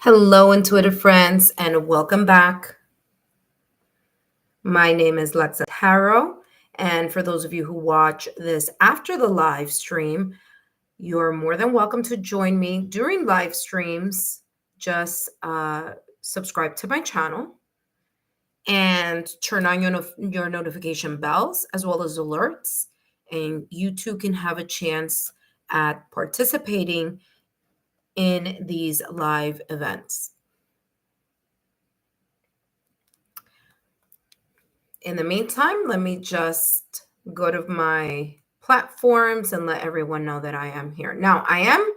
Hello, intuitive friends, and welcome back. My name is Lexa Tarot. And for those of you who watch this after the live stream, you're more than welcome to join me during live streams. Just subscribe to my channel and turn on your notification bells as well as alerts. And you too can have a chance at participating in these live events. In the meantime, let me just go to my platforms and let everyone know that I am here. Now, I am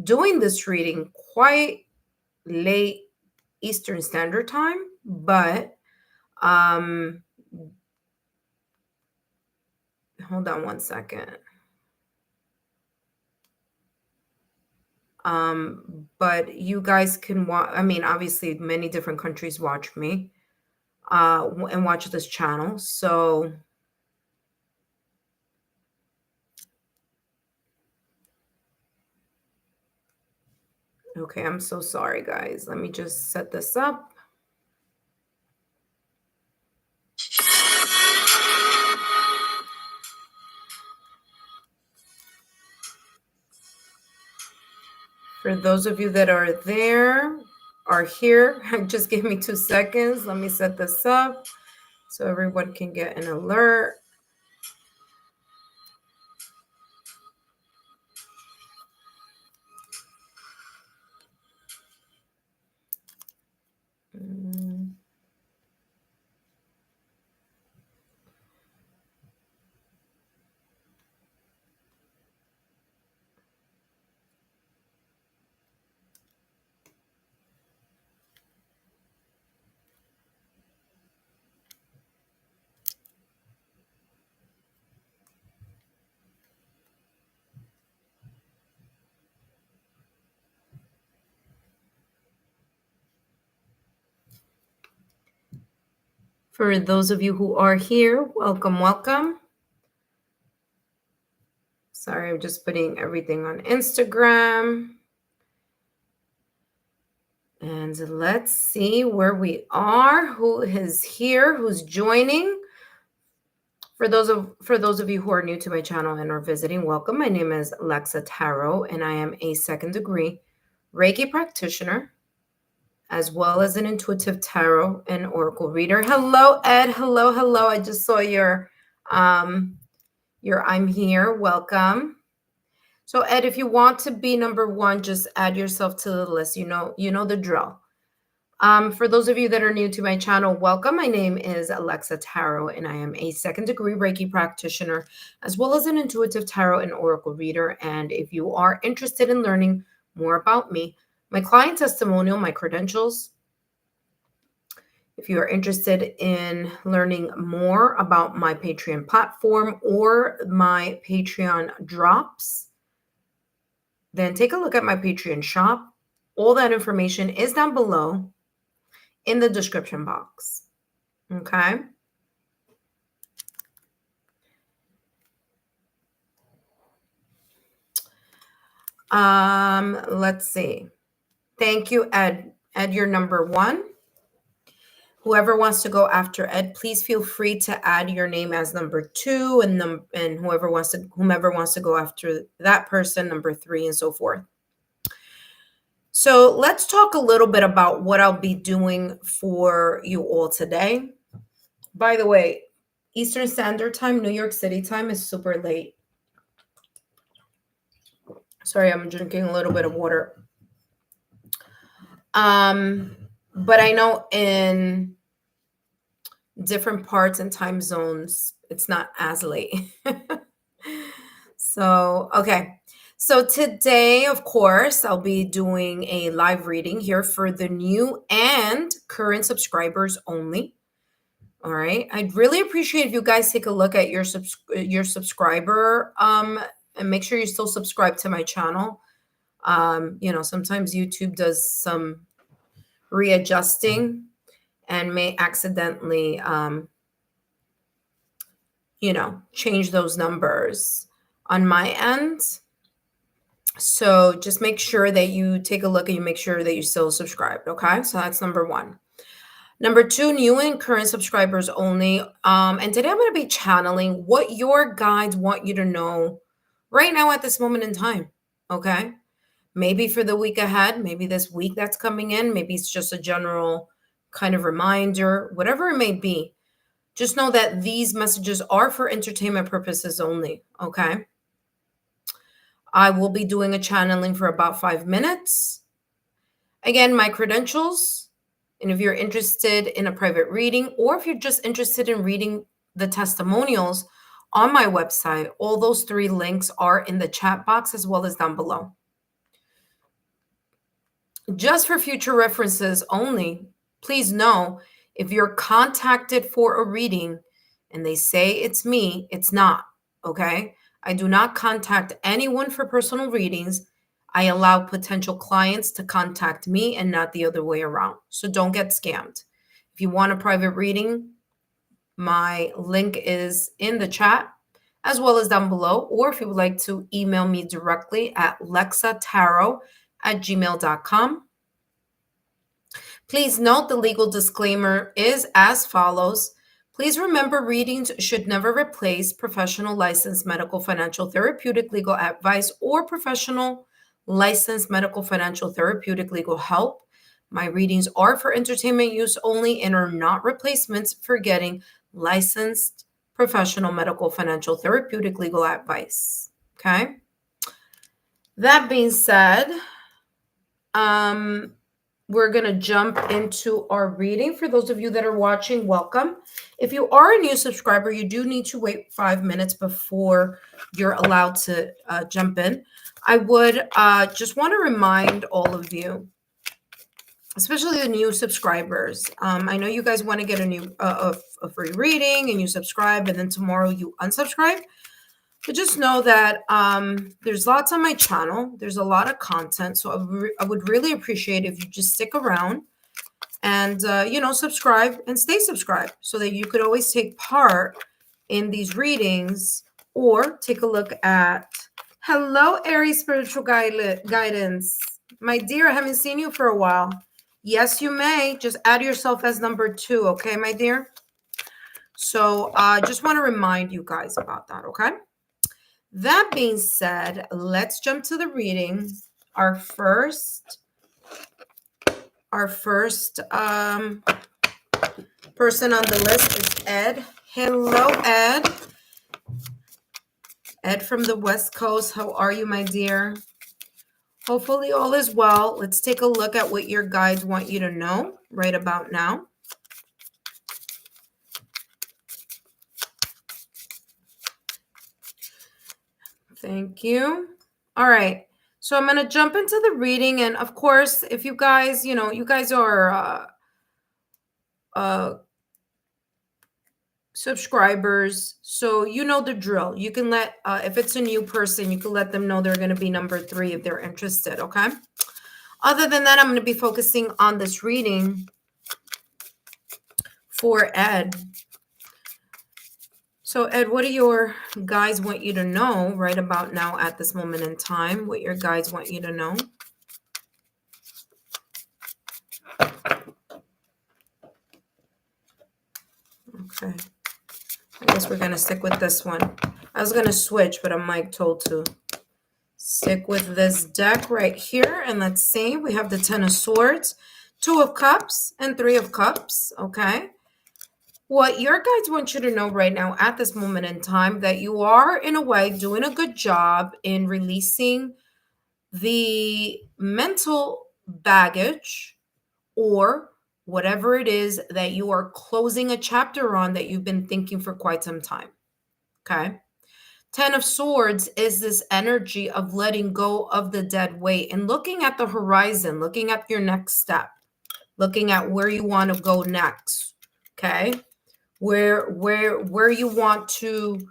doing this reading quite late Eastern Standard Time, but hold on one second. But you guys can watch, obviously many different countries watch me and watch this channel. So okay, I'm so sorry, guys. Let me just set this up. For those of you that are here, just give me 2 seconds. Let me set this up so everyone can get an alert. For those of you who are here, welcome, welcome. Sorry, I'm just putting everything on Instagram. And let's see where we are, who is here, who's joining. For those of you who are new to my channel and are visiting, welcome. My name is Lexa Tarot, and I am a second degree Reiki practitioner, as well as an intuitive tarot and oracle reader. Hello, Ed. Hello, hello. I just saw your I'm here. Welcome. So Ed, if you want to be number one, just add yourself to the list. You know the drill. For those of you that are new to my channel, welcome. My name is Alexa Tarot, and I am a second degree Reiki practitioner, as well as an intuitive tarot and oracle reader. And if you are interested in learning more about me, my client testimonial, my credentials, if you are interested in learning more about my Patreon platform or my Patreon drops, then take a look at my Patreon shop. All that information is down below in the description box. Okay. Let's see. Thank you, Ed. Ed, you're number one. Whoever wants to go after Ed, please feel free to add your name as number two, and whomever wants to go after that person, number three, and so forth. So let's talk a little bit about what I'll be doing for you all today. By the way, Eastern Standard Time, New York City time is super late. Sorry, I'm drinking a little bit of water. But I know in different parts and time zones, it's not as late. So, okay. So today, of course, I'll be doing a live reading here for the new and current subscribers only. All right. I'd really appreciate if you guys take a look at your subscriber and make sure you still subscribe to my channel. Sometimes YouTube does some readjusting and may accidentally change those numbers on my end. So just make sure that you take a look and you make sure that you're still subscribed. Okay. So that's number one. Number two, new and current subscribers only. And today I'm going to be channeling what your guides want you to know right now at this moment in time. Okay. Maybe for the week ahead, maybe this week that's coming in, maybe it's just a general kind of reminder, whatever it may be. Just know that these messages are for entertainment purposes only. Okay. I will be doing a channeling for about 5 minutes. Again, my credentials. And if you're interested in a private reading, or if you're just interested in reading the testimonials on my website, all those three links are in the chat box as well as down below. Just for future references only, please know if you're contacted for a reading and they say it's me, it's not. Okay. I do not contact anyone for personal readings. I allow potential clients to contact me and not the other way around. So don't get scammed. If you want a private reading, my link is in the chat as well as down below. Or if you would like to email me directly at lexatarot@gmail.com. Please note the legal disclaimer is as follows. Please remember readings should never replace professional licensed medical financial therapeutic legal advice or professional licensed medical financial therapeutic legal help. My readings are for entertainment use only and are not replacements for getting licensed professional medical financial therapeutic legal advice. Okay. That being said, we're going to jump into our reading. For those of you that are watching, welcome. If you are a new subscriber, you do need to wait 5 minutes before you're allowed to jump in. I would just want to remind all of you, especially the new subscribers. I know you guys want to get a free reading and you subscribe and then tomorrow you unsubscribe. But just know that there's lots on my channel. There's a lot of content. So I would really appreciate if you just stick around and, subscribe and stay subscribed so that you could always take part in these readings or take a look at, hello, Aries Spiritual Guidance. My dear, I haven't seen you for a while. Yes, you may. Just add yourself as number 2. Okay, my dear? So I just want to remind you guys about that. Okay? That being said, let's jump to the reading. Our first person on the list is Ed. Hello, Ed. Ed from the West Coast. How are you, my dear? Hopefully all is well. Let's take a look at what your guides want you to know right about now. Thank you. All right. So I'm going to jump into the reading. And of course, if you guys, you guys are subscribers, so you know the drill. You can let, if it's a new person, you can let them know they're going to be number 3 if they're interested. Okay. Other than that, I'm going to be focusing on this reading for Ed. So Ed, what do your guides want you to know right about now at this moment in time? What your guides want you to know? Okay. I guess we're going to stick with this one. I was going to switch, but I'm told to stick with this deck right here. And let's see. We have the 10 of Swords, 2 of Cups, and 3 of Cups. Okay. What your guides want you to know right now at this moment in time, that you are, in a way, doing a good job in releasing the mental baggage or whatever it is that you are closing a chapter on that you've been thinking for quite some time. Okay. 10 of Swords is this energy of letting go of the dead weight and looking at the horizon, looking at your next step, looking at where you want to go next. Okay. Where you want to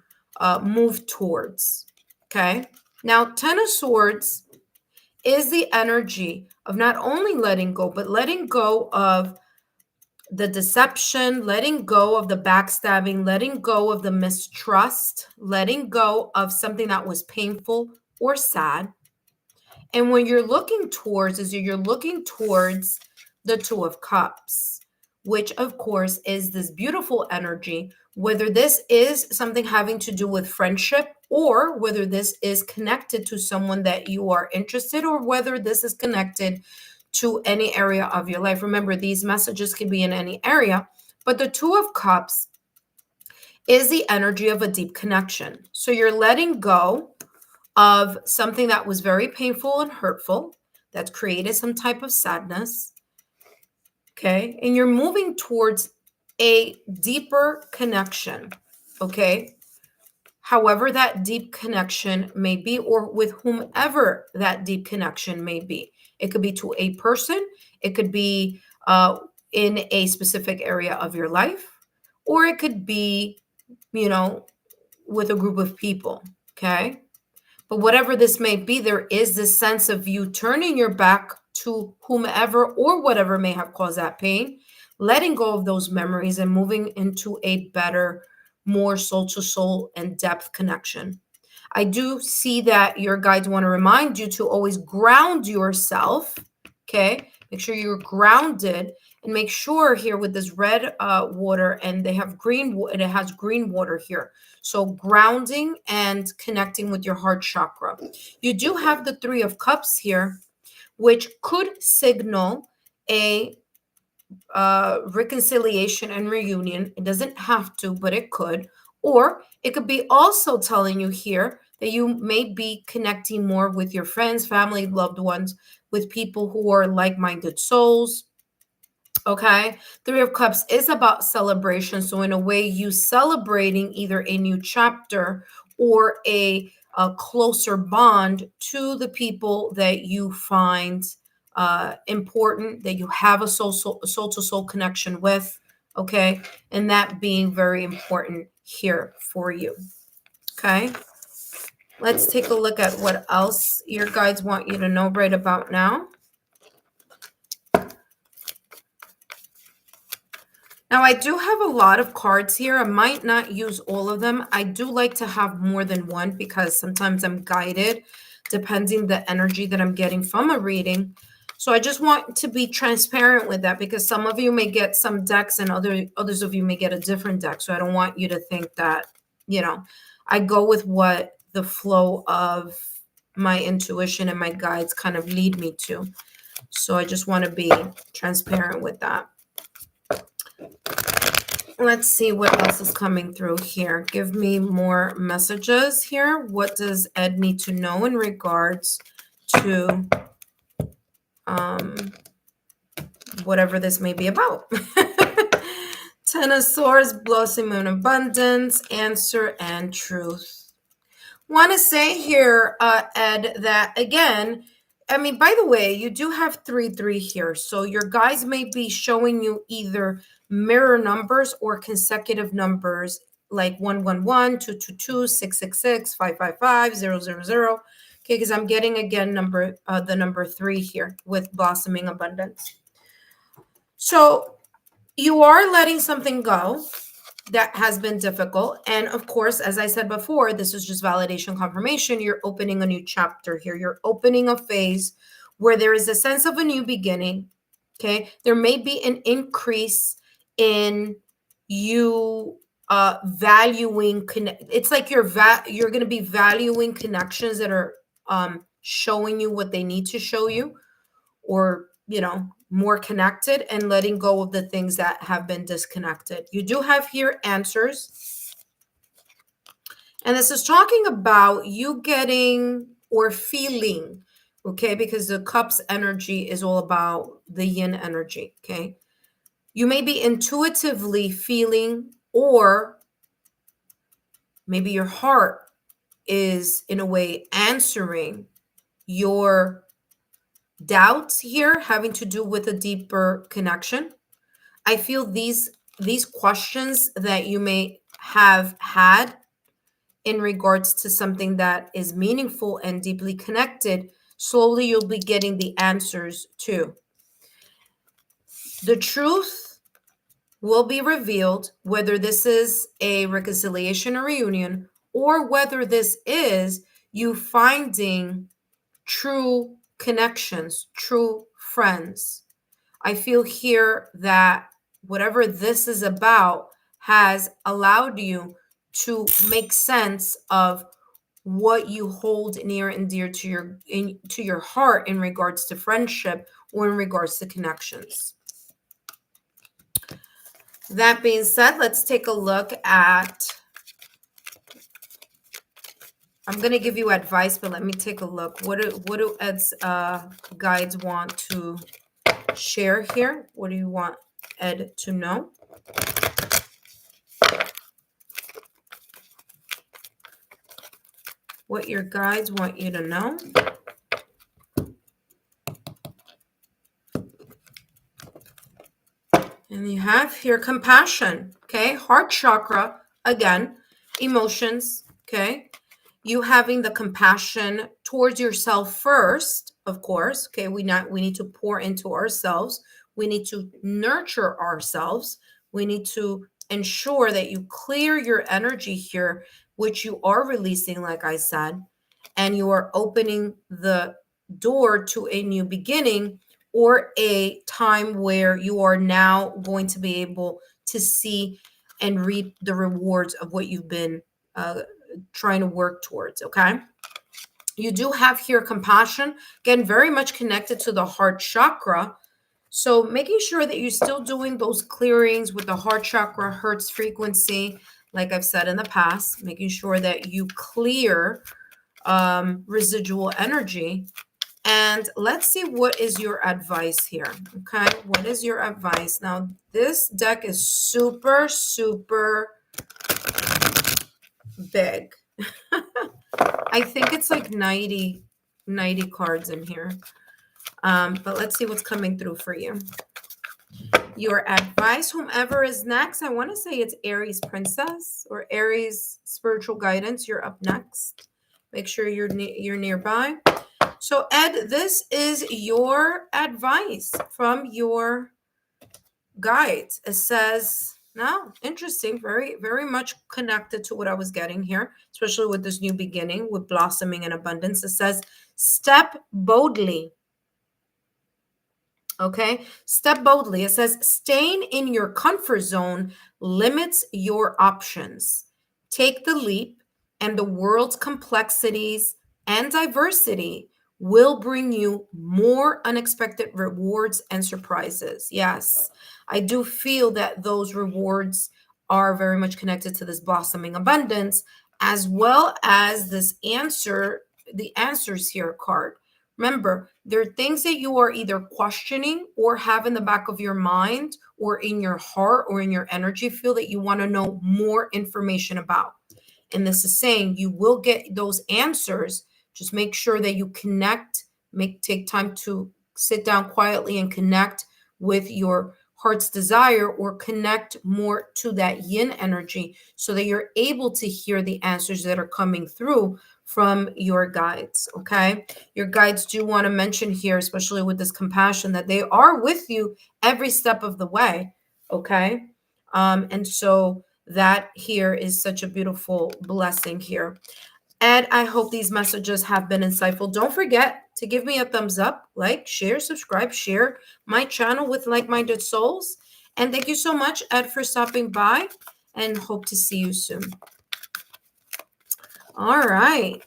move towards. Okay. Now, 10 of Swords is the energy of not only letting go, but letting go of the deception, letting go of the backstabbing, letting go of the mistrust, letting go of something that was painful or sad. And when you're looking towards, you're looking towards the Two of Cups, which of course is this beautiful energy, whether this is something having to do with friendship or whether this is connected to someone that you are interested, or whether this is connected to any area of your life. Remember, these messages can be in any area, but the Two of Cups is the energy of a deep connection. So you're letting go of something that was very painful and hurtful, that's created some type of sadness. Okay. And you're moving towards a deeper connection. Okay. However, that deep connection may be, or with whomever that deep connection may be. It could be to a person, it could be in a specific area of your life, or it could be, with a group of people. Okay. But whatever this may be, there is this sense of you turning your back to whomever or whatever may have caused that pain, letting go of those memories and moving into a better, more soul to soul and depth connection. I do see that your guides want to remind you to always ground yourself. Okay. Make sure you're grounded, and make sure here with this red water, and they have green, and it has green water here. So grounding and connecting with your heart chakra. You do have the Three of Cups here, which could signal a reconciliation and reunion. It doesn't have to, but it could. Or it could be also telling you here that you may be connecting more with your friends, family, loved ones, with people who are like-minded souls. Okay. Three of Cups is about celebration. So in a way, you celebrating either a new chapter or a closer bond to the people that you find important, that you have a soul to soul connection with. Okay. And that being very important here for you. Okay. Let's take a look at what else your guides want you to know right about now. Now, I do have a lot of cards here. I might not use all of them. I do like to have more than one because sometimes I'm guided depending the energy that I'm getting from a reading. So I just want to be transparent with that, because some of you may get some decks and others of you may get a different deck. So I don't want you to think that, I go with what the flow of my intuition and my guides kind of lead me to. So I just want to be transparent with that. Let's see what else is coming through here. Give me more messages here. What does Ed need to know in regards to whatever this may be about? Ten of Swords, Blossom in Abundance, Answer and Truth. Want to say here, Ed, that again, by the way, you do have 3-3 here. So your guides may be showing you either mirror numbers or consecutive numbers like 111, 222, 666, 555, 000. Okay, because I'm getting again the number 3 here with Blossoming Abundance. So you are letting something go that has been difficult. And of course, as I said before, this is just validation confirmation. You're opening a new chapter here. You're opening a phase where there is a sense of a new beginning. Okay. There may be an increase in you valuing it's like you're going to be valuing connections that are showing you what they need to show you, or more connected, and letting go of the things that have been disconnected. You do have here answers. And this is talking about you getting or feeling, okay? Because the Cups energy is all about the yin energy, okay? You may be intuitively feeling, or maybe your heart is in a way answering your doubts here, having to do with a deeper connection. I feel these questions that you may have had in regards to something that is meaningful and deeply connected, slowly you'll be getting the answers to. The truth will be revealed, whether this is a reconciliation or reunion, or whether this is you finding true connections, true friends. I feel here that whatever this is about has allowed you to make sense of what you hold near and dear to your heart in regards to friendship or in regards to connections. That being said, let's take a look at, I'm going to give you advice, but let me take a look. What do Ed's guides want to share here? What do you want Ed to know? What your guides want you to know? And you have here compassion, okay? Heart chakra, again, emotions, okay? You having the compassion towards yourself first, of course, okay? We need to pour into ourselves. We need to nurture ourselves. We need to ensure that you clear your energy here, which you are releasing, like I said, and you are opening the door to a new beginning or a time where you are now going to be able to see and reap the rewards of what you've been trying to work towards. Okay. You do have here compassion, again, very much connected to the heart chakra. So making sure that you're still doing those clearings with the heart chakra, hertz frequency, like I've said in the past, making sure that you clear residual energy. And let's see, what is your advice here? Okay, what is your advice? Now, this deck is super, super big. I think it's like 90 cards in here. But let's see what's coming through for you. Your advice, whomever is next, I want to say it's Aries Princess or Aries Spiritual Guidance. You're up next. Make sure you're nearby. So Ed, this is your advice from your guides. It says, no, interesting, very, very much connected to what I was getting here, especially with this new beginning, with blossoming and abundance. It says, step boldly. Okay, step boldly. It says, staying in your comfort zone limits your options. Take the leap, and the world's complexities and diversity will bring you more unexpected rewards and surprises. Yes, I do feel that those rewards are very much connected to this blossoming abundance, as well as this answer, the answers here card. Remember, there are things that you are either questioning or have in the back of your mind or in your heart or in your energy field that you want to know more information about. And this is saying you will get those answers. Just make sure that you connect, take time to sit down quietly and connect with your heart's desire, or connect more to that yin energy so that you're able to hear the answers that are coming through from your guides. Okay. Your guides do want to mention here, especially with this compassion, that they are with you every step of the way. Okay. And so that here is such a beautiful blessing here. And I hope these messages have been insightful. Don't forget to give me a thumbs up, like, share, subscribe, share my channel with like-minded souls. And thank you so much, Ed, for stopping by, and hope to see you soon. All right.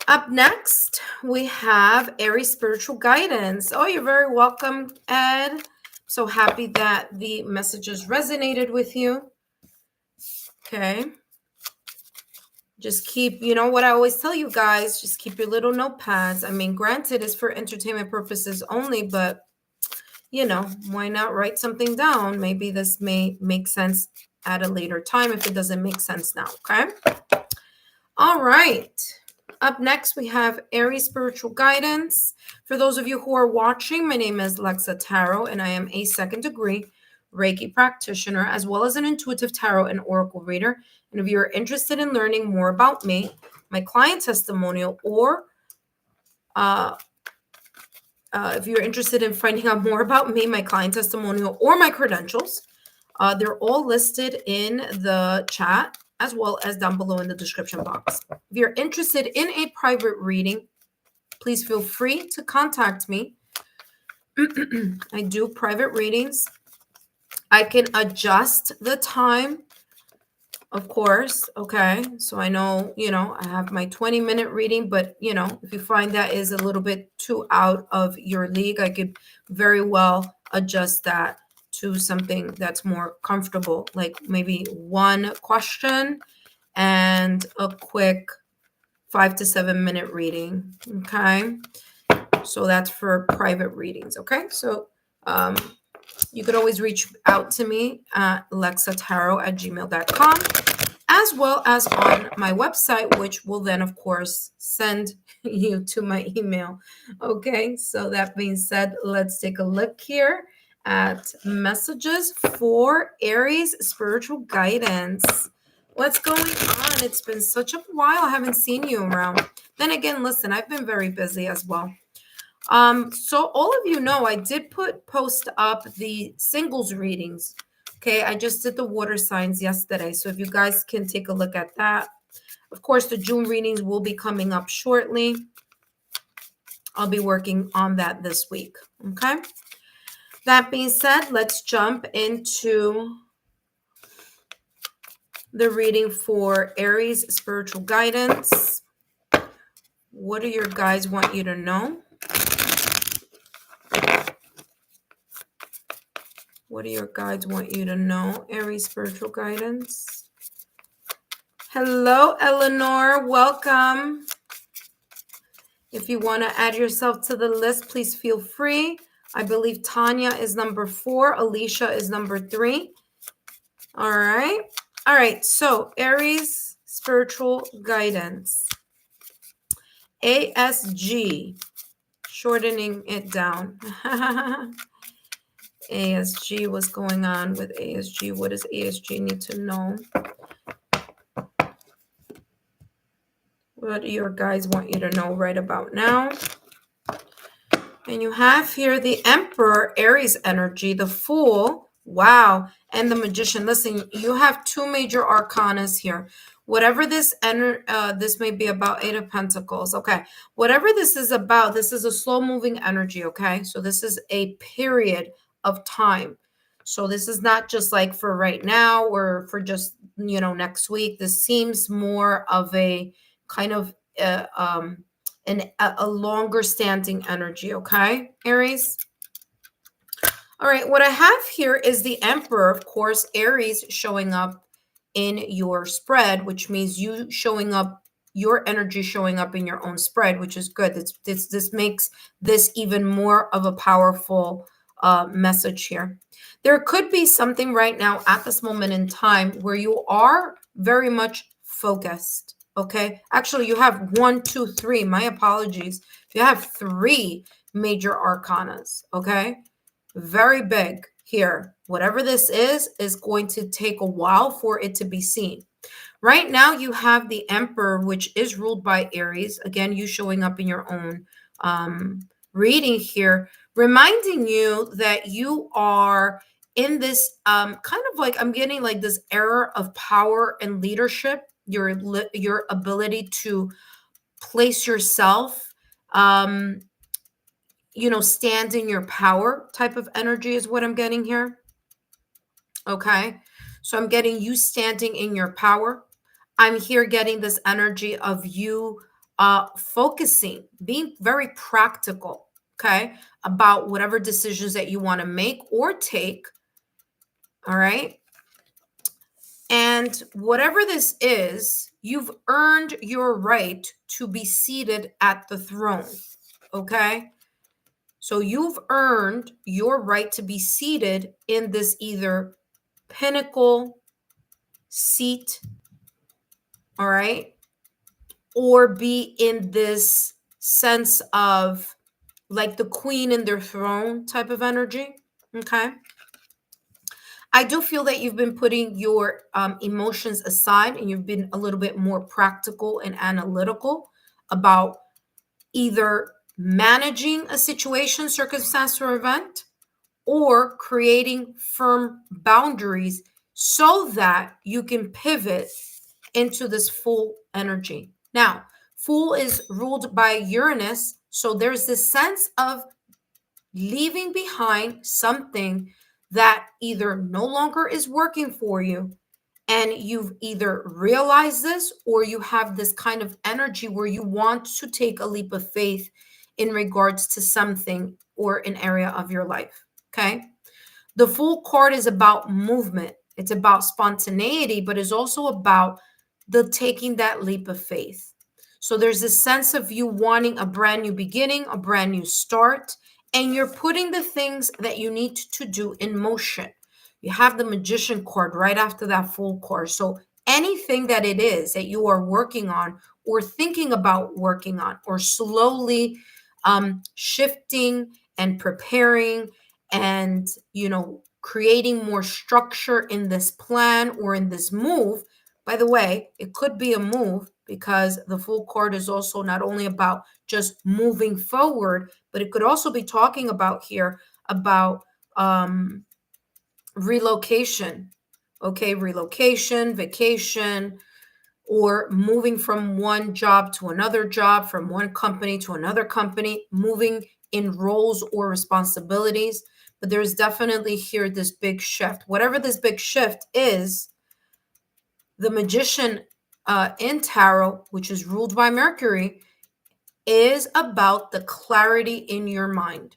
Up next, we have Aries Spiritual Guidance. Oh, you're very welcome, Ed. So happy that the messages resonated with you. Okay. Just keep, you know what I always tell you guys, just keep your little notepads. I mean, granted, it's for entertainment purposes only, but, you know, why not write something down? Maybe this may make sense at a later time if it doesn't make sense now, okay? All right. Up next, we have Aries Spiritual Guidance. For those of you who are watching, my name is Lexa Tarot, and I am a second degree Reiki practitioner, as well as an intuitive tarot and oracle reader. And if you're interested in learning more about me, my client testimonial, or if you're interested in finding out more about me, my client testimonial, or my credentials, they're all listed in the chat, as well as down below in the description box. If you're interested in a private reading, please feel free to contact me. I do private readings. I can adjust the time, of course. Okay. So I know, I have my 20-minute reading, but, if you find that is a little bit too out of your league, I could very well adjust that to something that's more comfortable, like maybe one question and a quick 5 to 7 minute reading. Okay. So that's for private readings. Okay. So, you could always reach out to me at lexatarot@gmail.com, as well as on my website, which will then, of course, send you to my email. Okay, so that being said, let's take a look here at messages for Aries spiritual guidance. What's going on? It's been such a while. I haven't seen you around. Then again, listen, I've been very busy as well. So all of you know, I did post up the singles readings. Okay, I just did the water signs yesterday. So if you guys can take a look at that. Of course, the June readings will be coming up shortly. I'll be working on that this week. Okay. That being said, let's jump into the reading for Aries spiritual guidance. What do your guides want you to know? What do your guides want you to know, Aries spiritual guidance? Hello, Eleanor. Welcome. If you want to add yourself to the list, please feel free. I believe Tanya is number 4. Alicia is number 3. All right. All right. So Aries spiritual guidance. ASG. Shortening it down. ASG, what's going on with ASG? What does ASG need to know? What do your guys want you to know right about now? And you have here the Emperor, Aries energy, the Fool, wow, and the Magician. Listen, you have 2 major arcanas here. Whatever this this may be about, 8 of Pentacles. Okay, whatever this is about, this is a slow-moving energy. Okay, so this is a period of time. So this is not just like for right now or for just next week. This seems more of a kind of a longer standing energy. Okay, Aries. All right, what I have here is the Emperor, of course, Aries showing up in your spread, which means you showing up, your energy showing up in your own spread, which is good. This makes this even more of a powerful message here. There could be something right now at this moment in time where you are very much focused. Okay, actually, you have 1, 2, 3. My apologies. You have 3 major arcanas. Okay, very big here. Whatever this is going to take a while for it to be seen. Right now, you have the Emperor, which is ruled by Aries. Again, you showing up in your own reading here, reminding you that you are in this kind of like, I'm getting like this era of power and leadership, your ability to place yourself, stand in your power type of energy is what I'm getting here. Okay. So I'm getting you standing in your power. I'm here getting this energy of you focusing, being very practical, okay, about whatever decisions that you want to make or take. All right. And whatever this is, you've earned your right to be seated at the throne. Okay. So you've earned your right to be seated in this either pinnacle seat, all right, or be in this sense of like the queen in their throne type of energy. Okay. I do feel that you've been putting your emotions aside and you've been a little bit more practical and analytical about either managing a situation, circumstance, or event, or creating firm boundaries so that you can pivot into this full energy. Now, Fool is ruled by Uranus. So there's this sense of leaving behind something that either no longer is working for you, and you've either realized this or you have this kind of energy where you want to take a leap of faith in regards to something or an area of your life. Okay. The Fool card is about movement, it's about spontaneity, but it's also about the taking that leap of faith. So there's this sense of you wanting a brand new beginning, a brand new start, and you're putting the things that you need to do in motion. You have the Magician card right after that Fool card. So anything that it is that you are working on or thinking about working on or slowly shifting and preparing and creating more structure in this plan or in this move. By the way, it could be a move because the Fool card is also not only about just moving forward, but it could also be talking about here about relocation. Okay, relocation, vacation, or moving from one job to another job, from one company to another company, moving in roles or responsibilities. But there's definitely here this big shift. Whatever this big shift is, the Magician in Tarot, which is ruled by Mercury, is about the clarity in your mind.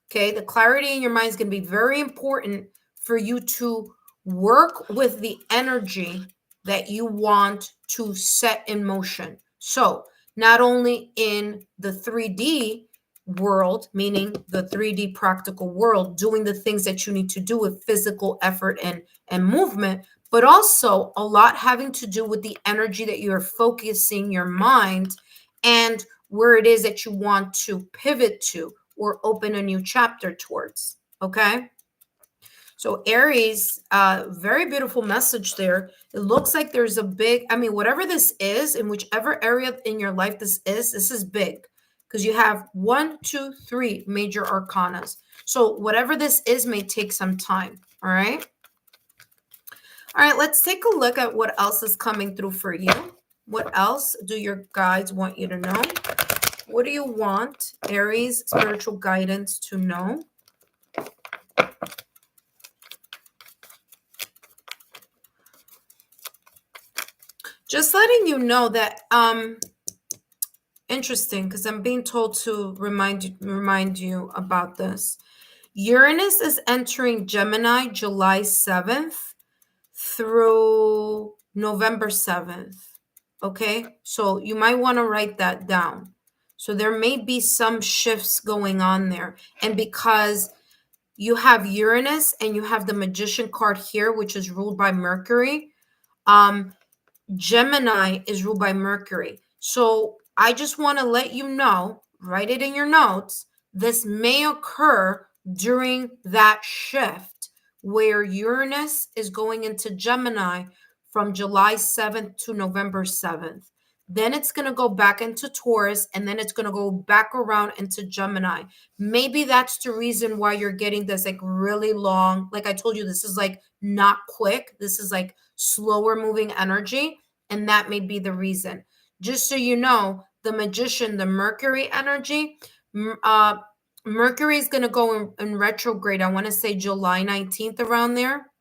Okay, the clarity in your mind is going to be very important for you to work with the energy that you want to set in motion. So, not only in the 3D world, meaning the 3D practical world, doing the things that you need to do with physical effort and movement, but also a lot having to do with the energy that you're focusing your mind and where it is that you want to pivot to or open a new chapter towards. Okay. So Aries, very beautiful message there. It looks like there's a big, I mean, whatever this is, in whichever area in your life this is big because you have 1, 2, 3 major arcanas. So whatever this is may take some time. All right. All right, let's take a look at what else is coming through for you. What else do your guides want you to know? What do you want Aries spiritual guidance to know? Just letting you know that interesting, because I'm being told to remind you about this. Uranus is entering Gemini July 7th through November 7th. Okay, so you might want to write that down. So there may be some shifts going on there. And because you have Uranus and you have the Magician card here, which is ruled by Mercury, Gemini is ruled by Mercury. So I just want to let you know, write it in your notes, this may occur during that shift where Uranus is going into Gemini from July 7th to November 7th. Then it's going to go back into Taurus and then it's going to go back around into Gemini. Maybe that's the reason why you're getting this like really long, like I told you, this is like not quick. This is like slower moving energy. And that may be the reason. Just so you know, the Magician, the Mercury energy, Mercury is going to go in retrograde. I want to say July 19th around there.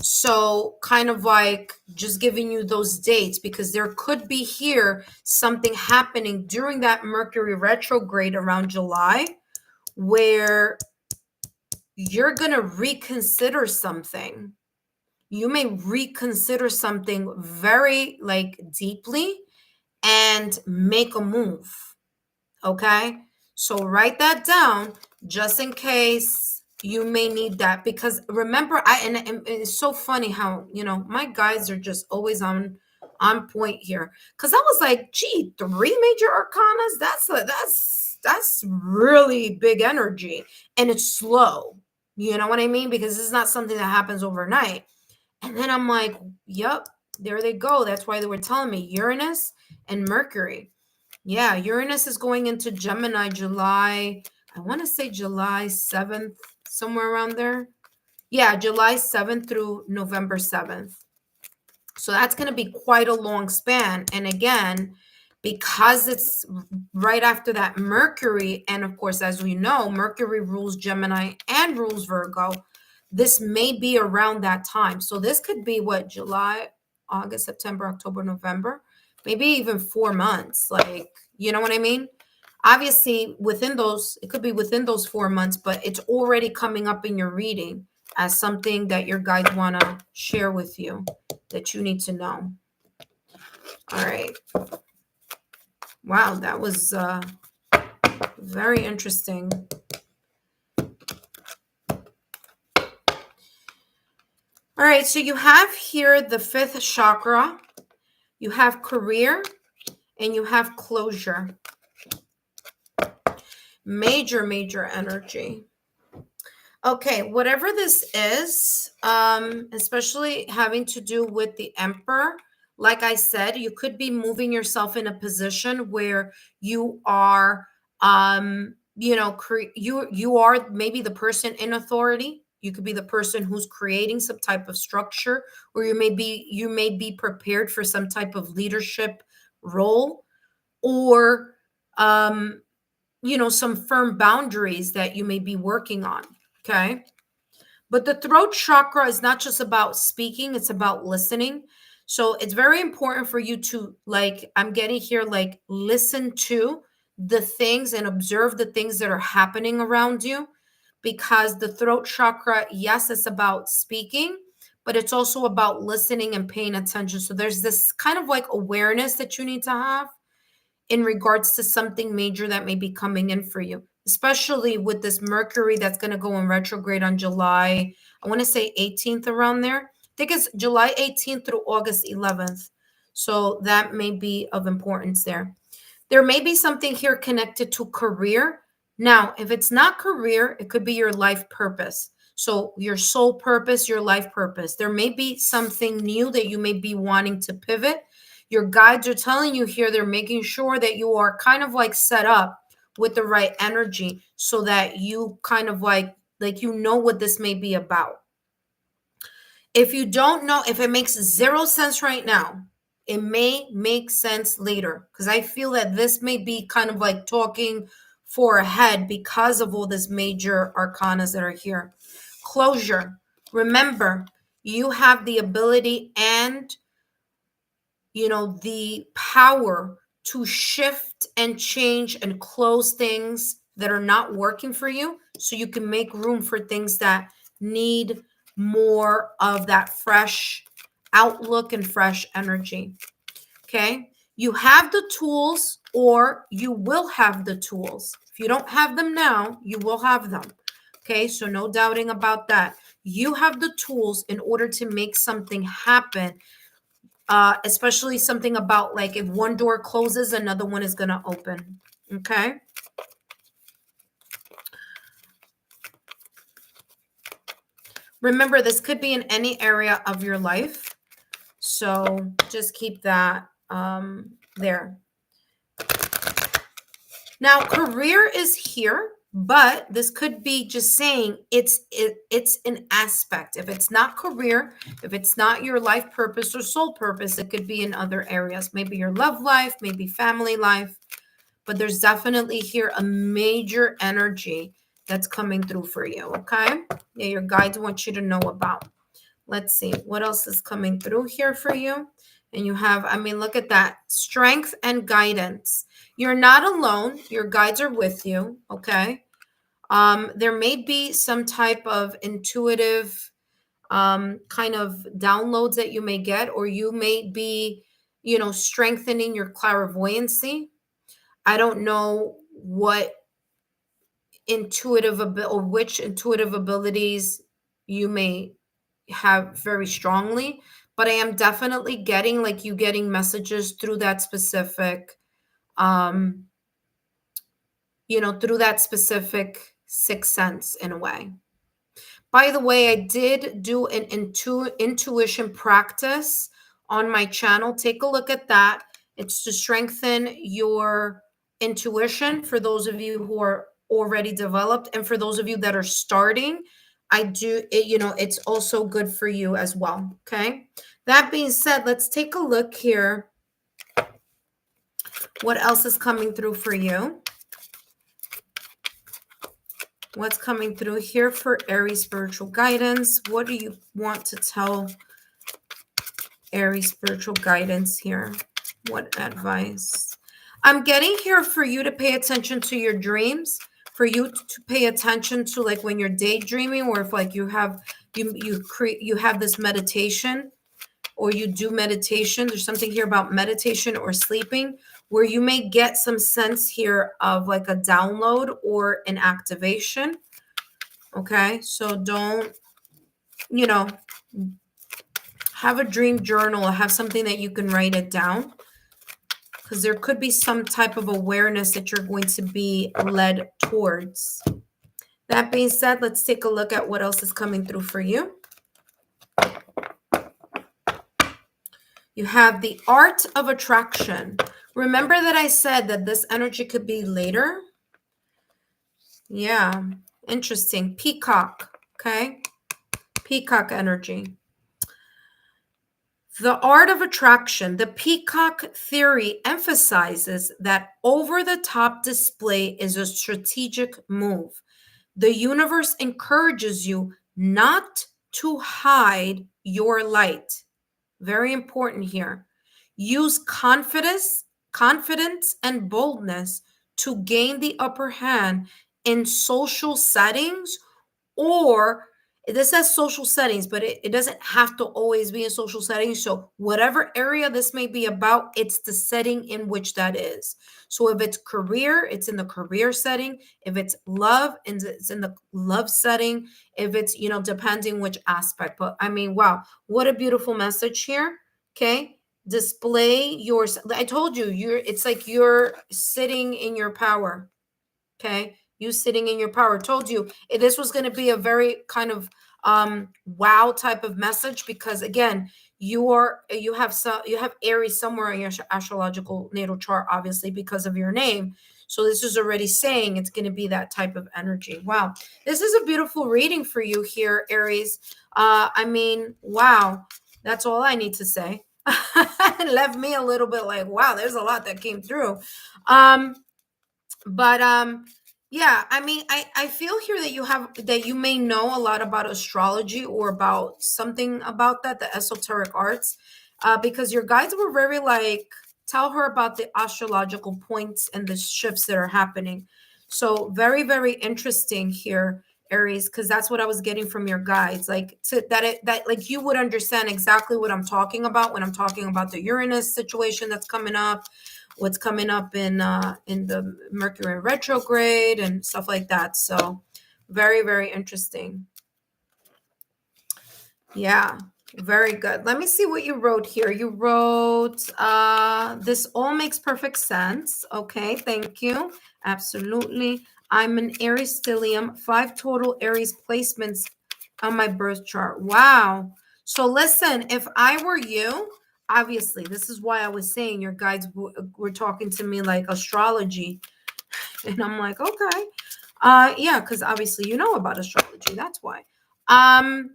So kind of like just giving you those dates because there could be here something happening during that Mercury retrograde around July where you're going to reconsider something. You may reconsider something very like deeply and make a move. Okay. So write that down just in case you may need that because remember and it's so funny how my guides are just always on point here because I was like, gee, 3 major arcanas, that's really big energy and it's slow, you know what I mean, because it's not something that happens overnight. And then I'm like, yep, there they go. That's why they were telling me Uranus and Mercury. Yeah, Uranus is going into Gemini July, I want to say July 7th, somewhere around there. Yeah, July 7th through November 7th. So that's going to be quite a long span. And again, because it's right after that Mercury. And of course, as we know, Mercury rules Gemini and rules Virgo. This may be around that time. So this could be what, July, August, September, October, November, maybe even 4 months. Like, you know what I mean? Obviously, within those, it could be within those 4 months, but it's already coming up in your reading as something that your guides want to share with you that you need to know. All right. Wow, that was very interesting. All right, so you have here the fifth chakra, you have career, and you have closure. Major, major energy. Okay, whatever this is, especially having to do with the emperor, like I said, you could be moving yourself in a position where you are, you are maybe the person in authority. You could be the person who's creating some type of structure, or you may be prepared for some type of leadership role, or some firm boundaries that you may be working on. Okay. But the throat chakra is not just about speaking, it's about listening. So it's very important for you to, like, I'm getting here, like, listen to the things and observe the things that are happening around you. Because the throat chakra, yes, it's about speaking, but it's also about listening and paying attention. So there's this kind of like awareness that you need to have in regards to something major that may be coming in for you, especially with this Mercury that's going to go in retrograde on July, I want to say 18th, around there. I think it's July 18th through August 11th. So that may be of importance there. There may be something here connected to career. Now, if it's not career, it could be your life purpose. So your soul purpose, your life purpose. There may be something new that you may be wanting to pivot. Your guides are telling you here, they're making sure that you are kind of like set up with the right energy so that you kind of like you know what this may be about. If you don't know, if it makes zero sense right now, it may make sense later, because I feel that this may be kind of like talking for ahead because of all this major arcanas that are here. Closure. Remember, you have the ability and the power to shift and change and close things that are not working for you, so you can make room for things that need more of that fresh outlook and fresh energy. Okay. You have the tools, or you will have the tools. If you don't have them now, you will have them. Okay. So no doubting about that. You have the tools in order to make something happen. Especially something about, like, if one door closes, another one is going to open. Okay. Remember, this could be in any area of your life. So just keep that there. Now, career is here, but this could be just saying it's an aspect. If it's not career, if it's not your life purpose or soul purpose, it could be in other areas. Maybe your love life, maybe family life. But there's definitely here a major energy that's coming through for you. Okay. Yeah, your guides want you to know about. Let's see what else is coming through here for you. And you have, look at that. Strength and guidance. You're not alone. Your guides are with you. Okay. There may be some type of intuitive kind of downloads that you may get, or you may be, strengthening your clairvoyancy. I don't know what or which intuitive abilities you may have very strongly, but I am definitely getting, like, you getting messages through that specific um through that specific sixth sense in a way. By the way, I did do an intuition practice on my channel. Take a look at that. It's to strengthen your intuition for those of you who are already developed, and for those of you that are starting, it's also good for you as well. Okay. That being said, let's take a look here What else is coming through for you? What's coming through here for Aries spiritual guidance? What do you want to tell Aries spiritual guidance here? What advice? I'm getting here for you to pay attention to your dreams, for you to pay attention to like when you're daydreaming, or if like you have you have this meditation, or you do meditation. There's something here about meditation or sleeping where you may get some sense here of like a download or an activation. Okay, so don't, you know, have a dream journal or have something that you can write it down, because there could be some type of awareness that you're going to be led towards. That being said, let's take a look at what else is coming through for you. You have the art of attraction. Remember that I said that this energy could be later? Yeah, interesting. Peacock, okay? Peacock energy. The art of attraction, the peacock theory emphasizes that over-the-top display is a strategic move. The universe encourages you not to hide your light. Very important here. Use confidence and boldness to gain the upper hand in social settings, or this says social settings, but it doesn't have to always be in social settings. So whatever area this may be about, it's the setting in which that is. So if it's career, it's in the career setting. If it's love, it's in the love setting. If it's, depending which aspect. But I mean, wow, what a beautiful message here. Okay. Display your, I told you, it's like you're sitting in your power. Okay. You sitting in your power. Told you this was going to be a very kind of wow type of message, because again, you have Aries somewhere in your astrological natal chart, obviously because of your name. So this is already saying it's going to be that type of energy. Wow. This is a beautiful reading for you here, Aries. I mean, wow. That's all I need to say. It left me a little bit like, wow, there's a lot that came through. But yeah, I mean, I feel here that you may know a lot about astrology or about something about that, the esoteric arts, because your guides were very like, tell her about the astrological points and the shifts that are happening. So very, very interesting here, Aries, because that's what I was getting from your guides, like that like you would understand exactly what I'm talking about when I'm talking about the Uranus situation that's coming up, what's coming up in the Mercury retrograde and stuff like that. So very, very interesting. Yeah, very good. Let me see what you wrote here. You wrote, this all makes perfect sense. Okay, thank you. Absolutely. I'm an Aries stellium, 5 total Aries placements on my birth chart. Wow. So listen, if I were you, obviously, this is why I was saying your guides were talking to me like astrology. And I'm like, okay. Yeah, because obviously you know about astrology. That's why. I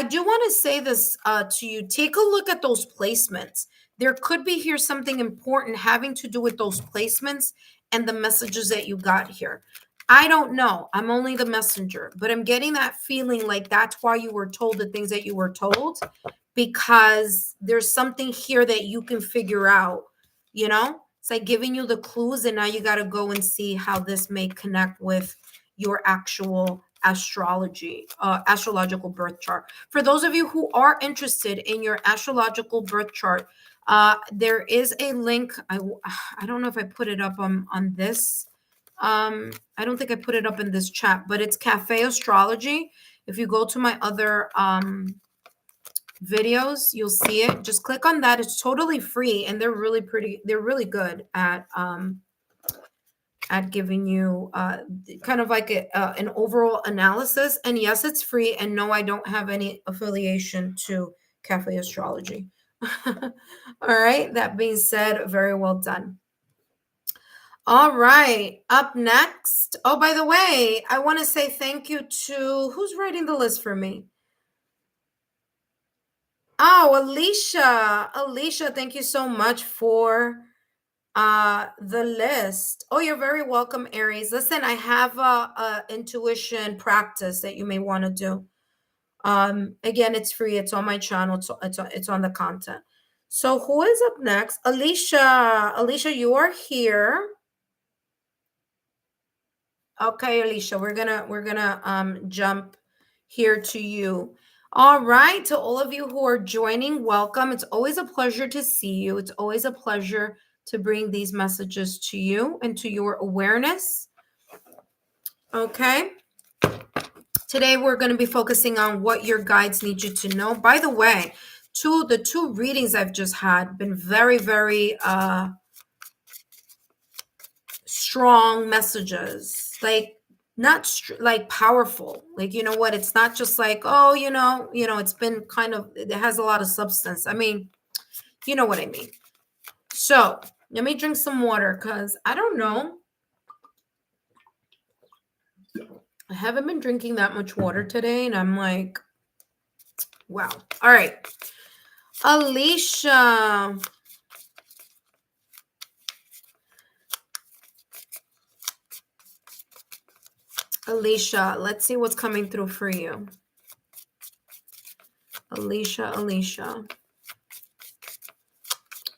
do want to say this to you. Take a look at those placements. There could be here something important having to do with those placements and the messages that you got here. I don't know. I'm only the messenger, but I'm getting that feeling like that's why you were told the things that you were told, because there's something here that you can figure out, It's like giving you the clues, and now you got to go and see how this may connect with your actual astrological birth chart. For those of you who are interested in your astrological birth chart, there is a link. I don't know if I put it up on this. I don't think I put it up in this chat, but it's Cafe Astrology. If you go to my other videos, you'll see it. Just click on that. It's totally free, and they're really pretty. They're really good at giving you kind of like an overall analysis. And yes, it's free. And no, I don't have any affiliation to Cafe Astrology. All right. That being said, very well done. All right. Up next. Oh, by the way, I want to say thank you to who's writing the list for me. Oh, Alicia. Alicia, thank you so much for The list. Oh, you're very welcome, Aries. Listen, I have a intuition practice that you may want to do. Again, it's free. It's on my channel. It's on the content. So who is up next? Alicia. Alicia, you are here. Okay, Alicia, we're gonna jump here to you. All right, to all of you who are joining, welcome. It's always a pleasure to see you. It's always a pleasure to bring these messages to you and to your awareness. Okay. Today we're going to be focusing on what your guides need you to know. By the way, the two readings I've just had been very, very strong messages. Like not like powerful. Like, you know what? It's not just like, oh, it's been kind of, it has a lot of substance. I mean, you know what I mean. So let me drink some water because I don't know. I haven't been drinking that much water today, and I'm like, wow. All right. Alicia. Alicia, let's see what's coming through for you. Alicia.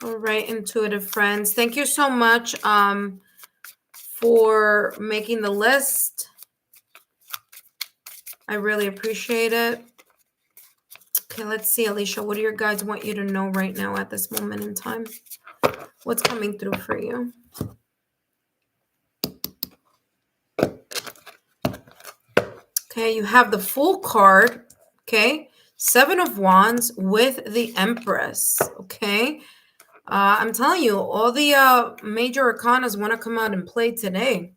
All right, intuitive friends. Thank you so much for making the list. I really appreciate it. Okay, let's see, Alicia. What do your guides want you to know right now at this moment in time? What's coming through for you? Okay, you have the Fool card. Okay, 7 of Wands with the Empress. Okay. I'm telling you, all the major arcanas want to come out and play tonight.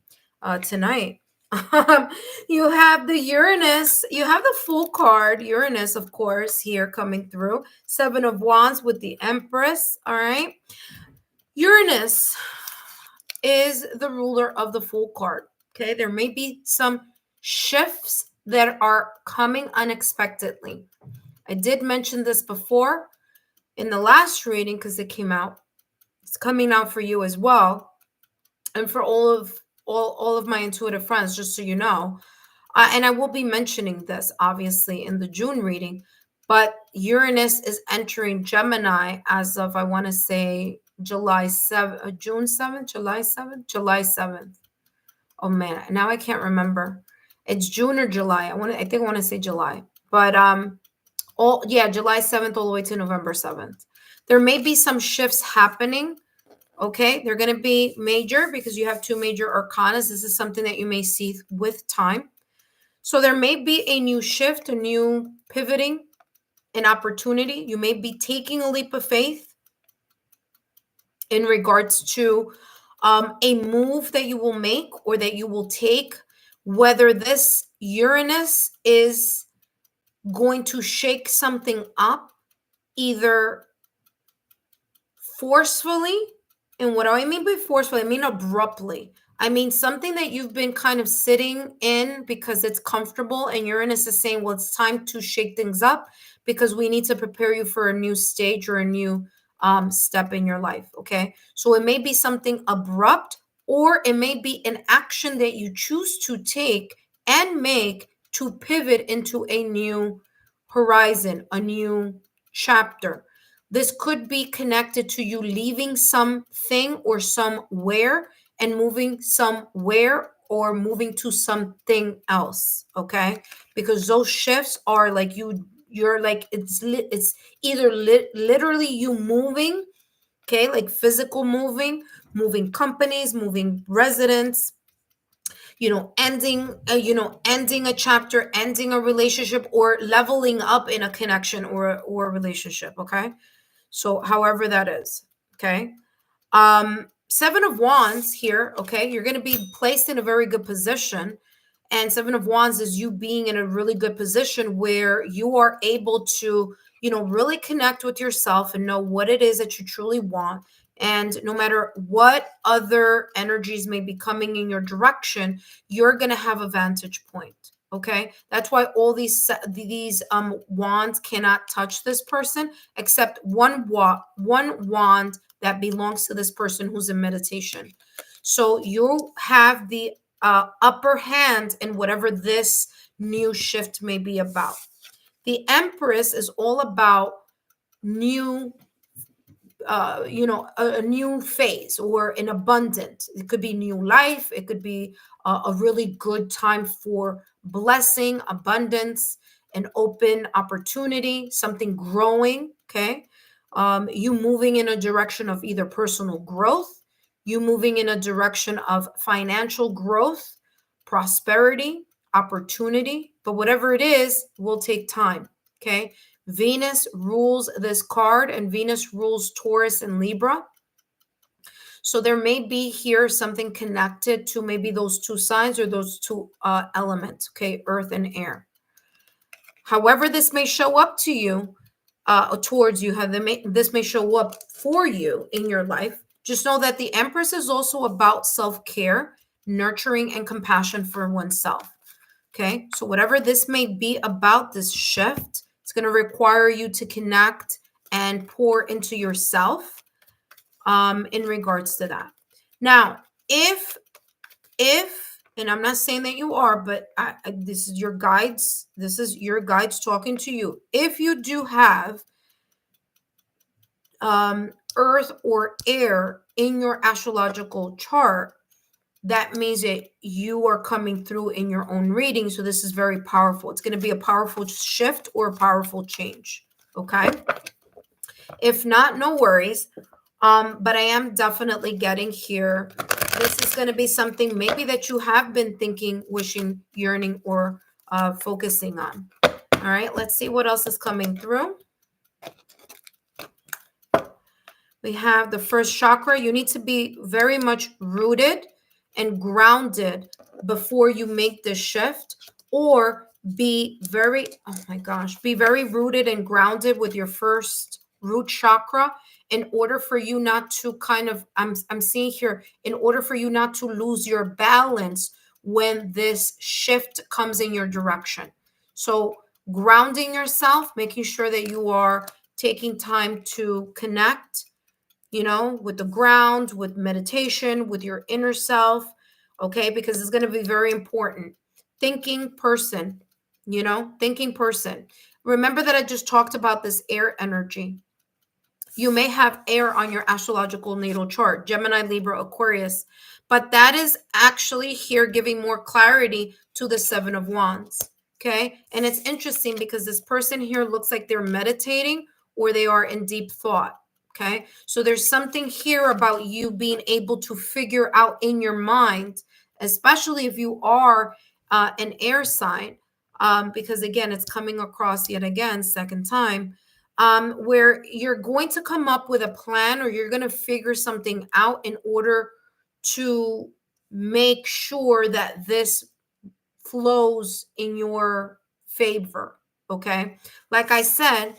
You have the Uranus, you have the Fool card, Uranus, of course, here coming through. 7 of Wands with the Empress. All right. Uranus is the ruler of the Fool card. Okay. There may be some shifts that are coming unexpectedly. I did mention this before in the last reading because it came out. It's coming out for you as well, and for all of my intuitive friends, just so you know. And I will be mentioning this obviously in the June reading, but Uranus is entering Gemini as of, I want to say, July 7th, June 7th, July 7th, July 7th. Oh man, now I can't remember. It's June or July. I think I want to say July. But July 7th all the way to November 7th. There may be some shifts happening. Okay, they're going to be major because you have 2 major arcanas. This is something that you may see with time. So there may be a new shift, a new pivoting, an opportunity. You may be taking a leap of faith in regards to a move that you will make or that you will take, whether this Uranus is going to shake something up, either forcefully. And what do I mean by forcefully? I mean abruptly. I mean something that you've been kind of sitting in because it's comfortable, and Uranus is saying, well, it's time to shake things up because we need to prepare you for a new stage or a new step in your life. Okay. So it may be something abrupt, or it may be an action that you choose to take and make to pivot into a new horizon, a new chapter. This could be connected to you leaving something or somewhere and moving somewhere or moving to something else. Okay. Because those shifts are like you're like, it's either literally you moving, okay, like physical moving companies, moving residents, ending a chapter, ending a relationship, or leveling up in a connection or a relationship. Okay. So however that is. Okay. 7 of Wands here. Okay. You're going to be placed in a very good position. And 7 of Wands is you being in a really good position where you are able to, really connect with yourself and know what it is that you truly want. And no matter what other energies may be coming in your direction, you're going to have a vantage point. Okay. That's why all these wands cannot touch this person except one wand that belongs to this person who's in meditation. So you have the upper hand in whatever this new shift may be about. The Empress is all about new a new phase or an abundant. It could be new life. It could be a really good time for blessing, abundance, an open opportunity, something growing. Okay. You moving in a direction of either personal growth, you moving in a direction of financial growth, prosperity, opportunity. But whatever it is, will take time. Okay. Venus rules this card, and Venus rules Taurus and Libra. So there may be here something connected to maybe those two signs or those two elements, okay, earth and air. However, this may show up to you, towards you, this may show up for you in your life. Just know that the Empress is also about self-care, nurturing, and compassion for oneself. Okay, so whatever this may be about, this shift, it's going to require you to connect and pour into yourself in regards to that. Now, if, and I'm not saying that you are, but this is your guides. This is your guides talking to you. If you do have earth or air in your astrological chart, that means that you are coming through in your own reading. So this is very powerful. It's going to be a powerful shift or a powerful change. Okay. If not, no worries. But I am definitely getting here. This is going to be something maybe that you have been thinking, wishing, yearning, or focusing on. All right. Let's see what else is coming through. We have the first chakra. You need to be very much rooted and grounded before you make this shift, or be very, oh my gosh, be very rooted and grounded with your first root chakra in order for you not to kind of, I'm seeing here, in order for you not to lose your balance when this shift comes in your direction. So grounding yourself, making sure that you are taking time to connect, with the ground, with meditation, with your inner self, okay? Because it's going to be very important. Thinking person, thinking person. Remember that I just talked about this air energy. You may have air on your astrological natal chart, Gemini, Libra, Aquarius, but that is actually here giving more clarity to the Seven of Wands, okay? And it's interesting because this person here looks like they're meditating or they are in deep thought. Okay, so there's something here about you being able to figure out in your mind, especially if you are an air sign, because again, it's coming across yet again, second time, where you're going to come up with a plan or you're going to figure something out in order to make sure that this flows in your favor. Okay, like I said,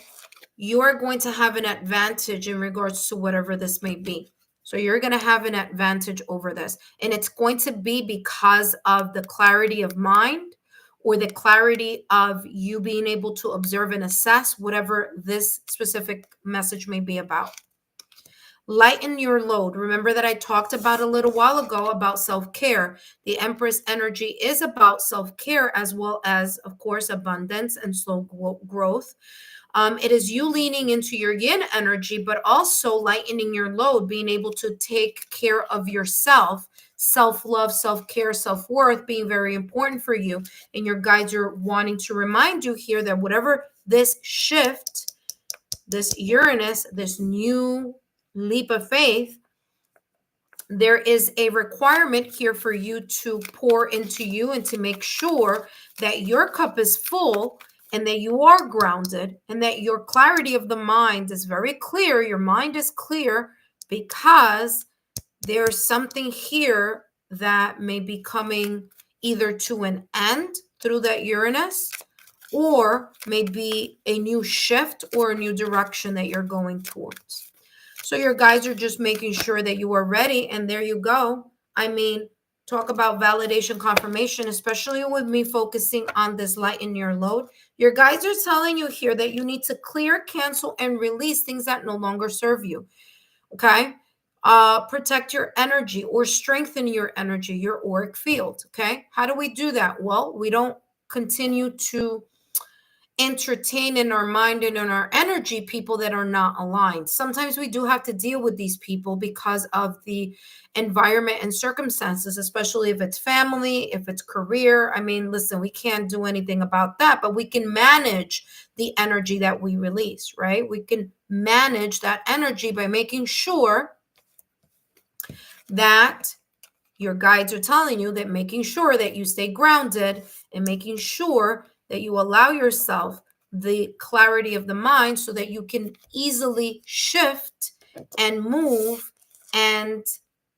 you are going to have an advantage in regards to whatever this may be. So you're going to have an advantage over this. And it's going to be because of the clarity of mind or the clarity of you being able to observe and assess whatever this specific message may be about. Lighten your load. Remember that I talked about a little while ago about self-care. The Empress energy is about self-care as well as, of course, abundance and slow growth. It is you leaning into your yin energy, but also lightening your load, being able to take care of yourself, self-love, self-care, self-worth being very important for you. And your guides are wanting to remind you here that whatever this shift, this Uranus, this new leap of faith, there is a requirement here for you to pour into you and to make sure that your cup is full and that you are grounded and that your clarity of the mind is very clear. Your mind is clear because there's something here that may be coming either to an end through that Uranus, or maybe a new shift or a new direction that you're going towards. So your guides are just making sure that you are ready. And there you go. I mean, talk about validation, confirmation, especially with me focusing on this lighten your load. Your guides are telling you here that you need to clear, cancel, and release things that no longer serve you. Okay. Protect your energy or strengthen your energy, your auric field. Okay. How do we do that? Well, we don't continue to entertain in our mind and in our energy people that are not aligned. Sometimes we do have to deal with these people because of the environment and circumstances, especially if it's family, if it's career. I mean, listen, we can't do anything about that, but we can manage the energy that we release, right? We can manage that energy by making sure that your guides are telling you that making sure that you stay grounded and making sure that you allow yourself the clarity of the mind so that you can easily shift and move and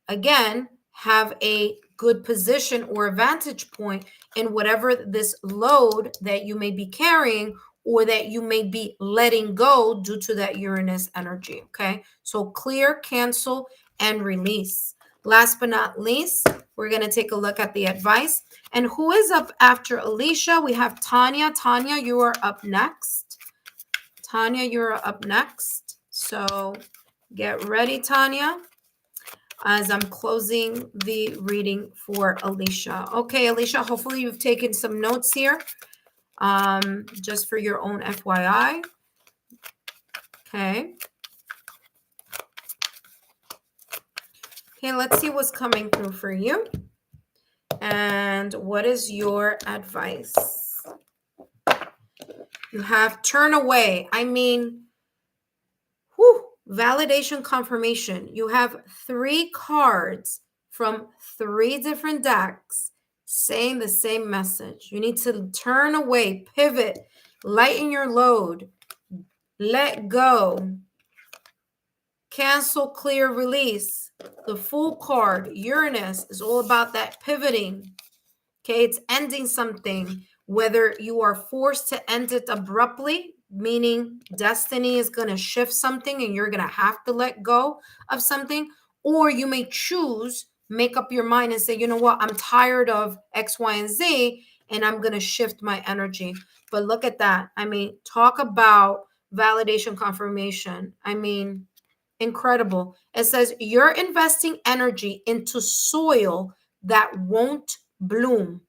again have a good position or a vantage point in whatever this load that you may be carrying or that you may be letting go due to that Uranus energy. Okay, so clear, cancel, and release. Last but not least, we're going to take a look at the advice. And who is up after Alicia? We have Tanya. Tanya, you are up next. Tanya, you're up next. So get ready, Tanya, as I'm closing the reading for Alicia. Okay, Alicia, hopefully you've taken some notes here, just for your own FYI. Okay. Okay, let's see what's coming through for you. And what is your advice? You have turn away. I mean, validation confirmation. You have 3 cards from 3 different decks saying the same message. You need to turn away, pivot, lighten your load, let go, cancel, clear, release. The Fool card, Uranus, is all about that pivoting. Okay, it's ending something, whether you are forced to end it abruptly, meaning destiny is going to shift something and you're going to have to let go of something, or you may choose, make up your mind and say, you know what, I'm tired of X, Y, and Z, and I'm going to shift my energy. But look at that. I mean, talk about validation confirmation. I mean, incredible. It says you're investing energy into soil that won't bloom.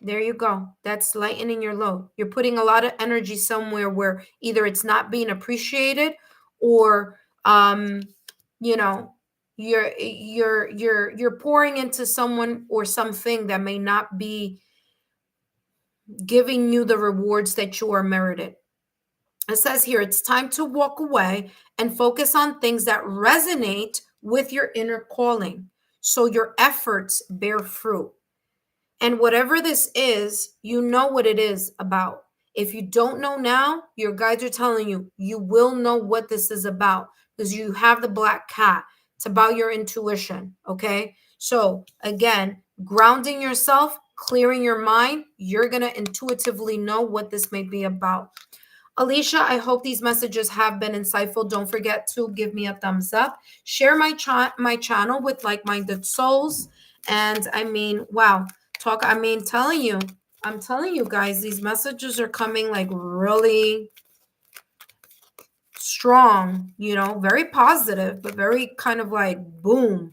There you go. That's lightening your load. You're putting a lot of energy somewhere where either it's not being appreciated or you know, you're pouring into someone or something that may not be giving you the rewards that you are merited. It says here it's time to walk away and focus on things that resonate with your inner calling so your efforts bear fruit. And whatever this is, you know what it is about. If you don't know now, your guides are telling you, you will know what this is about because you have the black cat. It's about your intuition. Okay. So, again, grounding yourself, clearing your mind, you're going to intuitively know what this may be about. Alicia, I hope these messages have been insightful. Don't forget to give me a thumbs up. Share my channel with like-minded souls. And I mean, wow, I'm telling you guys, these messages are coming like really strong, very positive, but very kind of like boom.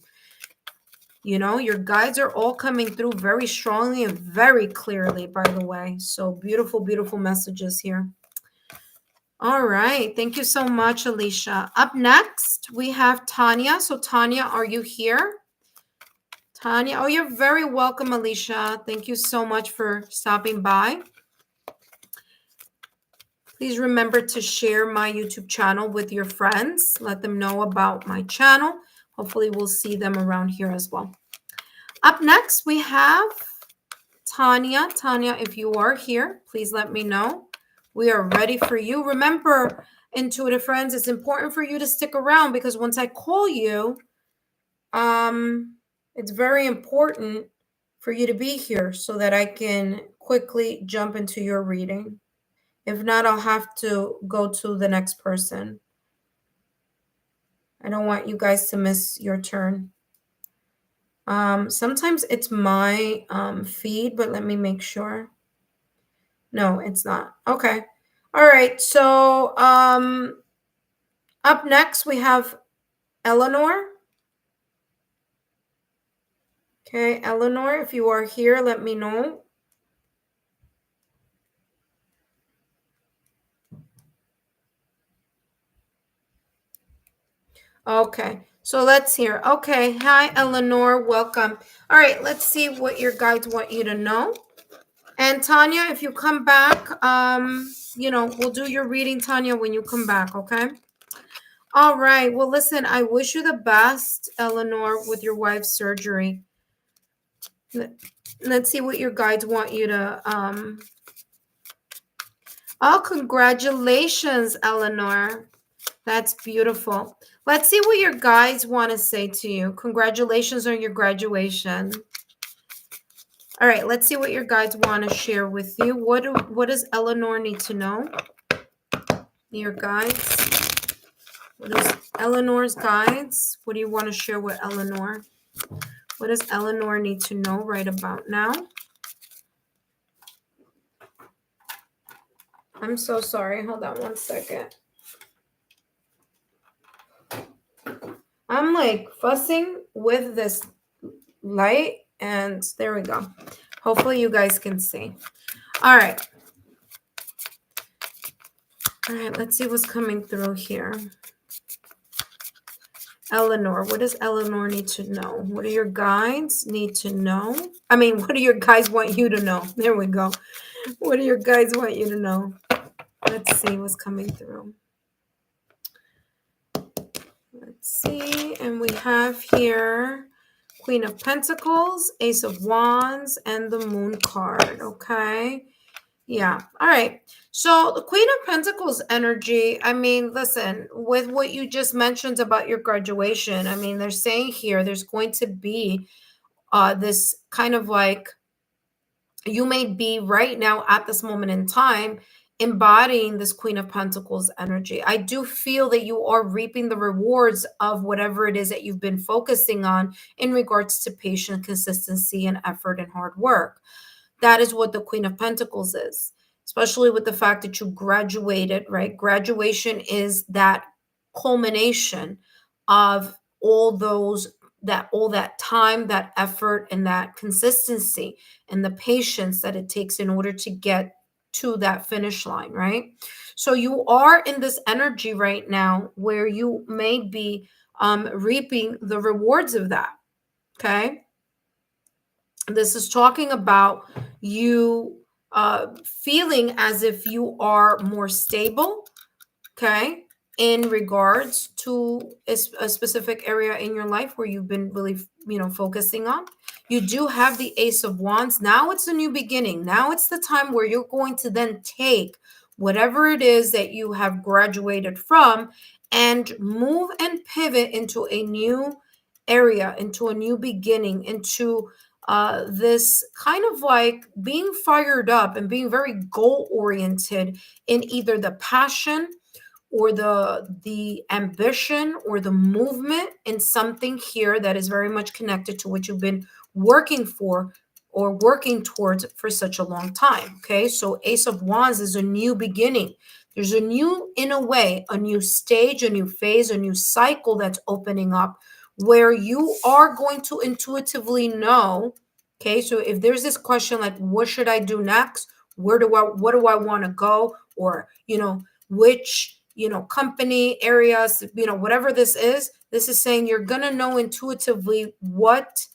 Your guides are all coming through very strongly and very clearly, by the way. So beautiful, beautiful messages here. All right. Thank you so much, Alicia. Up next, we have Tanya. So Tanya, are you here? Tanya, oh, you're very welcome, Alicia. Thank you so much for stopping by. Please remember to share my YouTube channel with your friends. Let them know about my channel. Hopefully we'll see them around here as well. Up next, we have Tanya. Tanya, if you are here, please let me know. We are ready for you. Remember, intuitive friends, it's important for you to stick around because once I call you, it's very important for you to be here so that I can quickly jump into your reading. If not, I'll have to go to the next person. I don't want you guys to miss your turn. Sometimes it's my feed, but let me make sure. No, it's not. Okay. All right. So up next we have Eleanor? Okay, Eleanor, if you are here, let me know. Okay, so let's hear. Okay, hi, Eleanor, welcome. All right, let's see what your guides want you to know. And Tanya, if you come back, we'll do your reading, Tanya, when you come back, okay? All right, well, listen, I wish you the best, Eleanor, with your wife's surgery. Let's see what your guides want you to, oh, congratulations, Eleanor. That's beautiful. Let's see what your guides want to say to you. Congratulations on your graduation. All right, let's see what your guides want to share with you. What does Eleanor need to know? Your guides. What is Eleanor's guides? What do you want to share with Eleanor? What does Eleanor need to know right about now? I'm so sorry. Hold on one second. I'm like fussing with this light, and there we go. Hopefully you guys can see. All right. All right, let's see what's coming through here. Eleanor, what does Eleanor need to know? What do your guides need to know? I mean, what do your guides want you to know? There we go. What do your guides want you to know? Let's see what's coming through. Let's see. And we have here Queen of Pentacles, Ace of Wands, and the Moon card. Okay. Yeah. All right. So the Queen of Pentacles energy, I mean, listen, with what you just mentioned about your graduation, I mean, they're saying here there's going to be this kind of like, you may be right now at this moment in time embodying this Queen of Pentacles energy. I do feel that you are reaping the rewards of whatever it is that you've been focusing on in regards to patience, consistency, and effort and hard work. That is what the Queen of Pentacles is, especially with the fact that you graduated, right? Graduation is that culmination of all that time, that effort, and that consistency and the patience that it takes in order to get to that finish line, right? So you are in this energy right now where you may be reaping the rewards of that. Okay. This is talking about you feeling as if you are more stable, okay, in regards to a specific area in your life where you've been really, focusing on. You do have the Ace of Wands. Now it's a new beginning. Now it's the time where you're going to then take whatever it is that you have graduated from and move and pivot into a new area, into a new beginning, into this kind of like being fired up and being very goal oriented in either the passion or the ambition or the movement in something here that is very much connected to what you've been working for or working towards for such a long time. Okay, so Ace of Wands is a new beginning. There's a new, in a way, a new stage, a new phase, a new cycle that's opening up where you are going to intuitively know. Okay, so if there's this question like, what should I do next? What do I want to go? Or, which company areas, whatever this is saying you're going to know intuitively what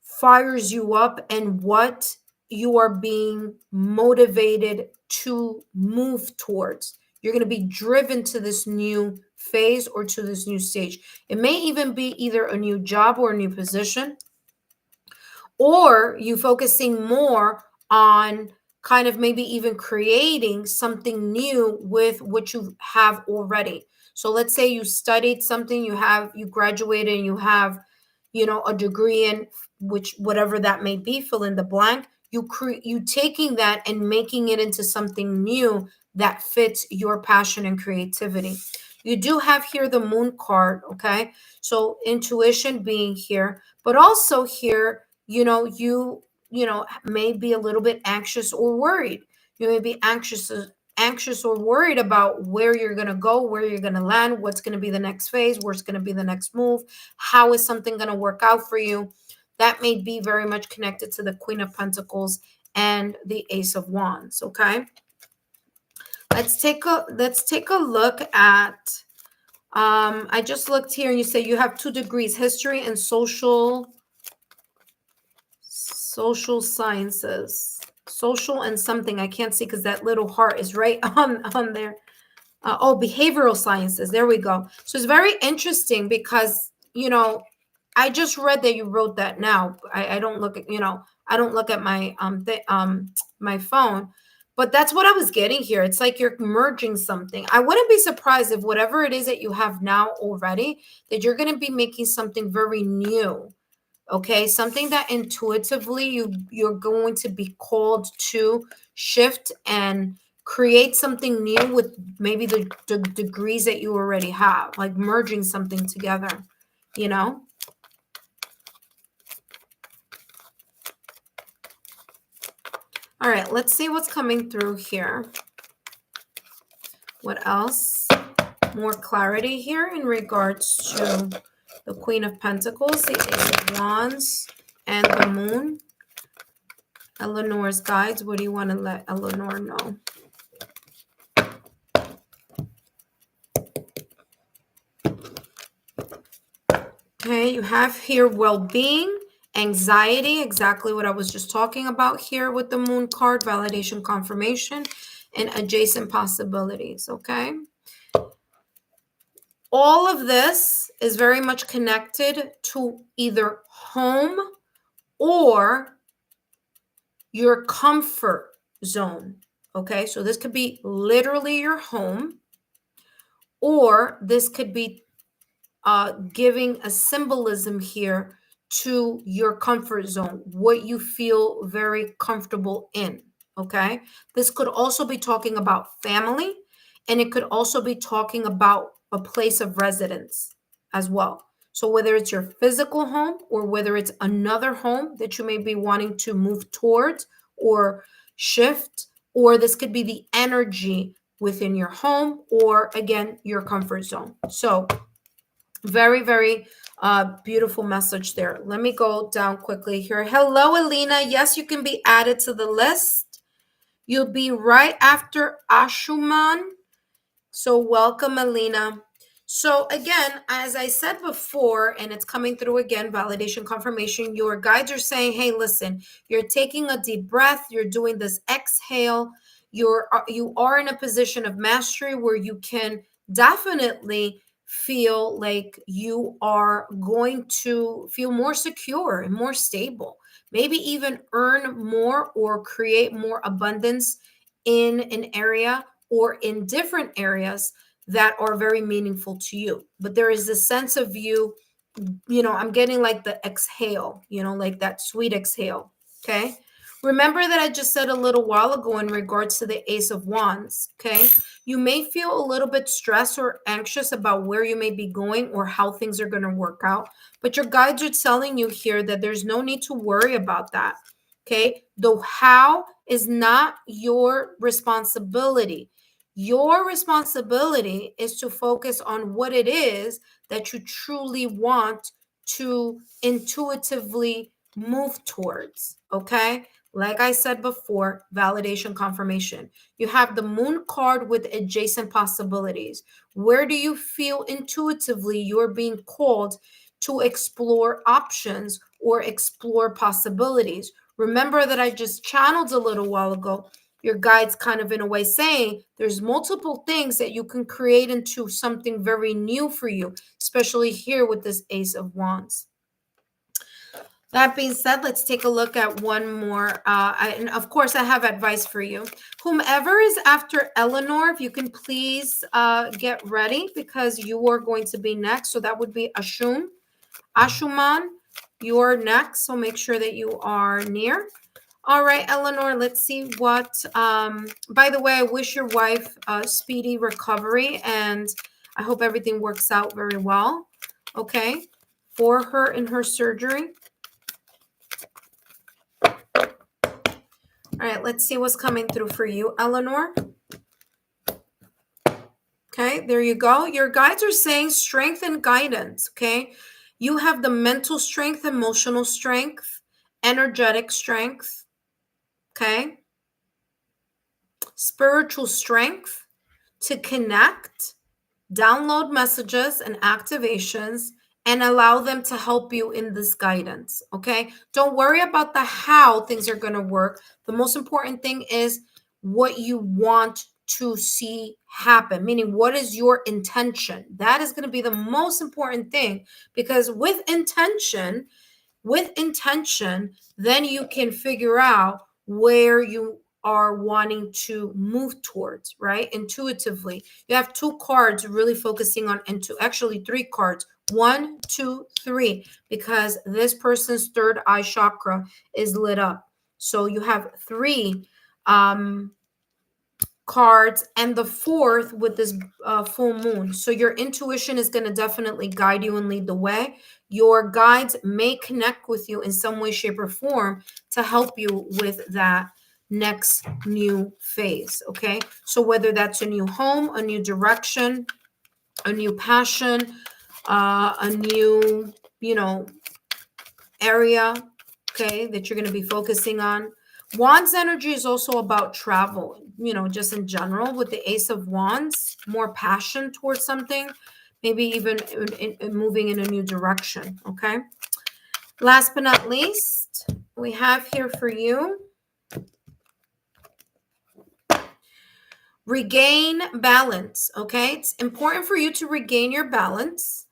fires you up and what you are being motivated to move towards. You're going to be driven to this new phase or to this new stage. It may even be either a new job or a new position, or you focusing more on kind of maybe even creating something new with what you have already. So let's say you studied something, you graduated and you have, a degree in which whatever that may be, fill in the blank. You taking that and making it into something new that fits your passion and creativity. You do have here the Moon card, okay? So intuition being here, but also here, you may be a little bit anxious or worried. You may be anxious anxious or worried about where you're going to go, where you're going to land, what's going to be the next phase, where's going to be the next move, how is something going to work out for you, that may be very much connected to the Queen of Pentacles and the Ace of Wands. Okay, let's take a look at I just looked here and you say you have 2 degrees, history and social sciences, social and something. I can't see because that little heart is right on there. Behavioral sciences. There we go. So it's very interesting because, I just read that you wrote that now. I don't look at, I don't look at my my phone, but that's what I was getting here. It's like you're merging something. I wouldn't be surprised if whatever it is that you have now already, that you're going to be making something very new. Okay, something that intuitively you're going to be called to shift and create something new with maybe the degrees that you already have, like merging something together, you know? All right, let's see what's coming through here. What else? More clarity here in regards to the Queen of Pentacles, the Ace of Wands, and the Moon. Eleanor's guides, what do you want to let Eleanor know? Okay, you have here well-being, anxiety, exactly what I was just talking about here with the Moon card, validation, confirmation, and adjacent possibilities, okay? All of this is very much connected to either home or your comfort zone, okay? So this could be literally your home, or this could be giving a symbolism here to your comfort zone, what you feel very comfortable in. Okay. This could also be talking about family, and it could also be talking about a place of residence as well. So, whether it's your physical home or whether it's another home that you may be wanting to move towards or shift, or this could be the energy within your home or again, your comfort zone. So, very, very beautiful message there. Let me go down quickly here. Hello, Alina. Yes, you can be added to the list. You'll be right after Ashuman. So welcome, Alina. So again, as I said before, and it's coming through again, validation, confirmation, your guides are saying, hey, listen, you're taking a deep breath. You're doing this exhale. You are in a position of mastery where you can definitely feel like you are going to feel more secure and more stable, maybe even earn more or create more abundance in an area or in different areas that are very meaningful to you. But there is this sense of you, I'm getting like the exhale, like that sweet exhale. Okay. Remember that I just said a little while ago in regards to the Ace of Wands. Okay. You may feel a little bit stressed or anxious about where you may be going or how things are going to work out. But your guides are telling you here that there's no need to worry about that. Okay. The how is not your responsibility. Your responsibility is to focus on what it is that you truly want to intuitively move towards. Okay. Like I said before, validation, confirmation. You have the Moon card with adjacent possibilities. Where do you feel intuitively you're being called to explore options or explore possibilities? Remember that I just channeled a little while ago your guides kind of in a way saying there's multiple things that you can create into something very new for you, especially here with this Ace of Wands. That being said, let's take a look at one more. And of course, I have advice for you. Whomever is after Eleanor, if you can please get ready because you are going to be next. So that would be Ashuman, you're next. So make sure that you are near. All right, Eleanor, let's see what, by the way, I wish your wife a speedy recovery and I hope everything works out very well, okay, for her in her surgery. All right, let's see what's coming through for you, Eleanor. Okay, there you go. Your guides are saying strength and guidance. Okay, you have the mental strength, emotional strength, energetic strength. Okay, spiritual strength to connect, download messages and activations, and allow them to help you in this guidance. Okay, don't worry about the how things are going to work. The most important thing is what you want to see happen, meaning what is your intention. That is going to be the most important thing, because with intention, then you can figure out where you are wanting to move towards, right? Intuitively. You have two cards really focusing on into actually three cards. 1, 2, 3, because this person's third eye chakra is lit up. So you have three cards, and the fourth with this full moon. So your intuition is going to definitely guide you and lead the way. Your guides may connect with you in some way, shape, or form to help you with that next new phase. Okay, so whether that's a new home, a new direction, a new passion, a new area, okay, that you're going to be focusing on. Wands energy is also about travel, just in general, with the Ace of Wands, more passion towards something, maybe even in moving in a new direction. Okay, last but not least, we have here for you regain balance. Okay, it's important for you to regain your balance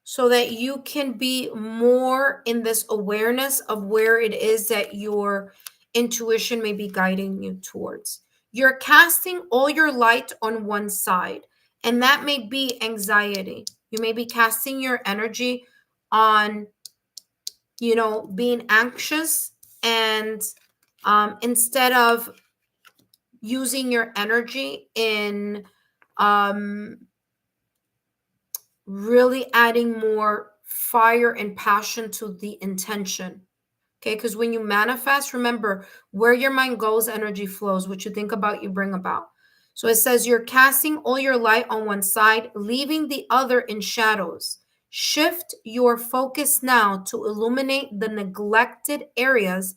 so that you can be more in this awareness of where it is that your intuition may be guiding you towards. You're casting all your light on one side, and that may be anxiety. You may be casting your energy on, being anxious, and instead of using your energy in really adding more fire and passion to the intention. Okay, because when you manifest, remember, where your mind goes, energy flows. What you think about, you bring about. So it says you're casting all your light on one side, leaving the other in shadows. Shift your focus now to illuminate the neglected areas,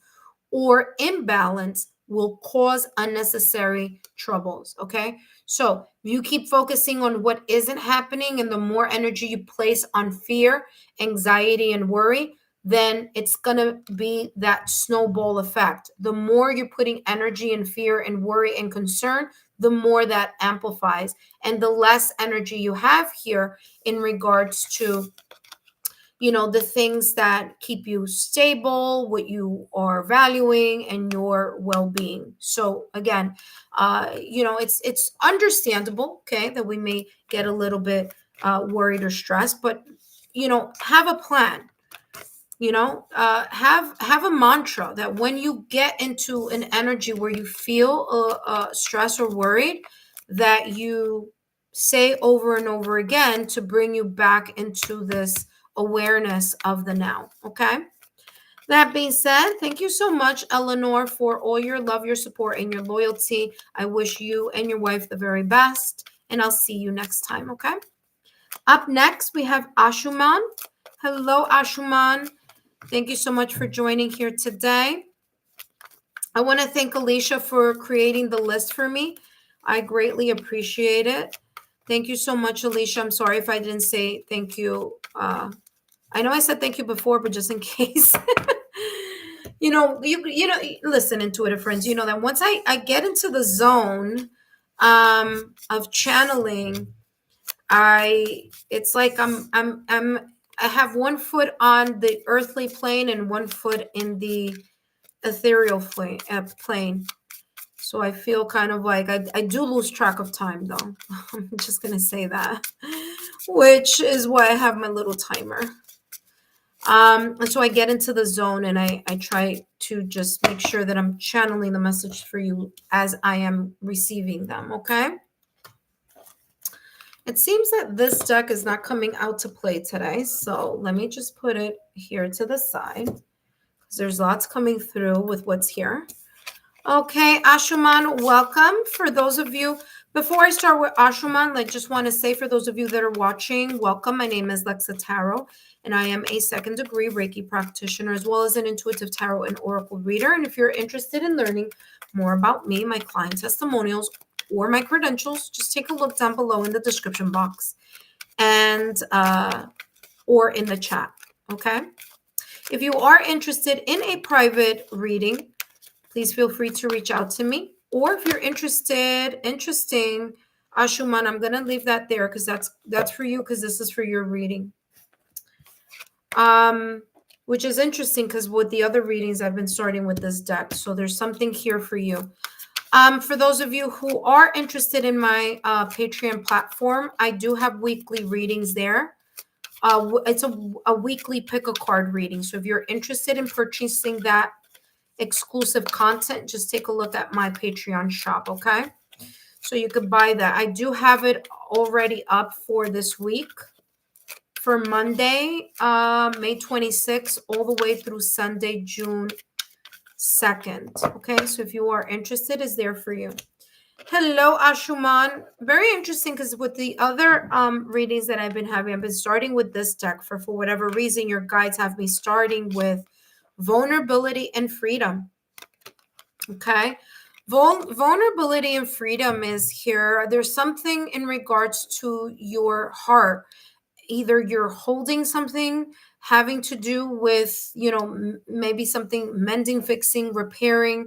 or imbalance will cause unnecessary troubles. Okay, so you keep focusing on what isn't happening, and the more energy you place on fear, anxiety, and worry, then it's going to be that snowball effect. The more you're putting energy and fear and worry and concern, the more that amplifies, and the less energy you have here in regards to the things that keep you stable, what you are valuing, and your well-being. So again, it's understandable, okay, that we may get a little bit worried or stressed, but have a plan. Have a mantra that when you get into an energy where you feel stressed or worried, that you say over and over again to bring you back into this awareness of the now. Okay, that being said, thank you so much, Eleanor, for all your love, your support, and your loyalty. I wish you and your wife the very best, and I'll see you next time. Okay, up next we have Ashuman. Hello, Ashuman. Thank you so much for joining here today. I want to thank Alicia for creating the list for me. I greatly appreciate it. Thank you so much, Alicia. I'm sorry if I didn't say thank you. I know I said thank you before, but just in case. Listen, intuitive friends, you know that once I get into the zone of channeling, it's like I have one foot on the earthly plane and one foot in the ethereal plane. So I feel kind of like I do lose track of time, though. I'm just going to say that, which is why I have my little timer. And so I get into the zone, and I try to just make sure that I'm channeling the message for you as I am receiving them. Okay. It seems that this deck is not coming out to play today. So let me just put it here to the side, because there's lots coming through with what's here. Okay, Ashuman, welcome. For those of you, Before I start with Ashuman, I just want to say for those of you that are watching, welcome. My name is Lexa Tarot, and I am a second degree Reiki practitioner as well as an intuitive tarot and oracle reader. And if you're interested in learning more about me, my client testimonials, or my credentials, just take a look down below in the description box and or in the chat. Okay. If you are interested in a private reading, please feel free to reach out to me. Or if you're interesting, Ashuman, I'm gonna leave that there because that's for you, because this is for your reading. Which is interesting because with the other readings, I've been starting with this deck. So there's something here for you. For those of you who are interested in my Patreon platform, I do have weekly readings there. It's a weekly pick a card reading. So if you're interested in purchasing that exclusive content, just take a look at my Patreon shop, okay? So you could buy that. I do have it already up for this week, for Monday, May 26th, all the way through Sunday, June 2nd. Okay, so if you are interested, it's there for you. Hello, Ashuman. Very interesting because with the other readings that I've been having, I've been starting with this deck for whatever reason. Your guides have me starting with vulnerability and freedom. Okay. Vulnerability and freedom is here. There's something in regards to your heart. Either you're holding something having to do with, maybe something mending, fixing, repairing.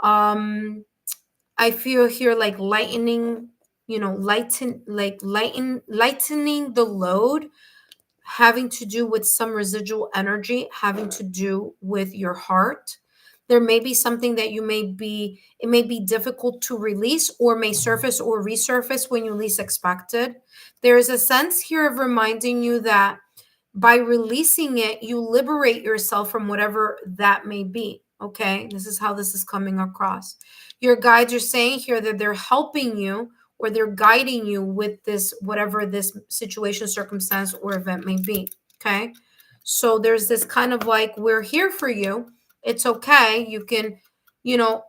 I feel here like lightening, lightening the load, having to do with some residual energy, having to do with your heart. There may be something that it may be difficult to release, or may surface or resurface when you least expect it. There is a sense here of reminding you that by releasing it, you liberate yourself from whatever that may be. Okay, this is how this is coming across. Your guides are saying here that they're helping you, or they're guiding you with this, whatever this situation, circumstance, or event may be. Okay, so there's this kind of like, we're here for you. It's okay. You can,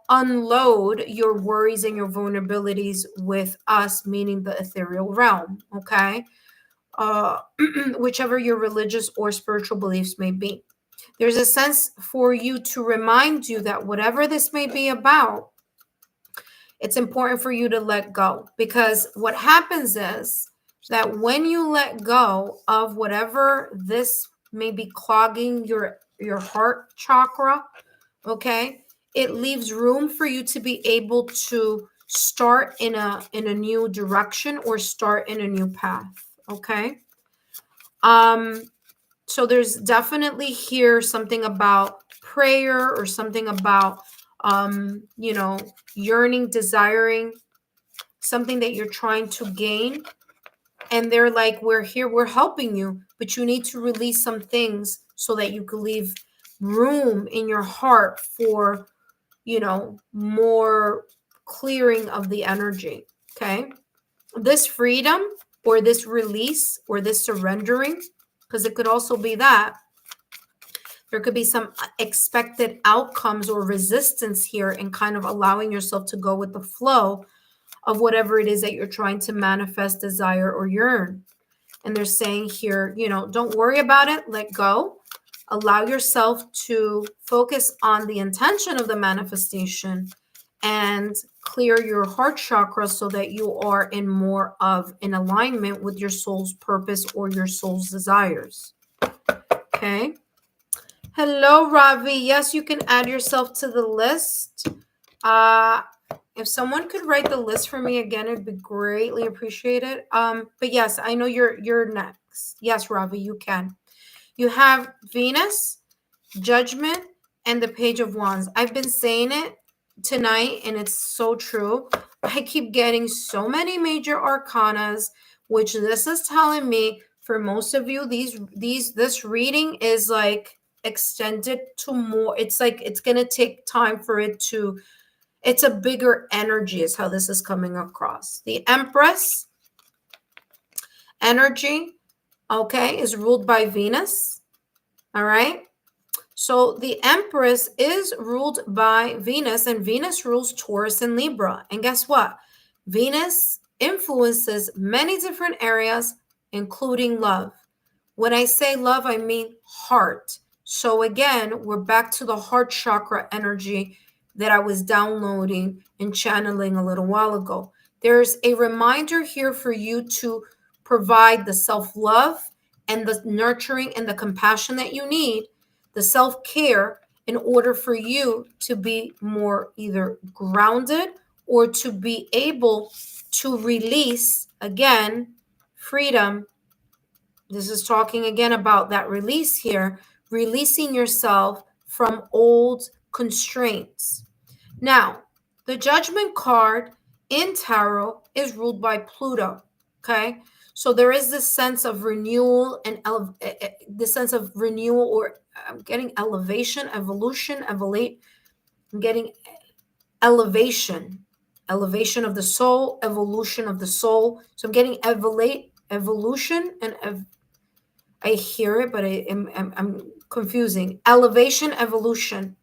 unload your worries and your vulnerabilities with us, meaning the ethereal realm. Okay. Whichever your religious or spiritual beliefs may be. There's a sense for you to remind you that whatever this may be about, it's important for you to let go. Because what happens is that when you let go of whatever this may be clogging your heart chakra, okay, it leaves room for you to be able to start in a new direction, or start in a new path. Okay. So there's definitely here something about prayer, or something about yearning, desiring something that you're trying to gain. And they're like, we're here, we're helping you, but you need to release some things so that you can leave room in your heart for, more clearing of the energy. Okay. This freedom, or this release, or this surrendering, because it could also be that there could be some expected outcomes or resistance here, and kind of allowing yourself to go with the flow of whatever it is that you're trying to manifest, desire, or yearn. And they're saying here, don't worry about it, let go, allow yourself to focus on the intention of the manifestation, and clear your heart chakra so that you are in more of an alignment with your soul's purpose or your soul's desires. Okay. Hello, Ravi. Yes, you can add yourself to the list. If someone could write the list for me again, it'd be greatly appreciated. But yes, I know you're next. Yes, Ravi, you can. You have Venus, Judgment, and the Page of Wands. I've been saying it tonight, and it's so true. I keep getting so many major arcanas, which this is telling me for most of you, this reading is like extended to more. It's like it's gonna take time for it to. It's a bigger energy, is how this is coming across. The Empress energy, okay, is ruled by Venus. All right. So the Empress is ruled by Venus, and Venus rules Taurus and Libra. And guess what? Venus influences many different areas, including love. When I say love, I mean heart. So again, we're back to the heart chakra energy that I was downloading and channeling a little while ago. There's a reminder here for you to provide the self-love and the nurturing and the compassion that you need, the self-care, in order for you to be more either grounded or to be able to release, again, freedom. This is talking again about that release here, releasing yourself from old constraints. Now, the Judgment card in tarot is ruled by Pluto. Okay, so there is this sense of renewal and this sense of renewal, or I'm getting elevation, evolution, evolate. I'm getting elevation, elevation of the soul, evolution of the soul. So I'm getting evolution, and I hear it, but I'm confusing. Elevation, evolution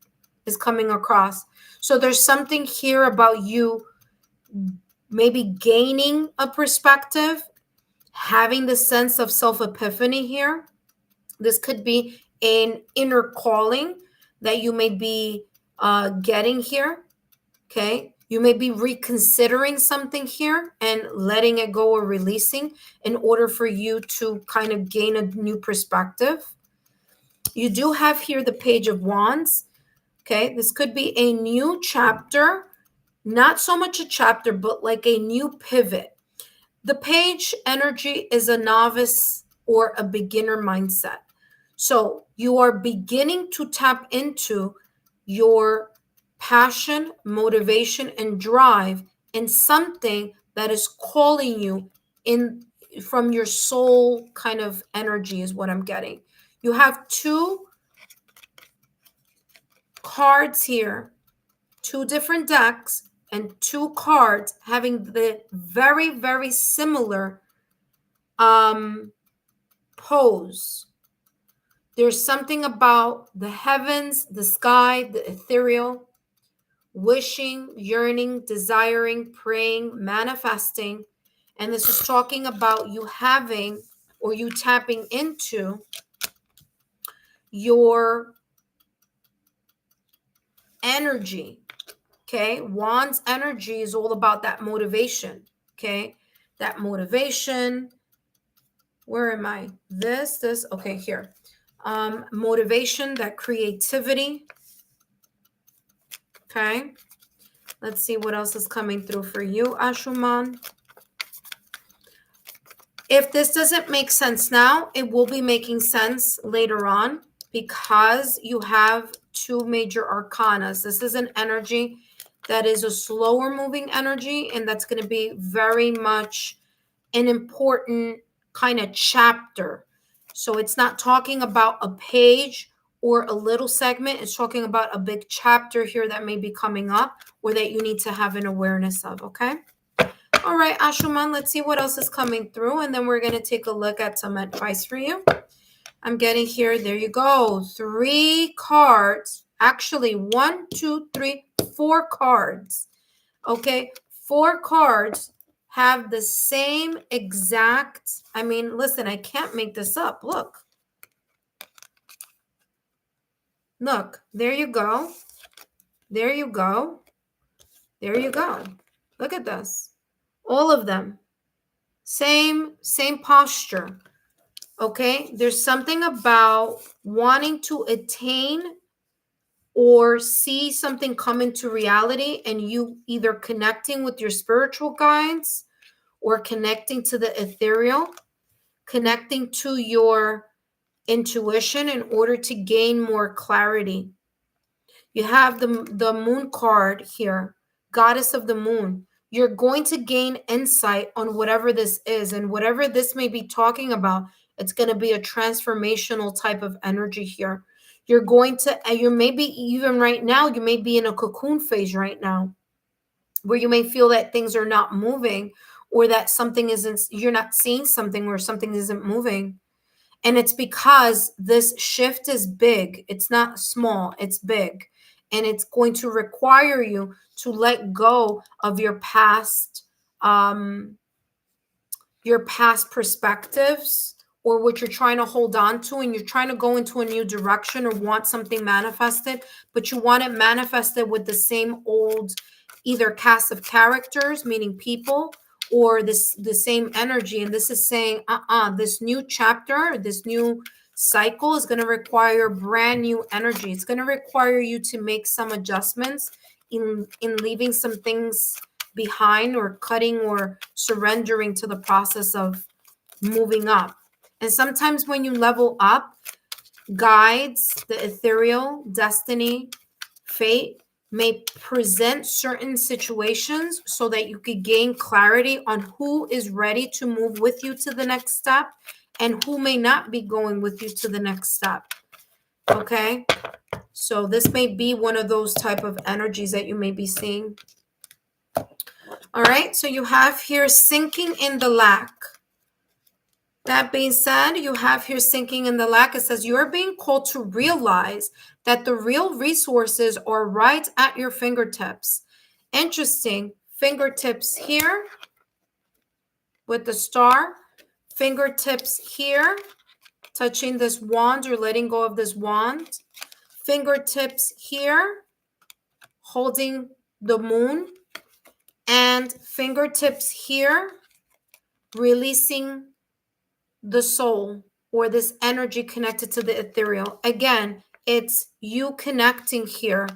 is coming across. So there's something here about you maybe gaining a perspective, having the sense of self-epiphany here. This could be an inner calling that you may be getting here. Okay. You may be reconsidering something here and letting it go or releasing in order for you to kind of gain a new perspective. You do have here the Page of Wands. Okay. This could be a new chapter, not so much a chapter, but like a new pivot. The page energy is a novice or a beginner mindset. So you are beginning to tap into your passion, motivation, and drive in something that is calling you in from your soul kind of energy is what I'm getting. You have two cards here, two different decks, and two cards having the very, very similar pose. There's something about the heavens, the sky, the ethereal, wishing, yearning, desiring, praying, manifesting. And this is talking about you having or you tapping into your energy. Okay. Wands energy is all about that motivation. Okay. That motivation. Where am I? This. Okay, here. Motivation, that creativity. Okay. Let's see what else is coming through for you, Ashuman. If this doesn't make sense now, it will be making sense later on because you have two major arcanas. This is an energy that is a slower moving energy, and that's going to be very much an important kind of chapter. So it's not talking about a page or a little segment. It's talking about a big chapter here that may be coming up or that you need to have an awareness of, okay? All right, Ashuman, let's see what else is coming through, and then we're going to take a look at some advice for you. I'm getting here. There you go. 3 cards. Actually, 1, 2, 3, 4 cards. Okay, 4 cards have the same exact, I mean, listen, I can't make this up. Look. Look, there you go. There you go. There you go. Look at this. All of them. Same posture. Okay, there's something about wanting to attain or see something come into reality, and you either connecting with your spiritual guides or connecting to the ethereal, connecting to your intuition in order to gain more clarity. You have the moon card here, goddess of the moon. You're going to gain insight on whatever this is, and whatever this may be talking about, it's going to be a transformational type of energy here. You're going to, you may be even right now, you may be in a cocoon phase right now where you may feel that things are not moving or that something isn't, you're not seeing something or something isn't moving. And it's because this shift is big. It's not small, it's big. And it's going to require you to let go of your past your past perspectives or what you're trying to hold on to, and you're trying to go into a new direction or want something manifested, but you want it manifested with the same old either cast of characters, meaning people, or the same energy. And this is saying, this new chapter, this new cycle is going to require brand new energy. It's going to require you to make some adjustments in leaving some things behind, or cutting or surrendering to the process of moving up. And sometimes when you level up, guides, the ethereal, destiny, fate may present certain situations so that you could gain clarity on who is ready to move with you to the next step and who may not be going with you to the next step. Okay? So this may be one of those type of energies that you may be seeing. All right, so you have here sinking in the lack. That being said, you have here sinking in the lack. It says you're being called to realize that the real resources are right at your fingertips. Interesting. Fingertips here with the star. Fingertips here, touching this wand or letting go of this wand. Fingertips here, holding the moon. And fingertips here, releasing the soul, or this energy connected to the ethereal. Again, it's you connecting here.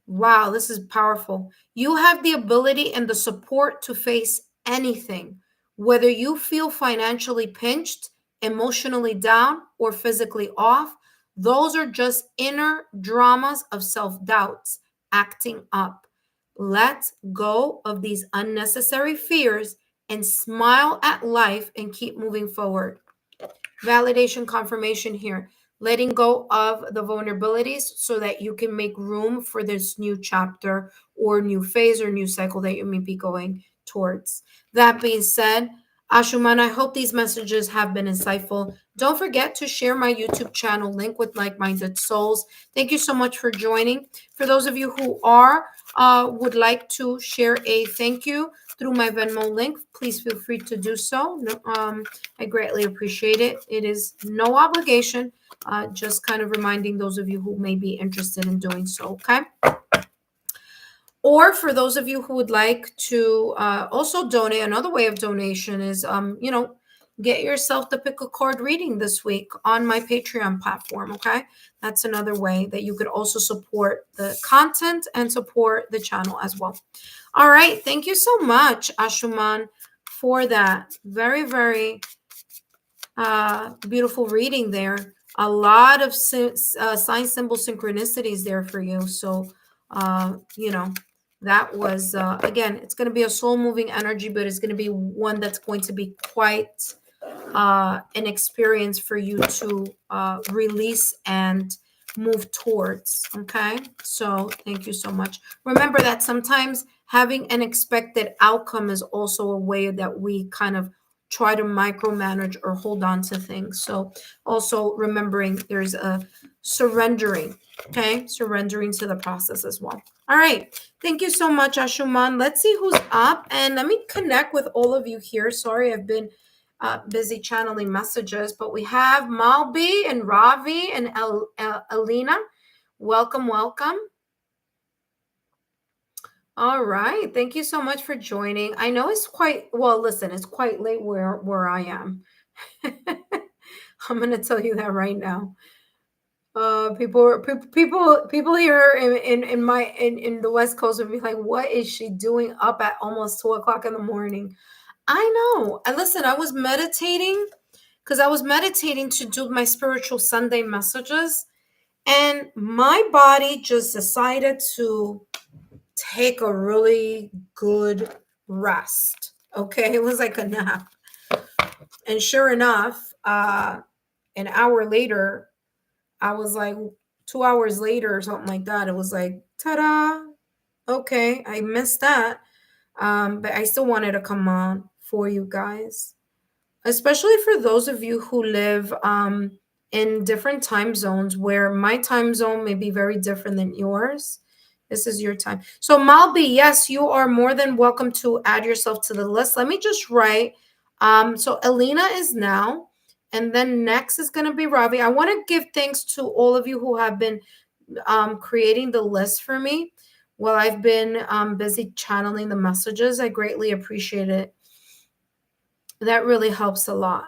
Wow, this is powerful. You have the ability and the support to face anything, whether you feel financially pinched, emotionally down, or physically off. Those are just inner dramas of self-doubts acting up. Let go of these unnecessary fears and smile at life and keep moving forward. Validation, confirmation here. Letting go of the vulnerabilities so that you can make room for this new chapter or new phase or new cycle that you may be going towards. That being said, Ashuman, I hope these messages have been insightful. Don't forget to share my YouTube channel link with like-minded souls. Thank you so much for joining. For those of you who would like to share a thank you through my Venmo link, please feel free to do so. I greatly appreciate it. It is no obligation, just kind of reminding those of you who may be interested in doing so, okay? Or for those of you who would like to also donate, another way of donation is, get yourself the pick a card reading this week on my Patreon platform, okay? That's another way that you could also support the content and support the channel as well. All right, thank you so much, Ashuman, for that very, very beautiful reading there. A lot of sign, symbol synchronicities there for you. So, that was, again, it's going to be a soul moving energy, but it's going to be one that's going to be quite an experience for you to release and move towards. Okay, so thank you so much. Remember that sometimes having an expected outcome is also a way that we kind of try to micromanage or hold on to things. So also remembering there's a surrendering, okay, surrendering to the process as well. All right, thank you so much, Ashuman. Let's see who's up, and let me connect with all of you here. Sorry, I've been busy channeling messages, but we have Malbi and Ravi and Alina. Welcome, welcome. All right, thank you so much for joining. I know it's quite, well, listen, it's quite late where I am. I'm going to tell you that right now. People here in the West Coast would be like, what is she doing up at almost 2:00 in the morning? I know. And listen, I was meditating because I was meditating to do my spiritual Sunday messages, and my body just decided to take a really good rest. Okay, it was like a nap. And sure enough, an hour later, I was like 2 hours later or something like that. It was like, ta-da. Okay, I missed that. But I still wanted to come on for you guys, especially for those of you who live in different time zones where my time zone may be very different than yours. This is your time. So Malbi, yes, you are more than welcome to add yourself to the list. Let me just write So Elena is now, and then next is going to be Ravi. I want to give thanks to all of you who have been creating the list for me while I've been busy channeling the messages. I greatly appreciate it. That really helps a lot.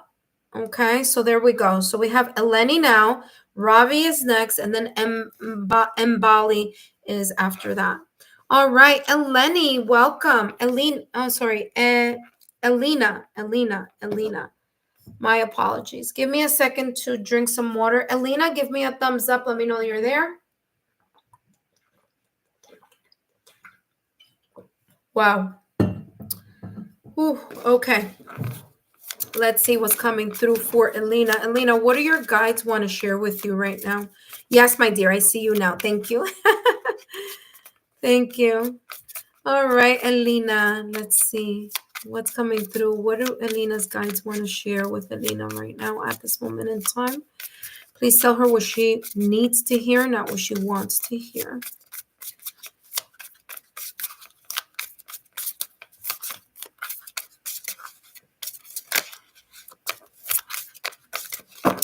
Okay, so there we go. So we have Eleni now, Ravi is next, and then Mbali is after that. All right, Eleni, welcome. Elena. My apologies. Give me a second to drink some water. Elena, give me a thumbs up. Let me know you're there. Wow. Whew, okay. Let's see what's coming through for Elena. Elena, what do your guides want to share with you right now? Yes, my dear, I see you now. Thank you. Thank you. All right, Elena, let's see what's coming through. What do Elena's guides want to share with Elena right now at this moment in time? Please tell her what she needs to hear, not what she wants to hear.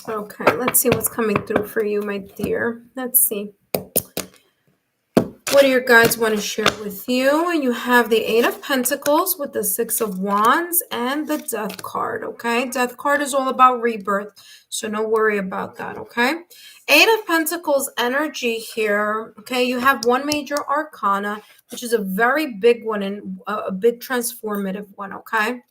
Okay, let's see what's coming through for you, my dear. Let's see. What do your guides want to share with you? And you have the Eight of Pentacles with the Six of Wands and the Death card, okay? Death card is all about rebirth, so no worry about that, okay? Eight of Pentacles energy here, okay? You have one major arcana, which is a very big one and a big transformative one, okay?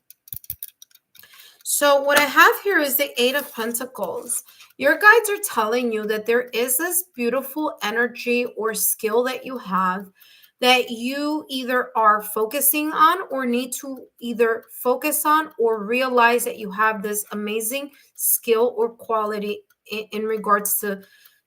So what I have here is the Eight of Pentacles. Your guides are telling you that there is this beautiful energy or skill that you have that you either are focusing on or need to either focus on or realize that you have this amazing skill or quality in regards to,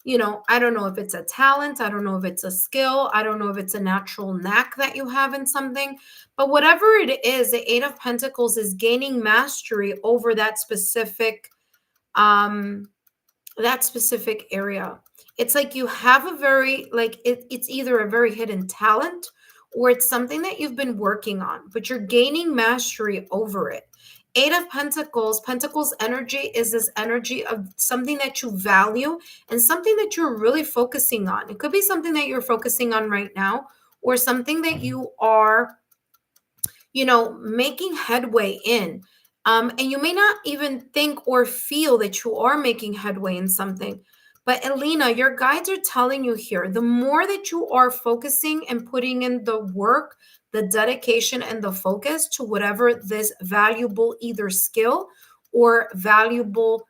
I don't know if it's a talent, I don't know if it's a skill, I don't know if it's a natural knack that you have in something, but whatever it is, the Eight of Pentacles is gaining mastery over that specific area. It's like you have a very it's either a very hidden talent or it's something that you've been working on, but you're gaining mastery over it. Eight of Pentacles energy is this energy of something that you value and something that you're really focusing on. It could be something that you're focusing on right now or something that you are making headway in. And you may not even think or feel that you are making headway in something. But Elena, your guides are telling you here, the more that you are focusing and putting in the work, the dedication and the focus to whatever this valuable either skill or valuable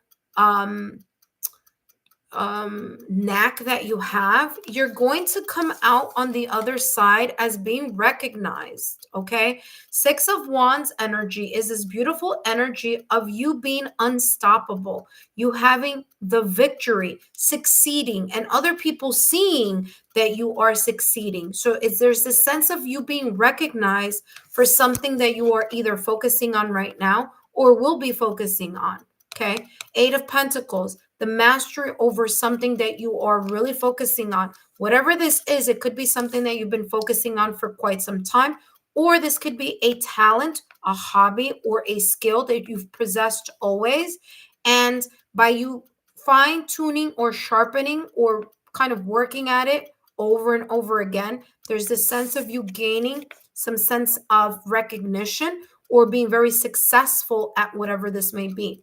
knack that you have, you're going to come out on the other side as being recognized. Okay. Six of Wands energy is this beautiful energy of you being unstoppable, you having the victory, succeeding, and other people seeing that you are succeeding. So there's this sense of you being recognized for something that you are either focusing on right now or will be focusing on. Okay. Eight of Pentacles, the mastery over something that you are really focusing on. Whatever this is, it could be something that you've been focusing on for quite some time, or this could be a talent, a hobby, or a skill that you've possessed always. And by you fine tuning or sharpening or kind of working at it over and over again, there's this sense of you gaining some sense of recognition or being very successful at whatever this may be.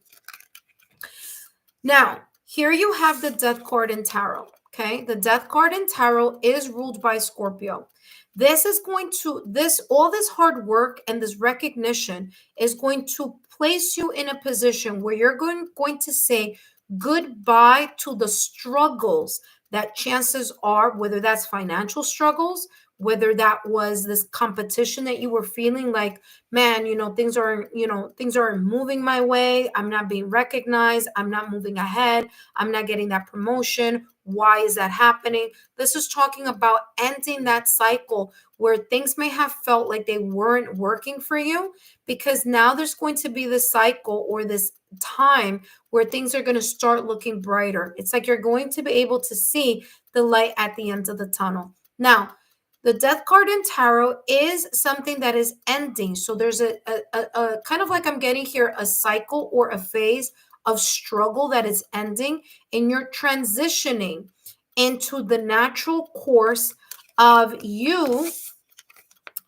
Now, here you have the Death card in Tarot, okay? The Death card in Tarot is ruled by Scorpio. This is going to, all this hard work and this recognition is going to place you in a position where you're going to say goodbye to the struggles that chances are, whether that's financial struggles, whether that was this competition that you were feeling like, man, things aren't moving my way. I'm not being recognized. I'm not moving ahead. I'm not getting that promotion. Why is that happening? This is talking about ending that cycle where things may have felt like they weren't working for you, because now there's going to be this cycle or this time where things are going to start looking brighter. It's like you're going to be able to see the light at the end of the tunnel. Now, The Death card in tarot is something that is ending. So there's a kind of like I'm getting here a cycle or a phase of struggle that is ending, and you're transitioning into the natural course of you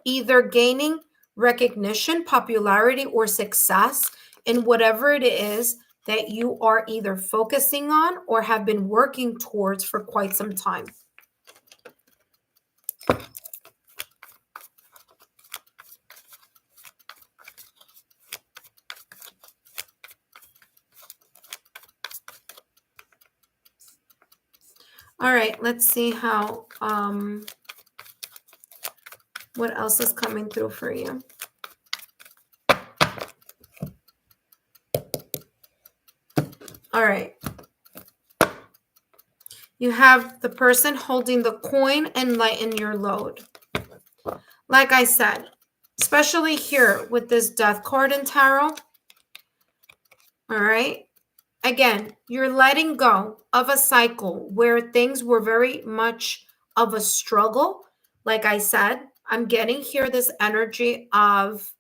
either gaining recognition, popularity, or success in whatever it is that you are either focusing on or have been working towards for quite some time. All right, let's see how what else is coming through for you. All right. You have the person holding the coin and lighten your load. Like I said, especially here with this Death card in tarot. All right. Again, you're letting go of a cycle where things were very much of a struggle. Like I said, I'm getting here this energy of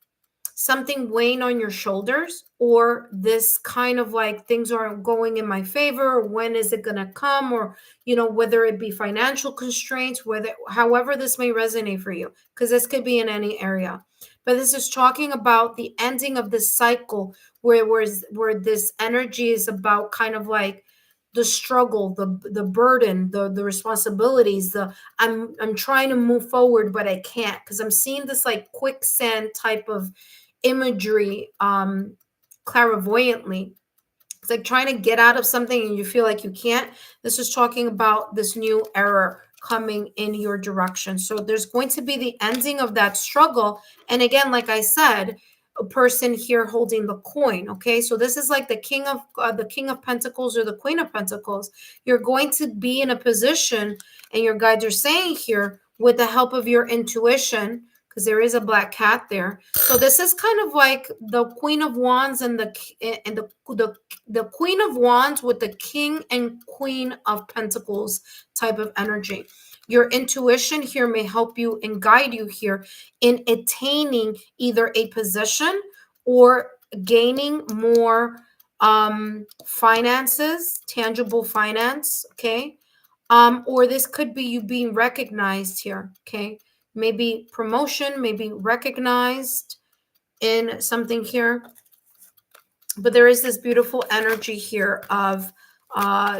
something weighing on your shoulders, or this kind of like things aren't going in my favor, or when is it going to come, or whether it be financial constraints, whether however this may resonate for you, because this could be in any area. But this is talking about the ending of this cycle where this energy is about kind of like the struggle, the burden, the responsibilities, I'm trying to move forward but I can't, because I'm seeing this like quicksand type of imagery clairvoyantly. It's like trying to get out of something and you feel like you can't. This is talking about this new era coming in your direction. So there's going to be the ending of that struggle. And again, like I said, a person here holding the coin. Okay, so this is like the king of pentacles or the queen of pentacles. You're going to be in a position, and your guides are saying here, with the help of your intuition, because there is a black cat there. So this is kind of like the Queen of Wands and the Queen of Wands with the King and Queen of Pentacles type of energy. Your intuition here may help you and guide you here in attaining either a position or gaining more finances, tangible finance, okay? Or this could be you being recognized here, okay? Maybe promotion, maybe recognized in something here. But there is this beautiful energy here of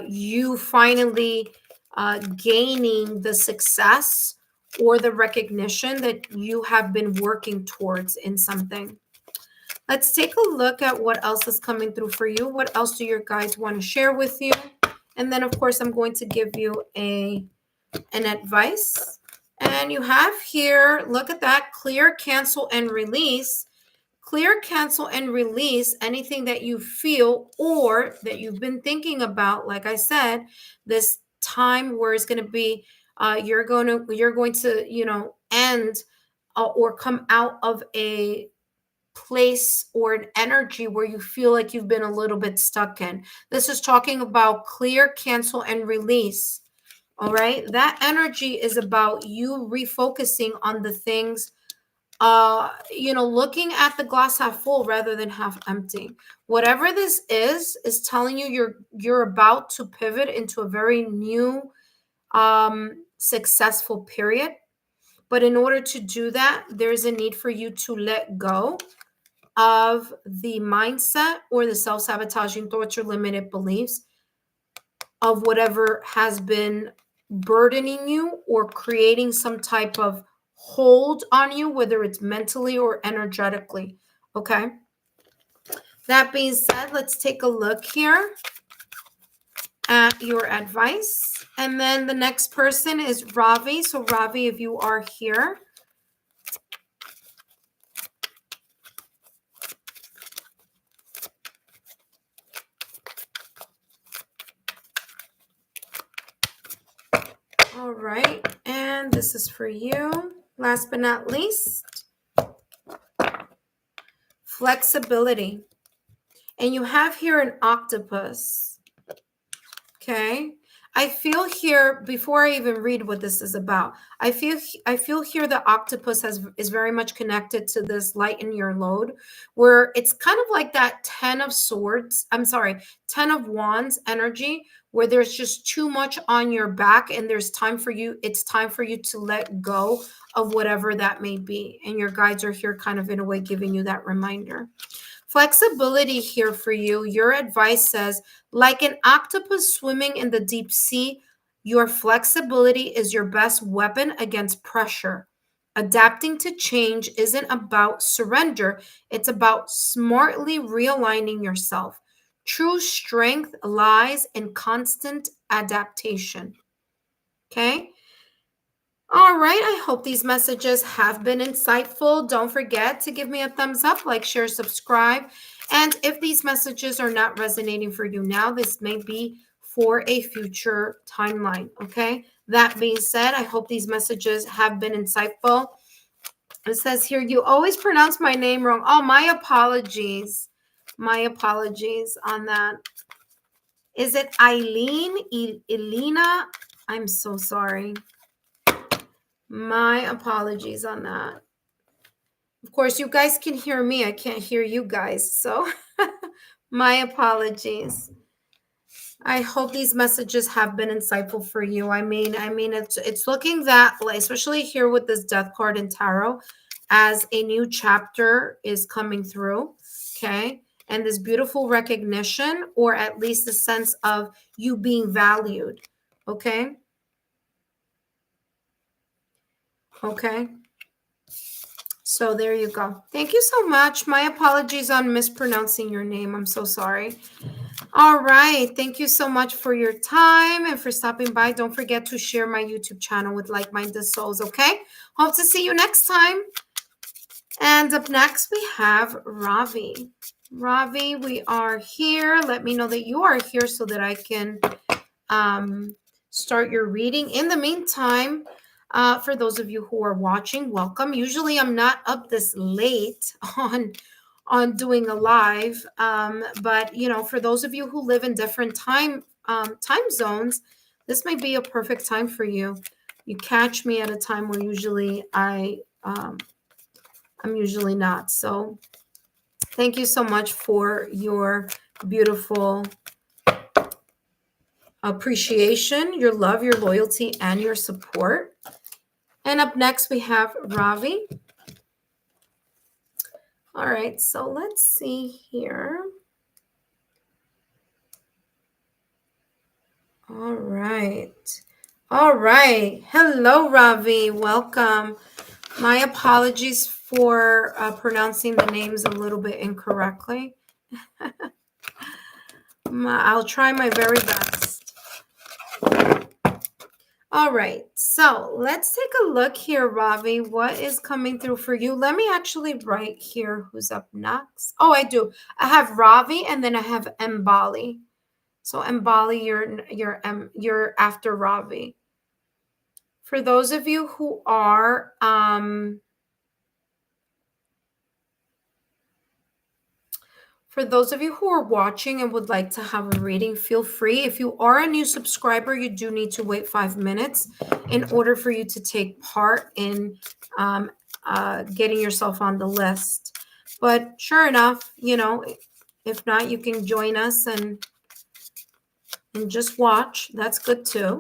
you finally gaining the success or the recognition that you have been working towards in something. Let's take a look at what else is coming through for you. What else do your guides want to share with you? And then, of course, I'm going to give you an advice. And you have here, look at that, clear, cancel, and release. Clear, cancel, and release anything that you feel or that you've been thinking about. Like I said, this time where it's going to be, you're going to, end or come out of a place or an energy where you feel like you've been a little bit stuck in. This is talking about clear, cancel, and release. All right. That energy is about you refocusing on the things, looking at the glass half full rather than half empty. Whatever this is telling you you're about to pivot into a very new, successful period. But in order to do that, there's a need for you to let go of the mindset or the self-sabotaging thoughts or limited beliefs of whatever has been burdening you or creating some type of hold on you, whether it's mentally or energetically. Okay. That being said, let's take a look here at your advice. And then the next person is Ravi. So Ravi, if you are here. All right. And this is for you. Last but not least, flexibility. And you have here an octopus. Okay. I feel here, before I even read what this is about, I feel here the octopus is very much connected to this lighten your load, where it's kind of like that 10 of swords, I'm sorry, 10 of wands energy, where there's just too much on your back and it's time for you to let go of whatever that may be. And your guides are here kind of in a way giving you that reminder. Flexibility here for you. Your advice says, like an octopus swimming in the deep sea, your flexibility is your best weapon against pressure. Adapting to change isn't about surrender, it's about smartly realigning yourself. True strength lies in constant adaptation. Okay? All right, I hope these messages have been insightful. Don't forget to give me a thumbs up, like, share, subscribe. And if these messages are not resonating for you now, this may be for a future timeline. Okay. That being said, I hope these messages have been insightful. It says here, you always pronounce my name wrong. Oh, my apologies. My apologies on that. Is it Eileen? Elena? I'm so sorry. My apologies on that. Of course, you guys can hear me. I can't hear you guys. So my apologies. I hope these messages have been insightful for you. I mean, it's looking that, especially here with this death card in tarot, as a new chapter is coming through. Okay. And this beautiful recognition, or at least the sense of you being valued. Okay. Okay. So there you go. Thank you so much. My apologies on mispronouncing your name. I'm so sorry. All right. Thank you so much for your time and for stopping by. Don't forget to share my YouTube channel with like-minded souls, okay? Hope to see you next time. And up next, we have Ravi. Ravi, we are here. Let me know that you are here so that I can start your reading. In the meantime, for those of you who are watching, welcome. Usually I'm not up this late on doing a live, but for those of you who live in different time zones, this might be a perfect time for you. You catch me at a time where usually I'm usually not. So thank you so much for your beautiful appreciation, your love, your loyalty, and your support. And up next, we have Ravi. All right, so let's see here. All right. All right. Hello, Ravi. Welcome. My apologies for pronouncing the names a little bit incorrectly. I'll try my very best. All right, so let's take a look here, Ravi. What is coming through for you? Let me actually write here who's up next. Oh, I do. I have Ravi, and then I have Mbali. So Mbali, you're after Ravi. For those of you who are watching and would like to have a reading, feel free. If you are a new subscriber, you do need to wait 5 minutes in order for you to take part in getting yourself on the list. But sure enough, if not, you can join us and just watch. That's good too.